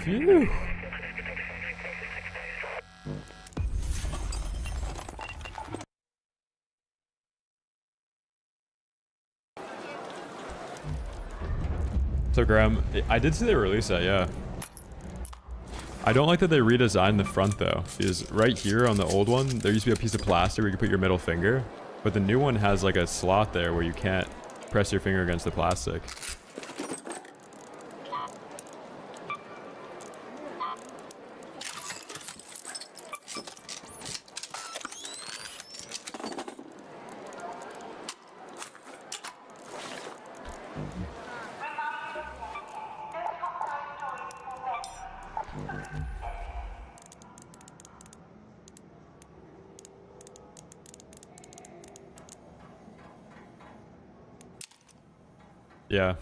Phew. So Graham, I did see they release that, yeah. I don't like that they redesigned the front though, because right here on the old one, there used to be a piece of plastic where you could put your middle finger, but the new one has like a slot there where you can't press your finger against the plastic. Yeah.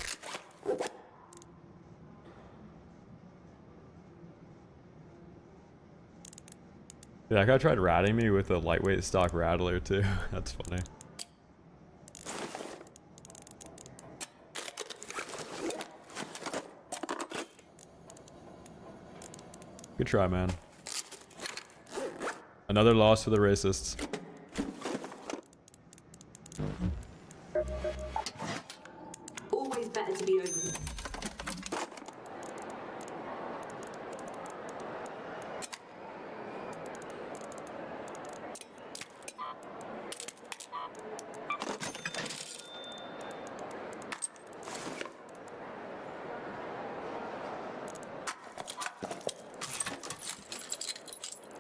Yeah, that guy tried ratting me with a lightweight stock rattler too. That's funny. Good try, man. Another loss for the racists. Always better to be open.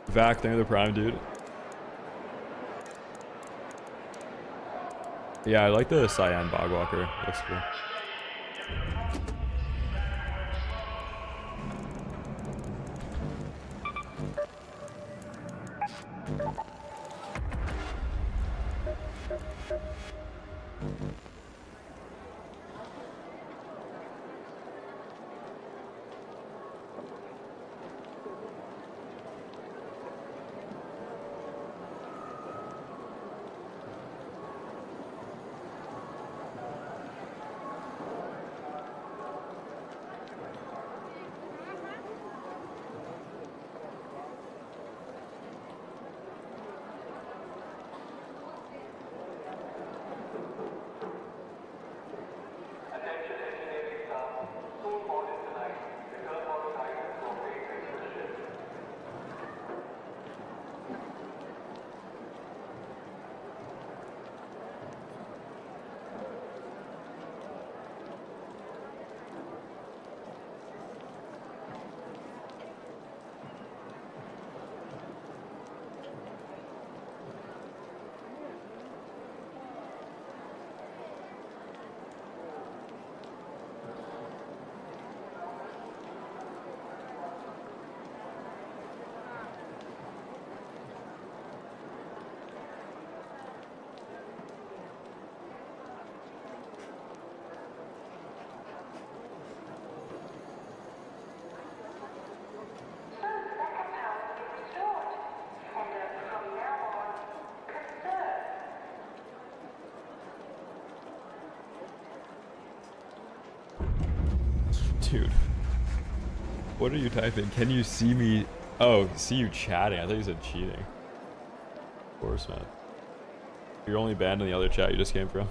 Vac, thank you for the prime, dude. Yeah, I like the cyan bogwalker. Looks cool. Dude. What are you typing? Can you see me? Oh, see you chatting. I thought you said cheating. Of course, man. You're only banned in the other chat you just came from.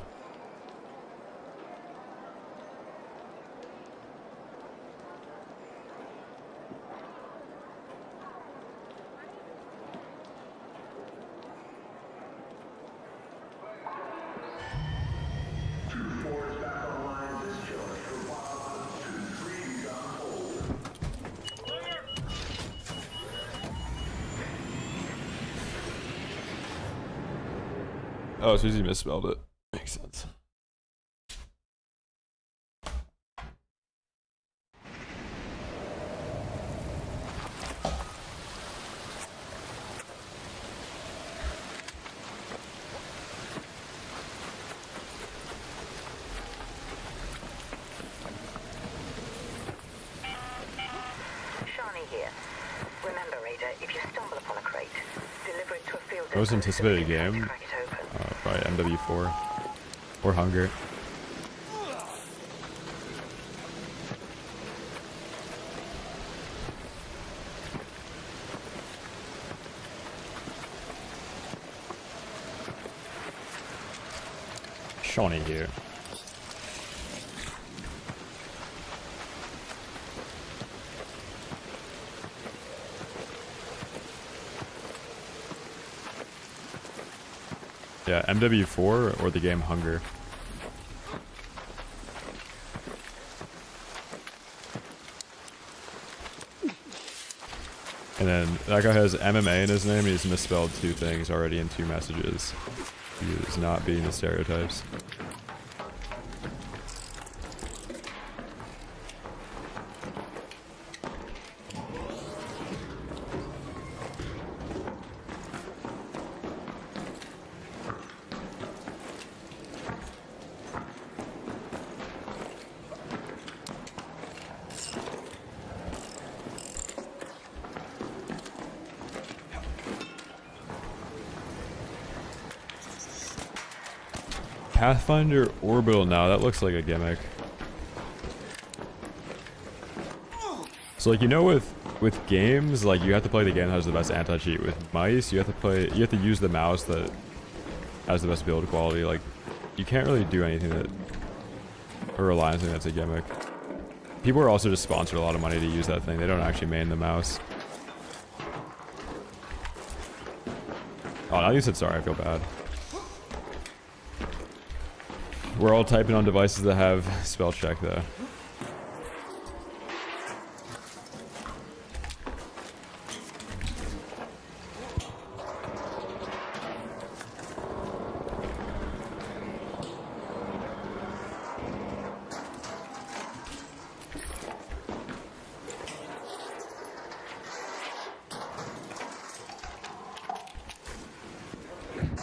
Oh, Susie misspelled it. Makes sense. Shani here. Remember, Raider, if you stumble upon a crate, deliver it to a field. Most anticipated game? Probably MW4 or Hunger. Shawnee here. Yeah, MW4 or the game Hunger. And then that guy has MMA in his name and he's misspelled 2 things already in 2 messages. He is not beating the stereotypes. Pathfinder Orbital now, that looks like a gimmick. So like, you know, with games, like you have to play the game that has the best anti-cheat. With mice, you have to use the mouse that has the best build quality. Like, you can't really do anything that, or rely on something that's a gimmick. People are also just sponsored a lot of money to use that thing. They don't actually main the mouse. Oh, now you said sorry, I feel bad. We're all typing on devices that have spell check though.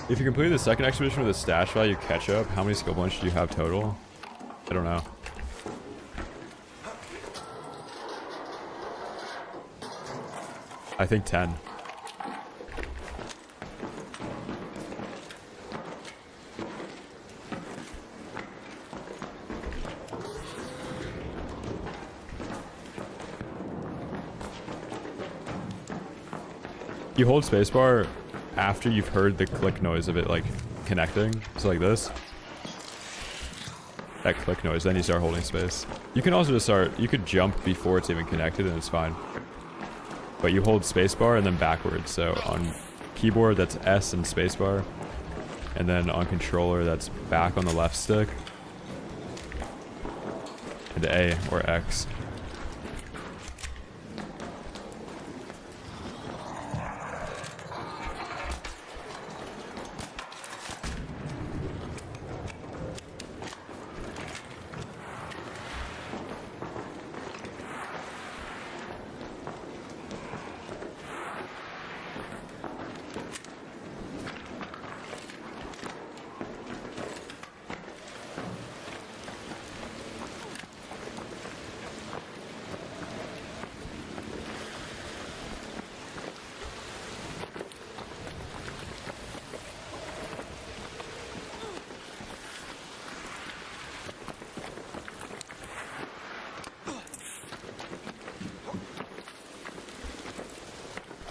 If you complete the second expedition with a stash value catch up, how many skill points do you have total? I don't know. I think 10. You hold spacebar after you've heard the click noise of it like connecting. So like this. That click noise, then you start holding space. You can also just you could jump before it's even connected and it's fine. But you hold spacebar and then backwards. So on keyboard that's S and spacebar. And then on controller that's back on the left stick. And A or X.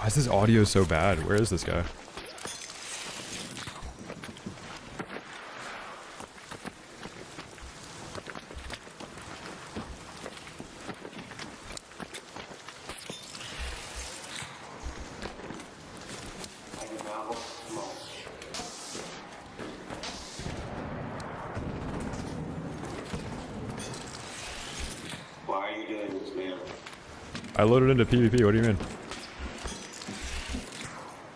Why is this audio so bad? Where is this guy? Why are you doing this, man? I loaded into PvP. What do you mean?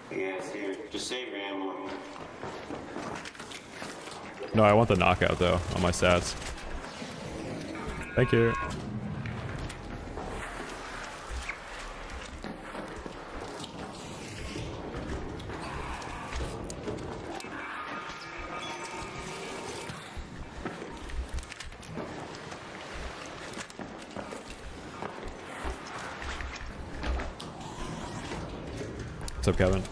Yes, here. Just save your ammo. No, I want the knockout though on my stats. Thank you. What's up, Kevin?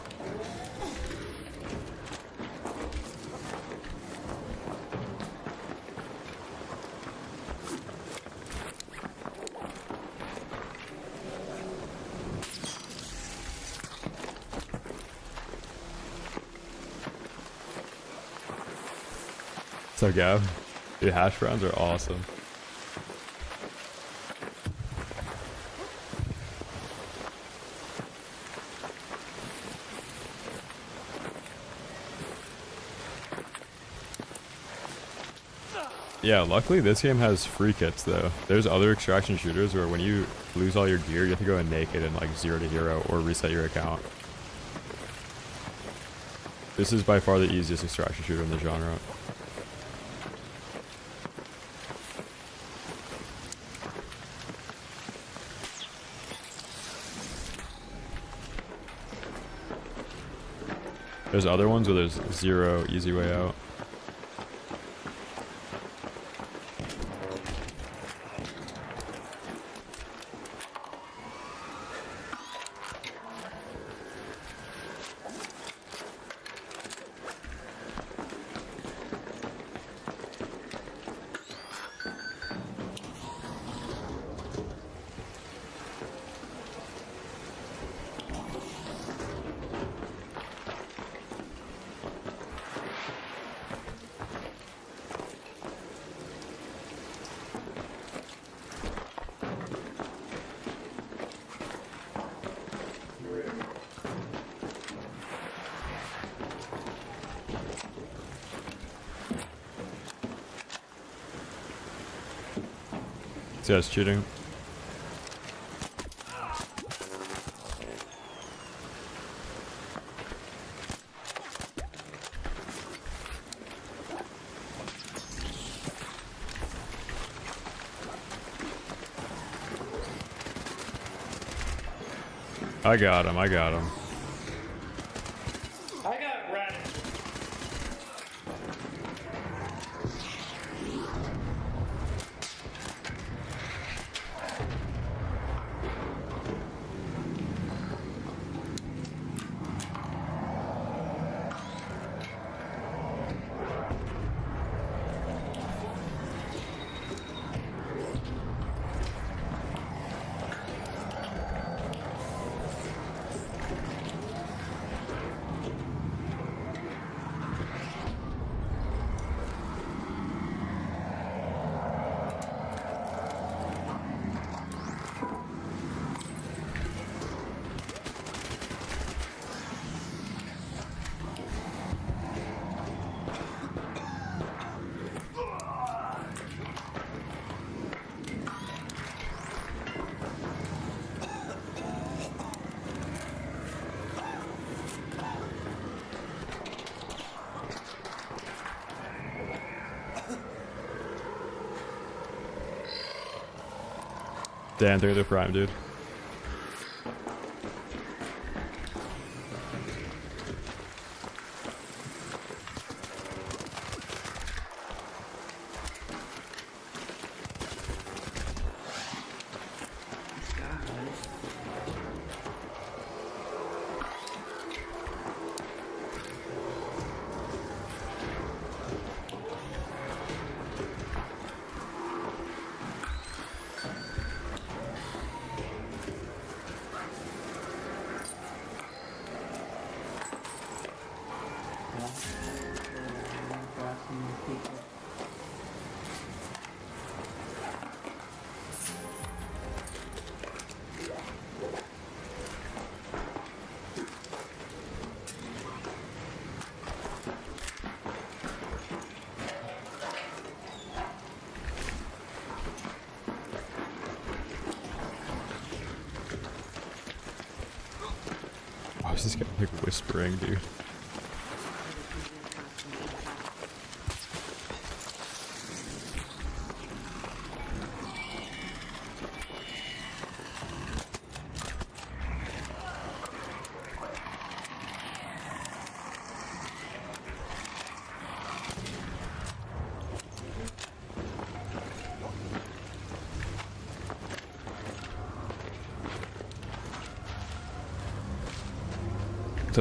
What's up, Gav? Dude, hash browns are awesome. Yeah, luckily this game has free kits though. There's other extraction shooters where when you lose all your gear, you have to go in naked and like 0 to hero or reset your account. This is by far the easiest extraction shooter in the genre. There's other ones where there's 0 easy way out. This guy's cheating. I got him, I got him. I got ratted. Damn, they're the prime, dude. was this guy like whispering, dude?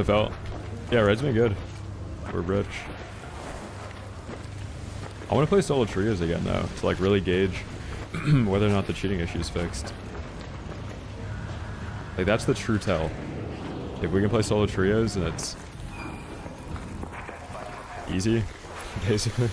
Felt. Yeah, Red's been good. We're rich. I want to play solo trios again though, to like really gauge whether or not the cheating issue is fixed. Like that's the true tell. If we can play solo trios and it's easy, basically.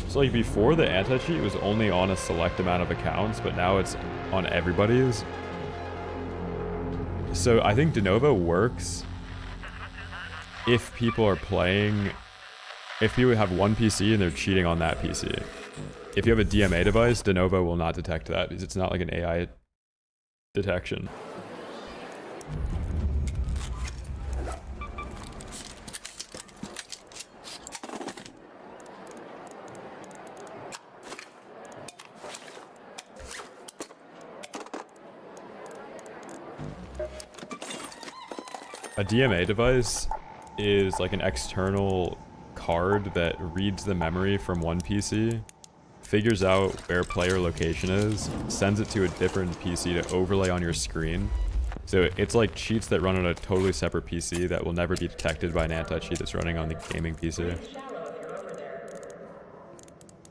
So like before the anti-cheat was only on a select amount of accounts, but now it's on everybody's. So I think de novo works if people are playing, if people have one PC and they're cheating on that PC. If you have a DMA device, de novo will not detect that because it's not like an AI detection. A DMA device is like an external card that reads the memory from one PC, figures out where player location is, sends it to a different PC to overlay on your screen. So it's like cheats that run on a totally separate PC that will never be detected by an anti-cheat that's running on the gaming PC.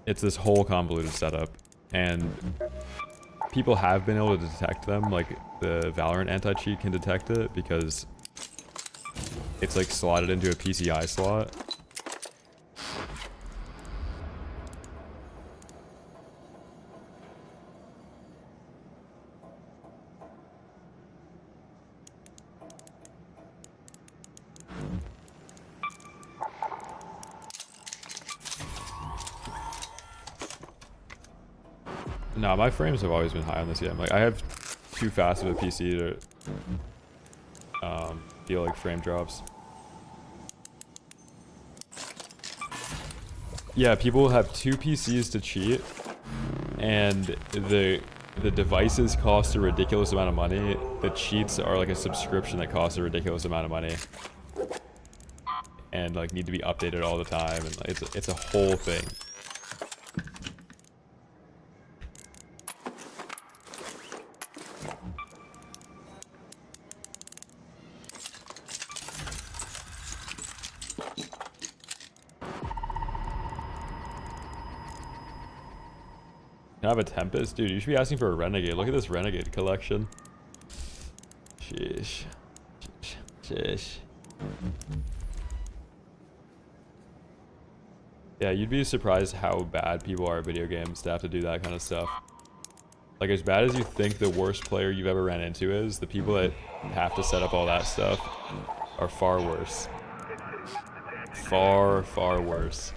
It's this whole convoluted setup, and people have been able to detect them, like the Valorant anti-cheat can detect it because it's like slotted into a PCI slot. Nah, my frames have always been high on this game. Like I have too fast of a PC to feel like frame drops. Yeah, people have two PCs to cheat, and the devices cost a ridiculous amount of money. The cheats are like a subscription that costs a ridiculous amount of money, and like need to be updated all the time, and like, it's a whole thing. Can I have a Tempest? Dude, you should be asking for a Renegade. Look at this Renegade collection. Sheesh. Sheesh. Yeah, you'd be surprised how bad people are at video games to have to do that kind of stuff. Like, as bad as you think the worst player you've ever ran into is, the people that have to set up all that stuff are far worse. Far, far worse.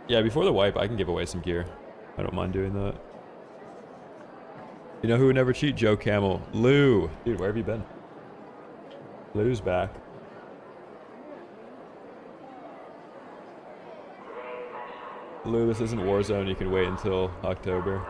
Yeah, before the wipe, I can give away some gear. I don't mind doing that. You know who would never cheat? Joe Camel. Lou! Dude, where have you been? Lou's back. Lou, this isn't Warzone. You can wait until October.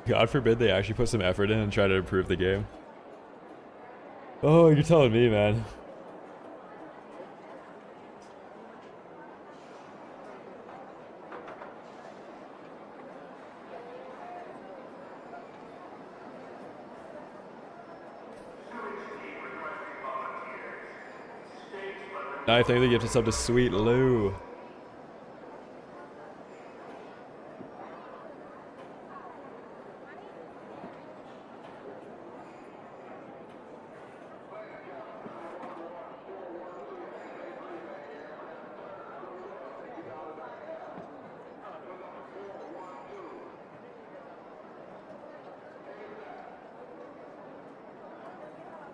God forbid they actually put some effort in and try to improve the game. Oh, you're telling me, man. I think they give us up to Sweet Lou.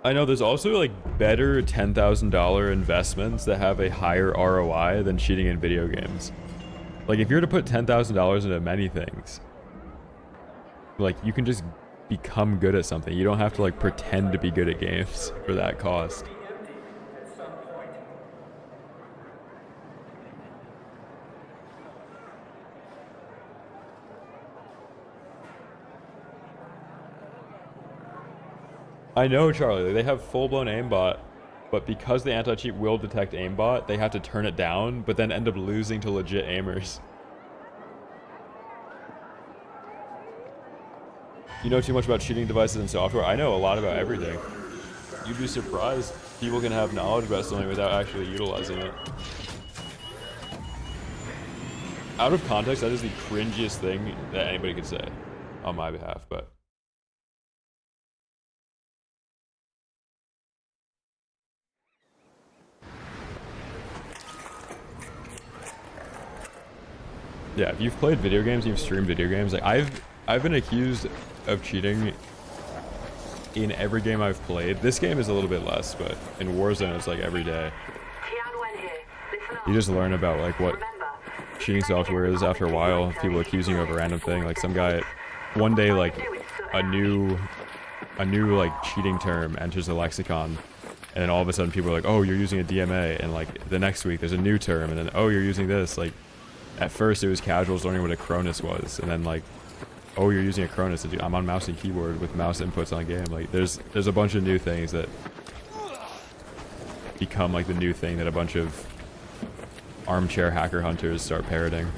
I know there's also like better $10,000 investments that have a higher ROI than cheating in video games. Like if you're to put $10,000 into many things, like you can just become good at something. You don't have to like pretend to be good at games for that cost. I know, Charlie, they have full-blown aimbot, but because the anti-cheat will detect aimbot, they have to turn it down, but then end up losing to legit aimers. You know too much about cheating devices and software? I know a lot about everything. You'd be surprised people can have knowledge about something without actually utilizing it. Out of context, that is the cringiest thing that anybody could say on my behalf, but... Yeah, if you've played video games, you've streamed video games, like I've been accused of cheating in every game I've played. This game is a little bit less, but in Warzone it's like every day. You just learn about like what cheating software is after a while. People accusing you of a random thing. Like some guy, one day like a new like cheating term enters the lexicon, and then all of a sudden people are like, oh, you're using a DMA, and like the next week there's a new term, and then oh, you're using this. Like at first it was casuals learning what a Cronus was, and then like, oh, you're using a Cronus. I'm on mouse and keyboard with mouse inputs on game. Like there's a bunch of new things that become like the new thing that a bunch of armchair hacker hunters start parroting.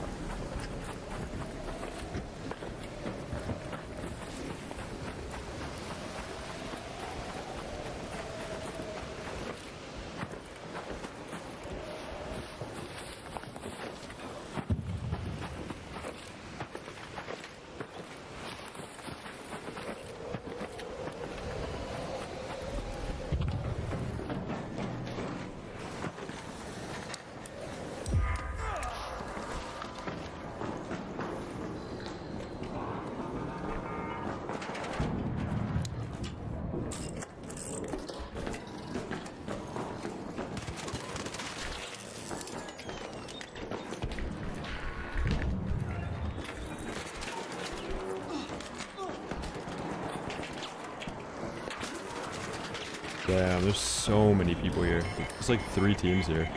Damn, there's so many people here. There's like 3 teams here.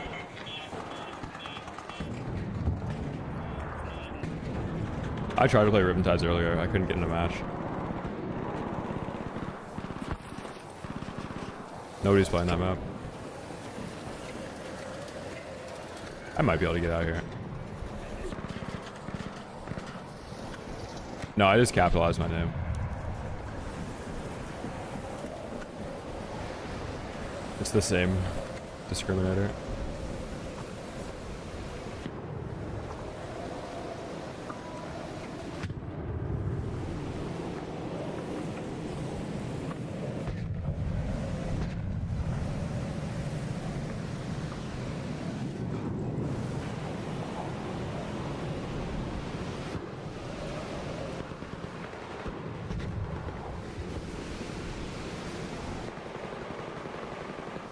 I tried to play Riven Tides earlier. I couldn't get in a match. Nobody's playing that map. I might be able to get out here. No, I just capitalized my name. It's the same discriminator.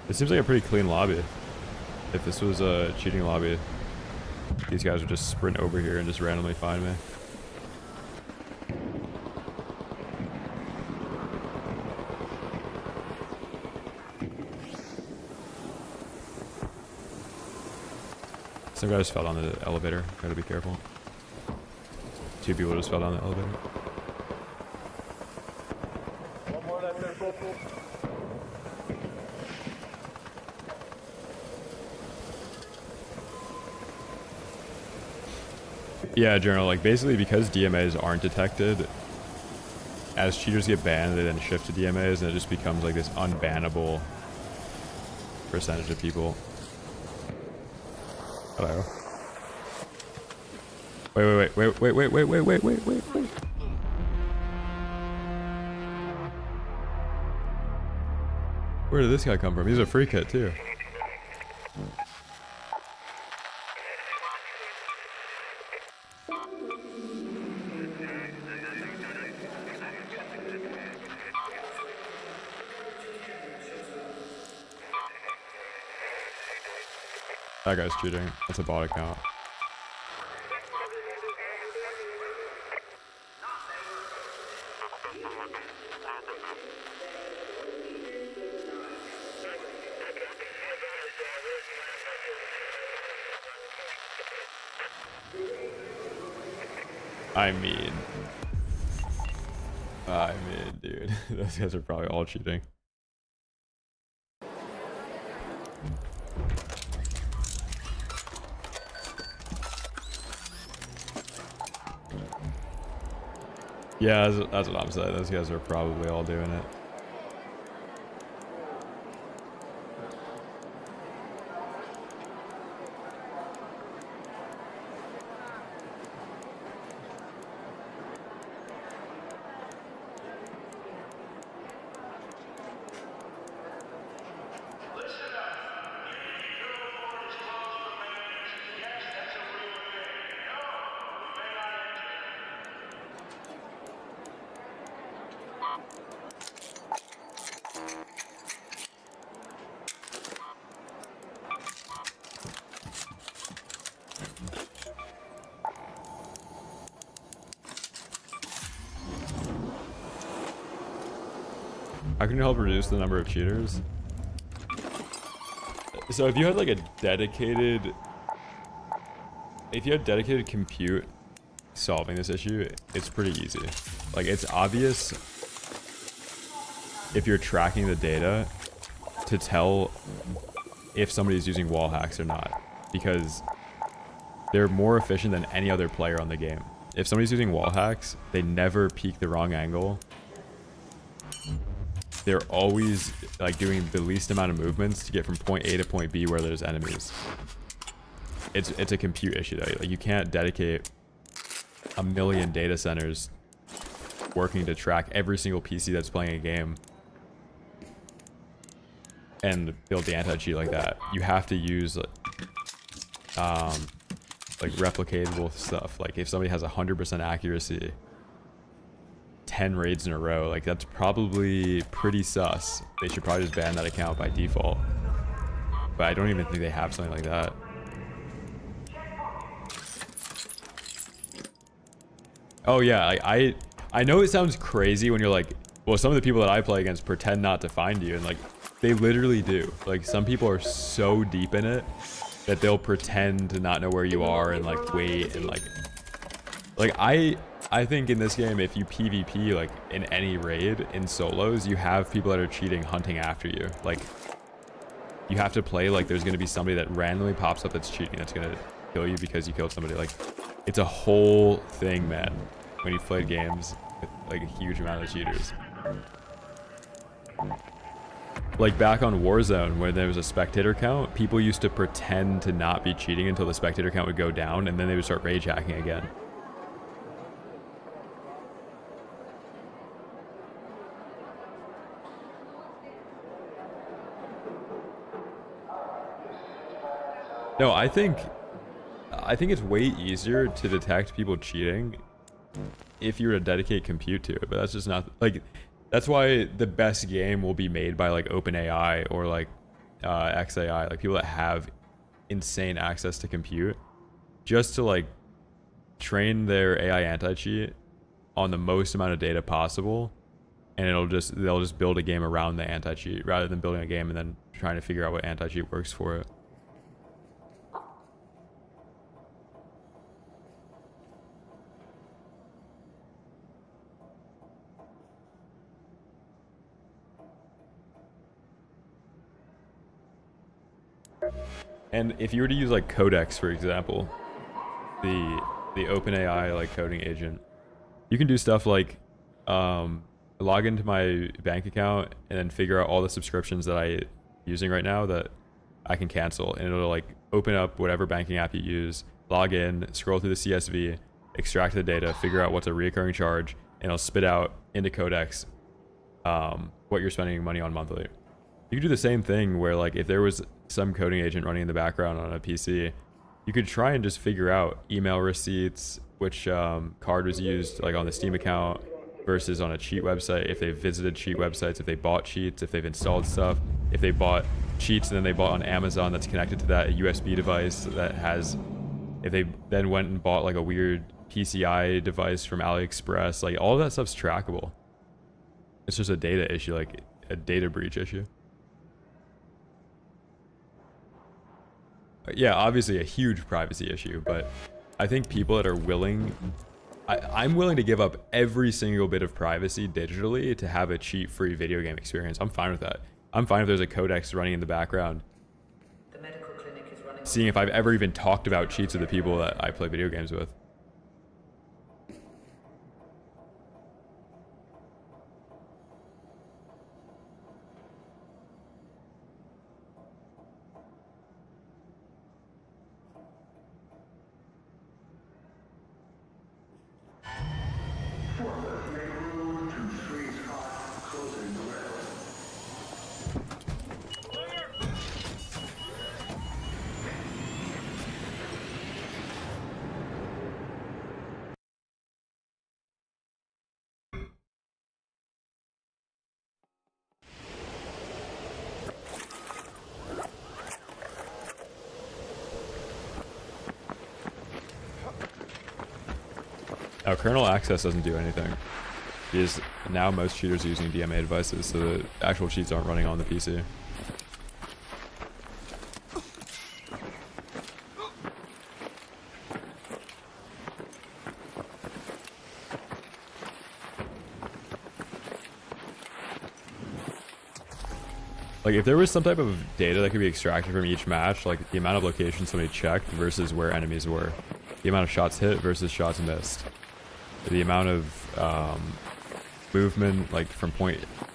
It seems like a pretty clean lobby. If this was a cheating lobby, these guys would just sprint over here and just randomly find me. Some guy just fell down the elevator. Gotta be careful. 2 people just fell down the elevator. One more left there, Corporal. Yeah, Journal, like basically because DMAs aren't detected, as cheaters get banned, they then shift to DMAs and it just becomes like this unbannable percentage of people. Hello. Wait. Where did this guy come from? He's a free kit too. That guy's cheating. That's a bot account. I mean, dude, those guys are probably all cheating. Yeah, that's what I'm saying. Those guys are probably all doing it. How can you help reduce the number of cheaters? So if you had like a dedicated, compute solving this issue, it's pretty easy. Like, it's obvious if you're tracking the data to tell if somebody's using wall hacks or not, because they're more efficient than any other player on the game. If somebody's using wall hacks, they never peek the wrong angle. They're always like doing the least amount of movements to get from point A to point B where there's enemies. It's a compute issue though. Like, you can't dedicate a million data centers working to track every single PC that's playing a game and build the anti-cheat like that. You have to use like replicatable stuff. Like, if somebody has 100% accuracy 10 raids in a row, like, that's probably pretty sus. They should probably just ban that account by default. But I don't even think they have something like that. Oh yeah, like, I know it sounds crazy when you're like, well, some of the people that I play against pretend not to find you, and like, they literally do. Like, some people are so deep in it that they'll pretend to not know where you are and like wait and like I think in this game, if you PvP like in any raid in solos, you have people that are cheating hunting after you. Like, you have to play like there's going to be somebody that randomly pops up that's cheating that's going to kill you because you killed somebody. Like, it's a whole thing, man, when you've played games with like a huge amount of cheaters. Like, back on Warzone, where there was a spectator count, people used to pretend to not be cheating until the spectator count would go down, and then they would start rage hacking again. No, I think it's way easier to detect people cheating if you were to dedicate compute to it, but that's just not, like, that's why the best game will be made by like OpenAI or like XAI, like people that have insane access to compute, just to like train their AI anti-cheat on the most amount of data possible, and they'll just build a game around the anti-cheat rather than building a game and then trying to figure out what anti-cheat works for it. And if you were to use like Codex, for example, the OpenAI like coding agent, you can do stuff like log into my bank account and then figure out all the subscriptions that I'm using right now that I can cancel, and it'll like open up whatever banking app you use, log in, scroll through the CSV, extract the data, figure out what's a recurring charge, and it'll spit out into Codex what you're spending money on monthly. You could do the same thing where like if there was some coding agent running in the background on a PC, you could try and just figure out email receipts, which card was used like on the Steam account versus on a cheat website, if they visited cheat websites, if they bought cheats, if they've installed stuff, if they bought cheats and then they bought on Amazon that's connected to that, a USB device that has, if they then went and bought like a weird PCI device from AliExpress, like all of that stuff's trackable. It's just a data issue, like a data breach issue. Yeah, obviously a huge privacy issue, but I think people that are willing, I'm willing to give up every single bit of privacy digitally to have a cheat-free video game experience. I'm fine with that. I'm fine if there's a codex running in the background. The medical clinic is running. Seeing if I've ever even talked about cheats with the people that I play video games with. Now, kernel access doesn't do anything. Because now most cheaters are using DMA devices, so the actual cheats aren't running on the PC. Like, if there was some type of data that could be extracted from each match, like the amount of locations somebody checked versus where enemies were, the amount of shots hit versus shots missed, the amount of movement, like from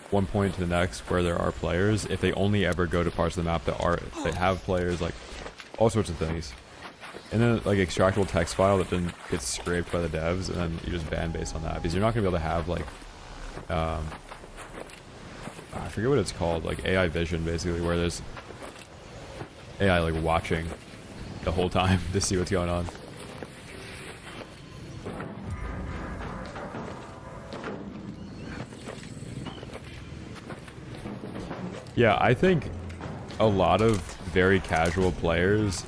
one point to the next where there are players, if they only ever go to parts of the map that have players, like all sorts of things. And then like extractable text file that then gets scraped by the devs, and then you just ban based on that, because you're not gonna be able to have like I forget what it's called, like AI vision, basically, where there's AI like watching the whole time to see what's going on. Yeah, I think a lot of very casual players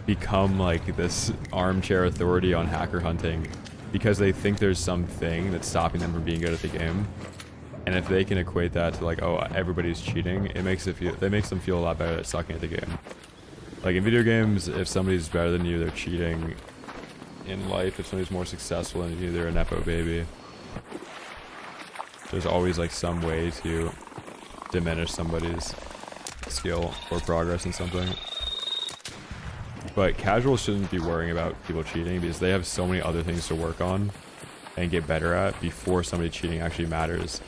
become like this armchair authority on hacker hunting because they think there's something that's stopping them from being good at the game. And if they can equate that to like, oh, everybody's cheating, it makes them feel a lot better at sucking at the game. Like in video games, if somebody's better than you, they're cheating. In life, if somebody's more successful than you, they're a nepo baby. There's always like some way to diminish somebody's skill or progress in something. But casuals shouldn't be worrying about people cheating because they have so many other things to work on and get better at before somebody cheating actually matters.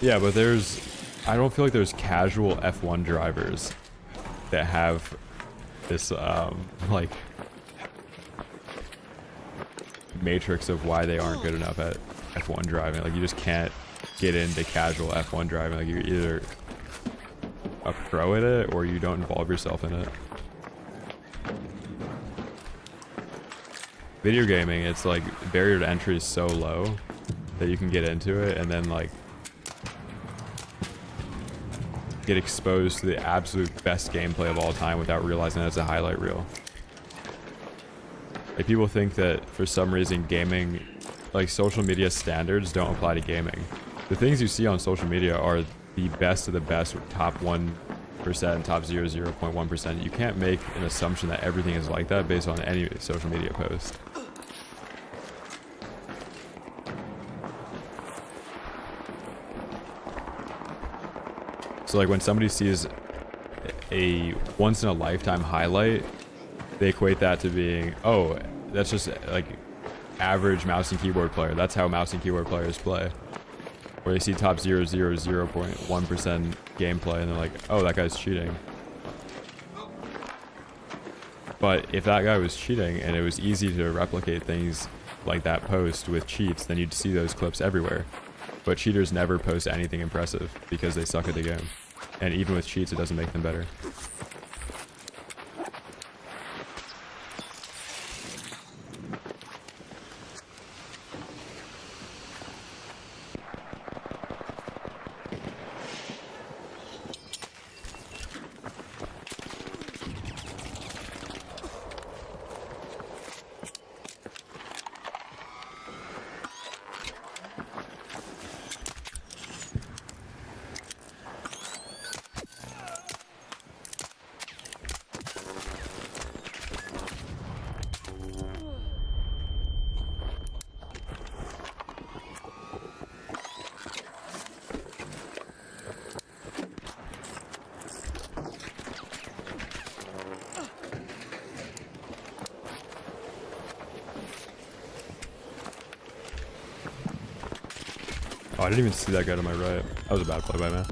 Yeah, but I don't feel like there's casual F1 drivers that have this, like, matrix of why they aren't good enough at F1 driving. Like, you just can't get into casual F1 driving. Like, you're either a pro at it or you don't involve yourself in it. Video gaming, it's like, barrier to entry is so low that you can get into it and then, like, get exposed to the absolute best gameplay of all time without realizing that it's a highlight reel. Like people think that for some reason gaming, like social media standards don't apply to gaming. The things you see on social media are the best of the best, top 1%, top 0.1%. You can't make an assumption that everything is like that based on any social media post. So like when somebody sees a once in a lifetime highlight, they equate that to being, oh, that's just like average mouse and keyboard player. That's how mouse and keyboard players play. Or they see top 0.1% gameplay and they're like, oh, that guy's cheating. But if that guy was cheating and it was easy to replicate things like that post with cheats, then you'd see those clips everywhere. But cheaters never post anything impressive because they suck at the game. And even with cheats, it doesn't make them better. Oh, I didn't even see that guy to my right. That was a bad play by me.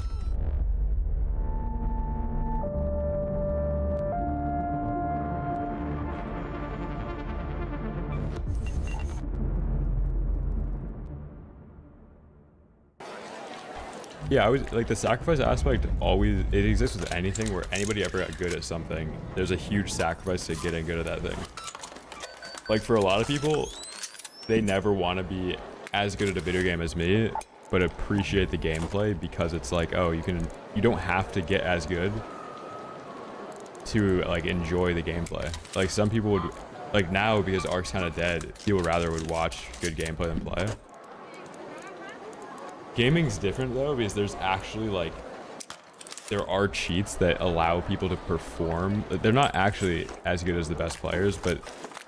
Yeah, I was like, the sacrifice aspect always, it exists with anything where anybody ever got good at something. There's a huge sacrifice to getting good at that thing. Like for a lot of people, they never want to be as good at a video game as me, but appreciate the gameplay because it's like, oh, you don't have to get as good to like enjoy the gameplay. Like some people would, like now because Ark's kind of dead, people rather would watch good gameplay than play. Gaming's different though because there's actually like, there are cheats that allow people to perform. They're not actually as good as the best players, but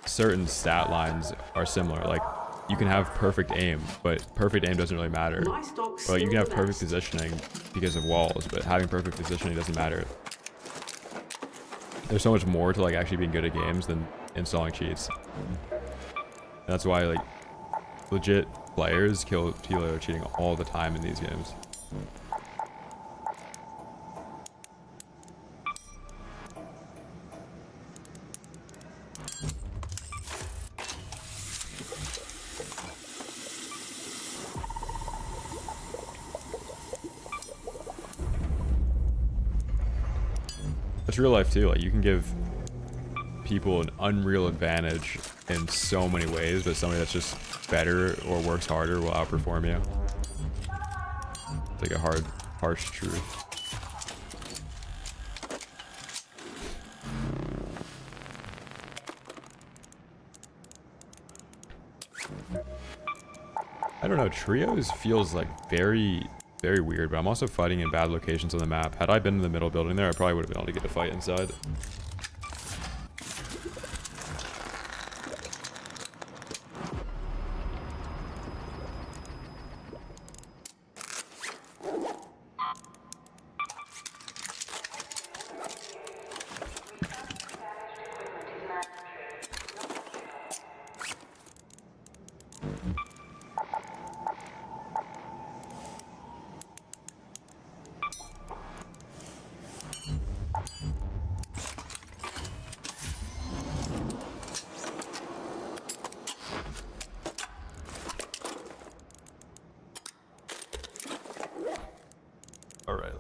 certain stat lines are similar. Like you can have perfect aim, but perfect aim doesn't really matter. But you can have perfect positioning because of walls, but having perfect positioning doesn't matter. There's so much more to like actually being good at games than installing cheats. And that's why like legit players kill people that are cheating all the time in these games. It's real life too. Like you can give people an unreal advantage in so many ways, but somebody that's just better or works harder will outperform you. It's like a harsh truth. I don't know, trios feels like very weird, but I'm also fighting in bad locations on the map. Had I been in the middle building there, I probably would have been able to get a fight inside.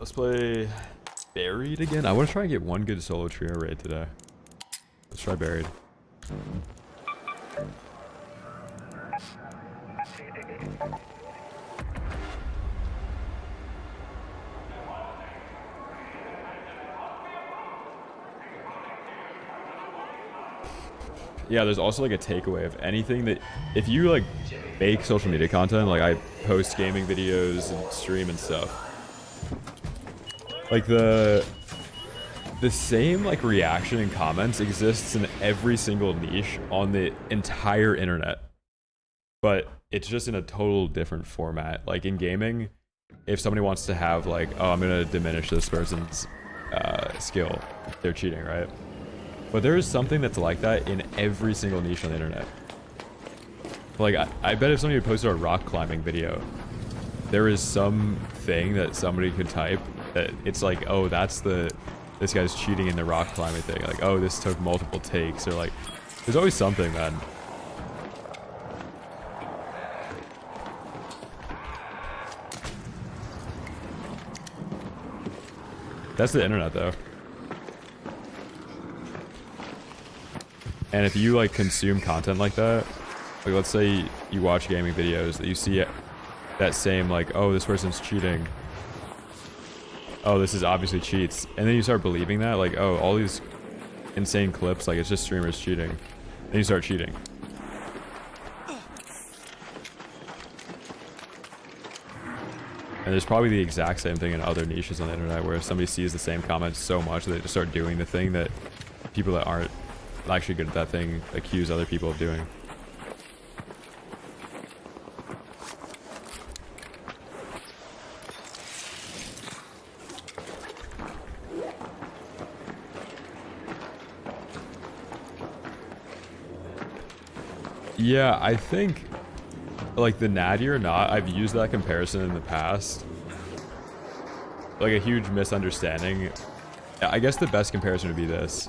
Let's play Buried again. I want to try and get one good solo trio raid today. Let's try Buried. yeah, there's also like a takeaway of anything that if you like make social media content, like I post gaming videos and stream and stuff, like the same like reaction and comments exists in every single niche on the entire internet, but it's just in a total different format. Like in gaming, if somebody wants to have like, oh, I'm gonna diminish this person's skill, they're cheating, right? But there is something that's like that in every single niche on the internet. Like I bet if somebody posted a rock climbing video, there is something that somebody could type that it's like, oh, that's this guy's cheating in the rock climbing thing. Like, oh, this took multiple takes, or like, there's always something, man. That's the internet, though. And if you like consume content like that, like let's say you watch gaming videos, that you see that same like, oh, this person's cheating. Oh, this is obviously cheats. And then you start believing that, like, oh, all these insane clips, like it's just streamers cheating. Then you start cheating. And there's probably the exact same thing in other niches on the internet, where if somebody sees the same comments so much, they just start doing the thing that people that aren't actually good at that thing accuse other people of doing. Yeah, I think like the natty or not, I've used that comparison in the past. Like a huge misunderstanding. I guess the best comparison would be this.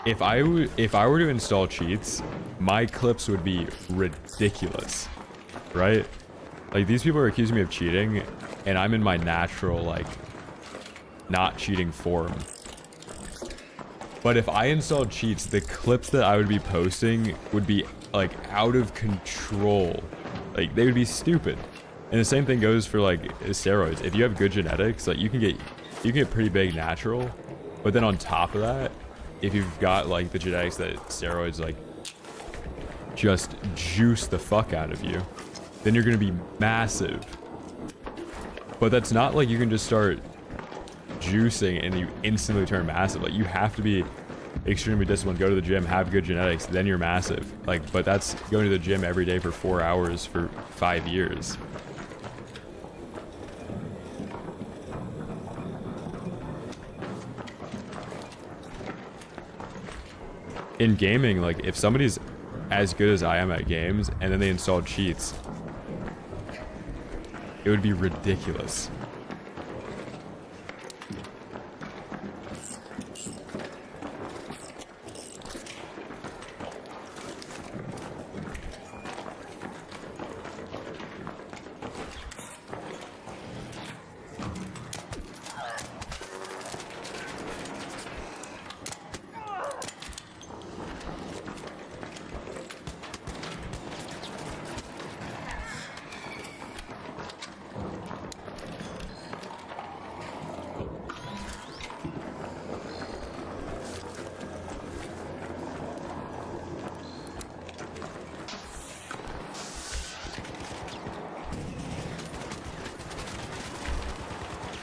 If I were to install cheats, my clips would be ridiculous, right? Like these people are accusing me of cheating, and I'm in my natural like not cheating form. But if I installed cheats, the clips that I would be posting would be like out of control. Like they would be stupid. And the same thing goes for like steroids. If you have good genetics, like you can get pretty big natural. But then on top of that, if you've got like the genetics that steroids like just juice the fuck out of you, then you're gonna be massive. But that's not like you can just start juicing and you instantly turn massive. Like you have to be extremely disciplined, go to the gym, have good genetics, then you're massive. Like, but that's going to the gym every day for 4 hours for 5 years. In gaming, like if somebody's as good as I am at games and then they install cheats, it would be ridiculous.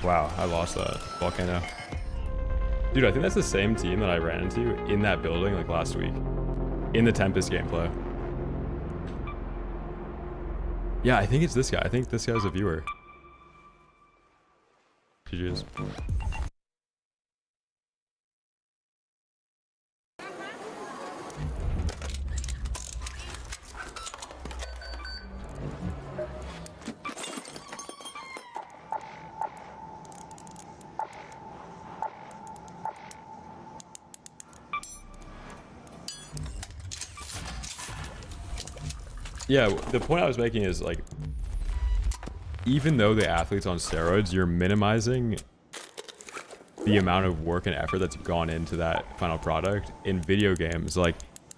Wow, I lost that volcano. Dude, I think that's the same team that I ran into in that building like last week. In the Tempest gameplay. Yeah, I think it's this guy. I think this guy's a viewer. GG's. Yeah, the point I was making is like, even though the athlete's on steroids, you're minimizing the amount of work and effort that's gone into that final product. In video games, like,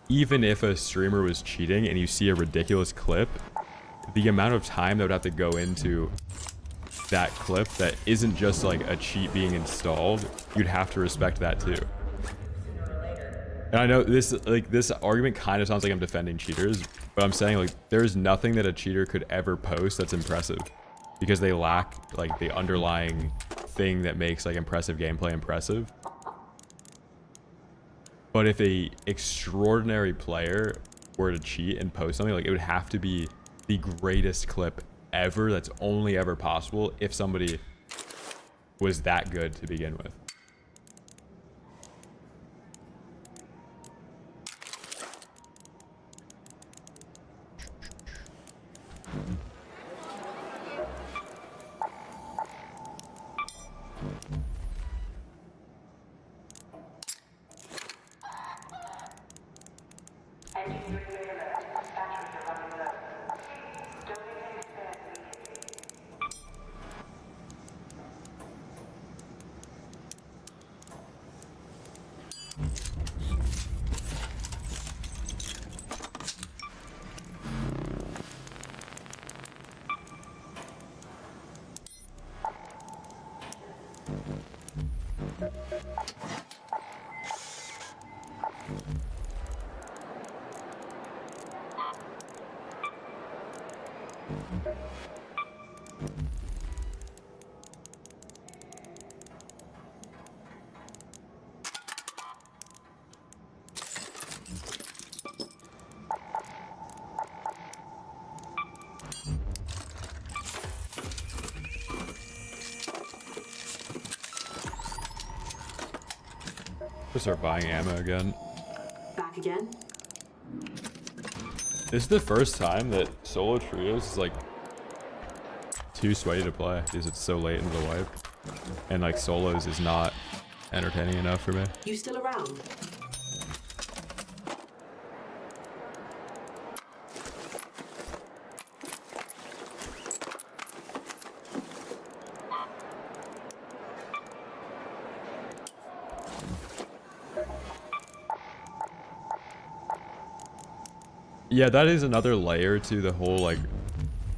even if a streamer was cheating and you see a ridiculous clip, the amount of time that would have to go into that clip that isn't just like a cheat being installed, you'd have to respect that too. And I know this, like, this argument kind of sounds like I'm defending cheaters, but I'm saying, like, there's nothing that a cheater could ever post that's impressive, because they lack, like, the underlying thing that makes, like, impressive gameplay impressive. But if a extraordinary player were to cheat and post something, like, it would have to be the greatest clip ever that's only ever possible if somebody was that good to begin with. Just start buying ammo again. Back again? This is the first time that solo trios is like too sweaty to play because it's so late into the wipe. And like solos is not entertaining enough for me. You still around? Yeah, that is another layer to the whole like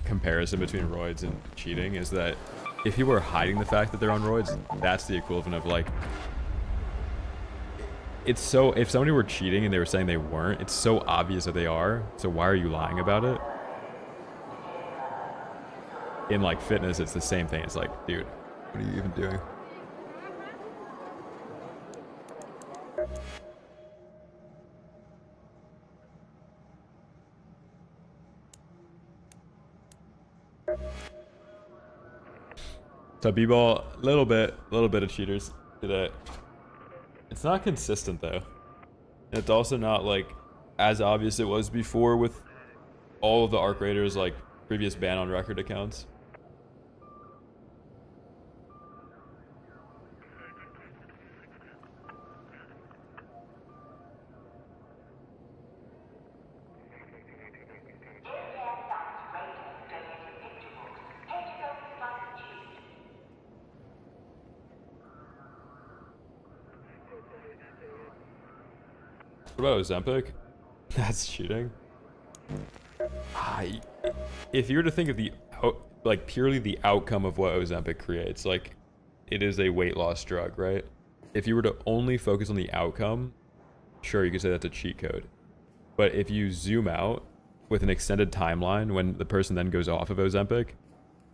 comparison between roids and cheating, is that if people are hiding the fact that they're on roids, that's the equivalent of like, it's so, if somebody were cheating and they were saying they weren't, it's so obvious that they are, so why are you lying about it? In like fitness, it's the same thing. It's like, dude, what are you even doing? So B-ball, little bit of cheaters today. It's not consistent though. And it's also not like as obvious it was before with all of the Arc Raiders like previous ban on record accounts. What about Ozempic? That's cheating. If you were to think of the like purely the outcome of what Ozempic creates, like it is a weight loss drug, right? If you were to only focus on the outcome, sure, you could say that's a cheat code. But if you zoom out with an extended timeline when the person then goes off of Ozempic,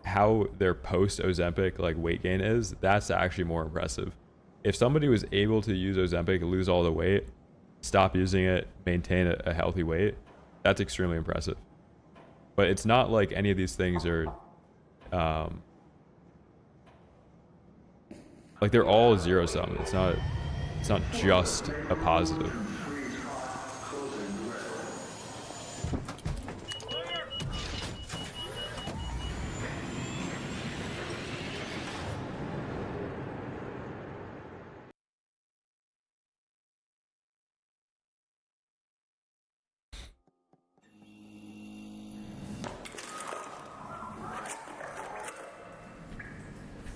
how their post Ozempic like weight gain is, that's actually more impressive. If somebody was able to use Ozempic, lose all the weight, stop using it, maintain a healthy weight, that's extremely impressive. But it's not like any of these things are like they're all zero sum. It's not just a positive.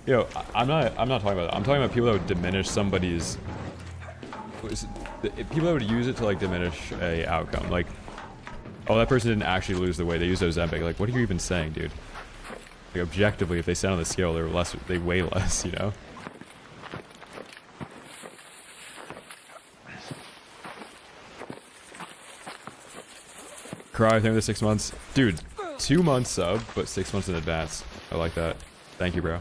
Yo, I'm not talking about that. I'm talking about people that would diminish somebody's, people that would use it to like diminish a outcome. Like, oh, that person didn't actually lose the weight. They used Ozempic. Like, what are you even saying, dude? Like, objectively, if they stand on the scale, they weigh less, you know? Cry, thank you for the 6 months. Dude, 2 months sub, but 6 months in advance. I like that. Thank you, bro.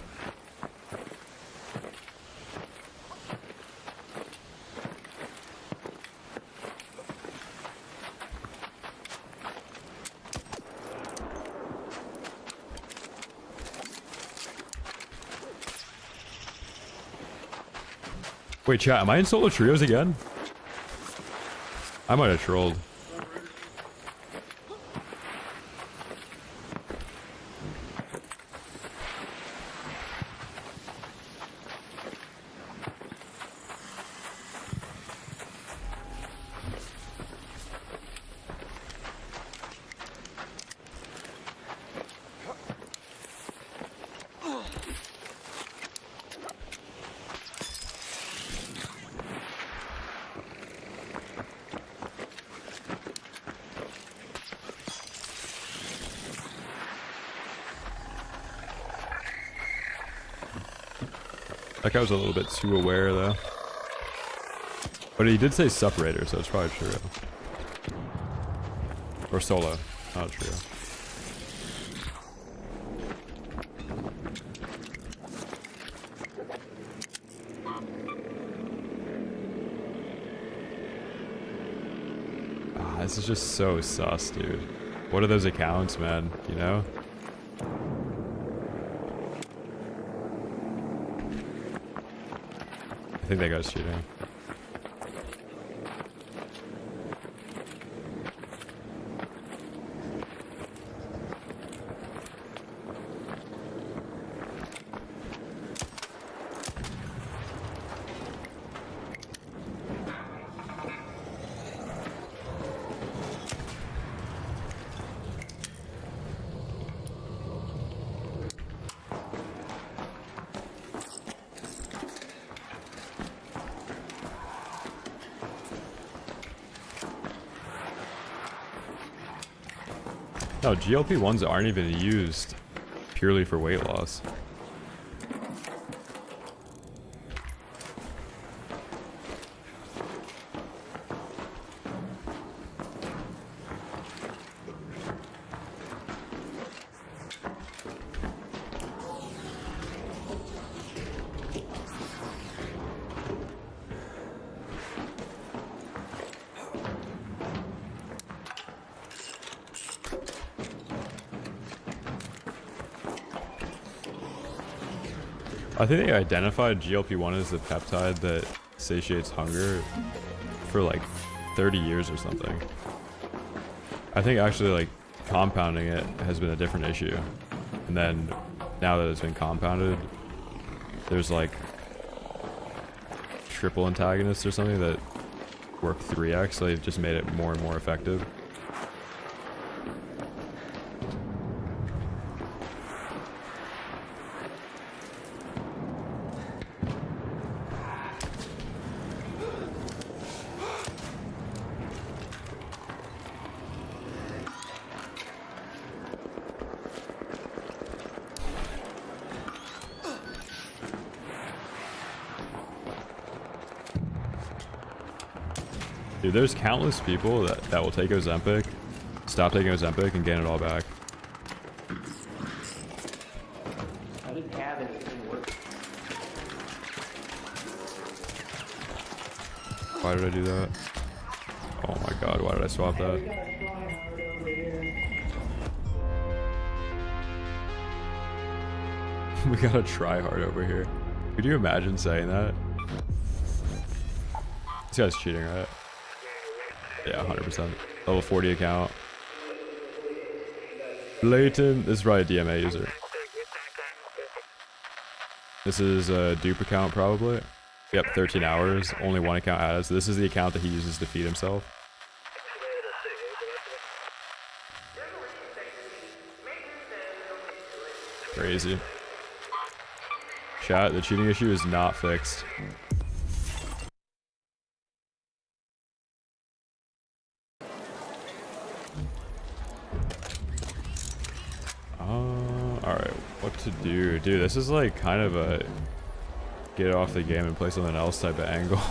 Wait, chat, am I in solo trios again? I might have trolled. That guy was a little bit too aware though. But he did say separator, so it's probably true. Or solo, not true. Ah, this is just so sus, dude. What are those accounts, man? You know? I think that guy's cheating. No, GLP-1s aren't even used purely for weight loss. I think they identified GLP-1 as the peptide that satiates hunger for like 30 years or something. I think actually like compounding it has been a different issue. And then now that it's been compounded, there's like triple antagonists or something that work 3x, so they've just made it more and more effective. Dude, there's countless people that will take Ozempic, stop taking Ozempic, and gain it all back. I didn't have it, it didn't work. Why did I do that? Oh my god, why did I swap that? We gotta try hard over here. Could you imagine saying that? This guy's cheating, right? Yeah, 100%. Level 40 account. Blatant. This is probably a DMA user. This is a dupe account probably. Yep, 13 hours. Only one account added. So this is the account that he uses to feed himself. Crazy. Chat, the cheating issue is not fixed. Alright, what to do? Dude, this is like kind of a get off the game and play something else type of angle.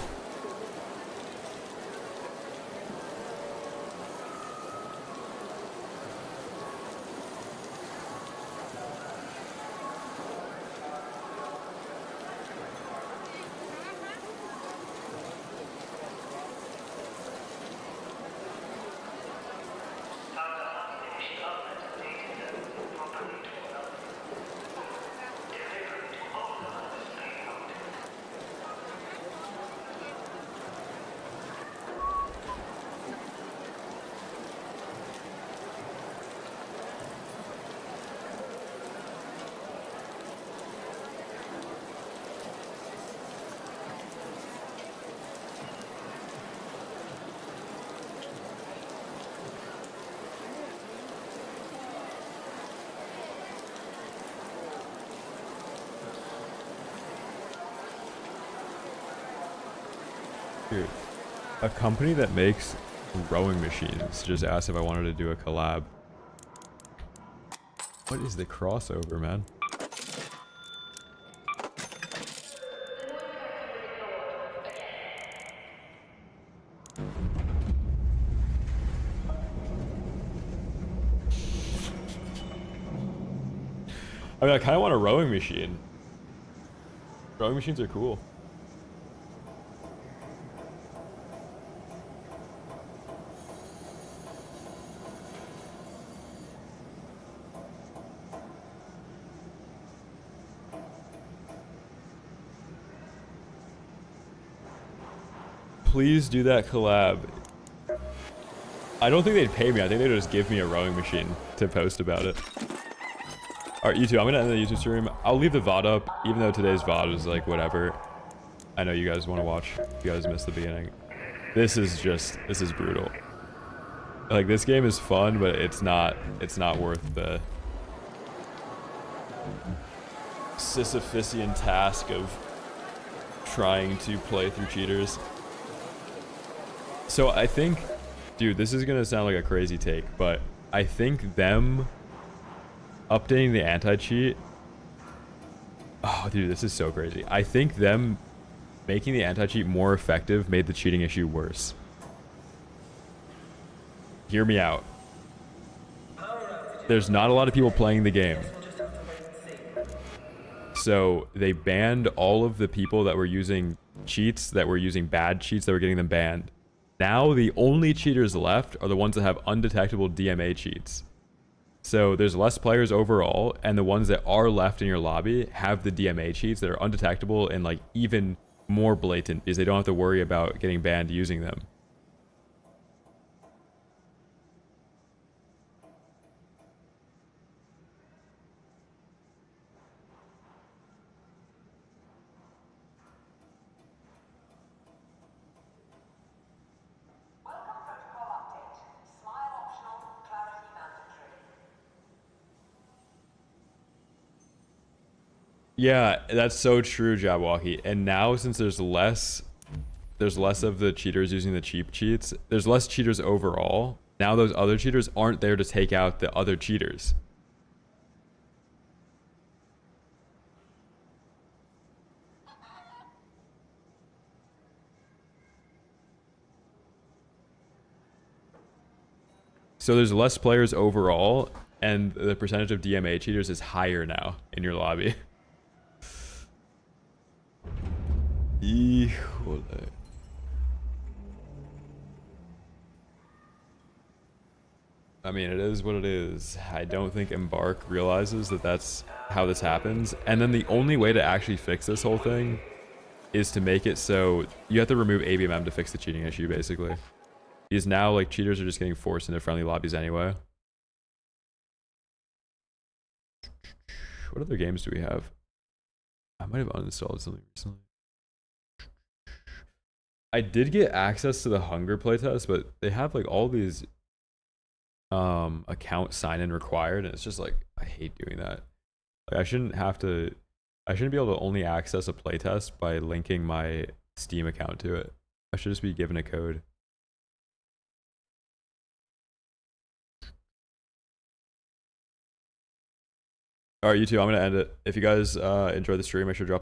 Dude, a company that makes rowing machines just asked if I wanted to do a collab. What is the crossover, man? I mean, I kind of want a rowing machine. Rowing machines are cool. Please do that collab. I don't think they'd pay me. I think they'd just give me a rowing machine to post about it. Alright, YouTube, I'm gonna end the YouTube stream. I'll leave the VOD up, even though today's VOD is like whatever. I know you guys want to watch. You guys missed the beginning. This is brutal. Like, this game is fun, but it's not worth the Sisyphusian task of trying to play through cheaters. So I think, dude, this is gonna sound like a crazy take, but I think them updating the anti-cheat, oh dude, this is so crazy. I think them making the anti-cheat more effective made the cheating issue worse. Hear me out. There's not a lot of people playing the game. So they banned all of the people that were using cheats, that were using bad cheats, that were getting them banned. Now the only cheaters left are the ones that have undetectable DMA cheats. So there's less players overall, and the ones that are left in your lobby have the DMA cheats that are undetectable and like even more blatant because they don't have to worry about getting banned using them. Yeah, that's so true, Jabwalkie. And now since there's less of the cheaters using the cheap cheats, there's less cheaters overall. Now those other cheaters aren't there to take out the other cheaters. So there's less players overall, and the percentage of DMA cheaters is higher now in your lobby. Híjole. I mean, it is what it is. I don't think Embark realizes that that's how this happens. And then the only way to actually fix this whole thing is to make it so you have to remove ABMM to fix the cheating issue, basically. Because now, like, cheaters are just getting forced into friendly lobbies anyway. What other games do we have? I might have uninstalled something recently. I did get access to the Hunger playtest, but they have like all these account sign-in required, and it's just like, I hate doing that. Like, I shouldn't be able to only access a playtest by linking my Steam account to it. I should just be given a code. Alright, YouTube, I'm gonna end it. If you guys enjoyed the stream, make sure to drop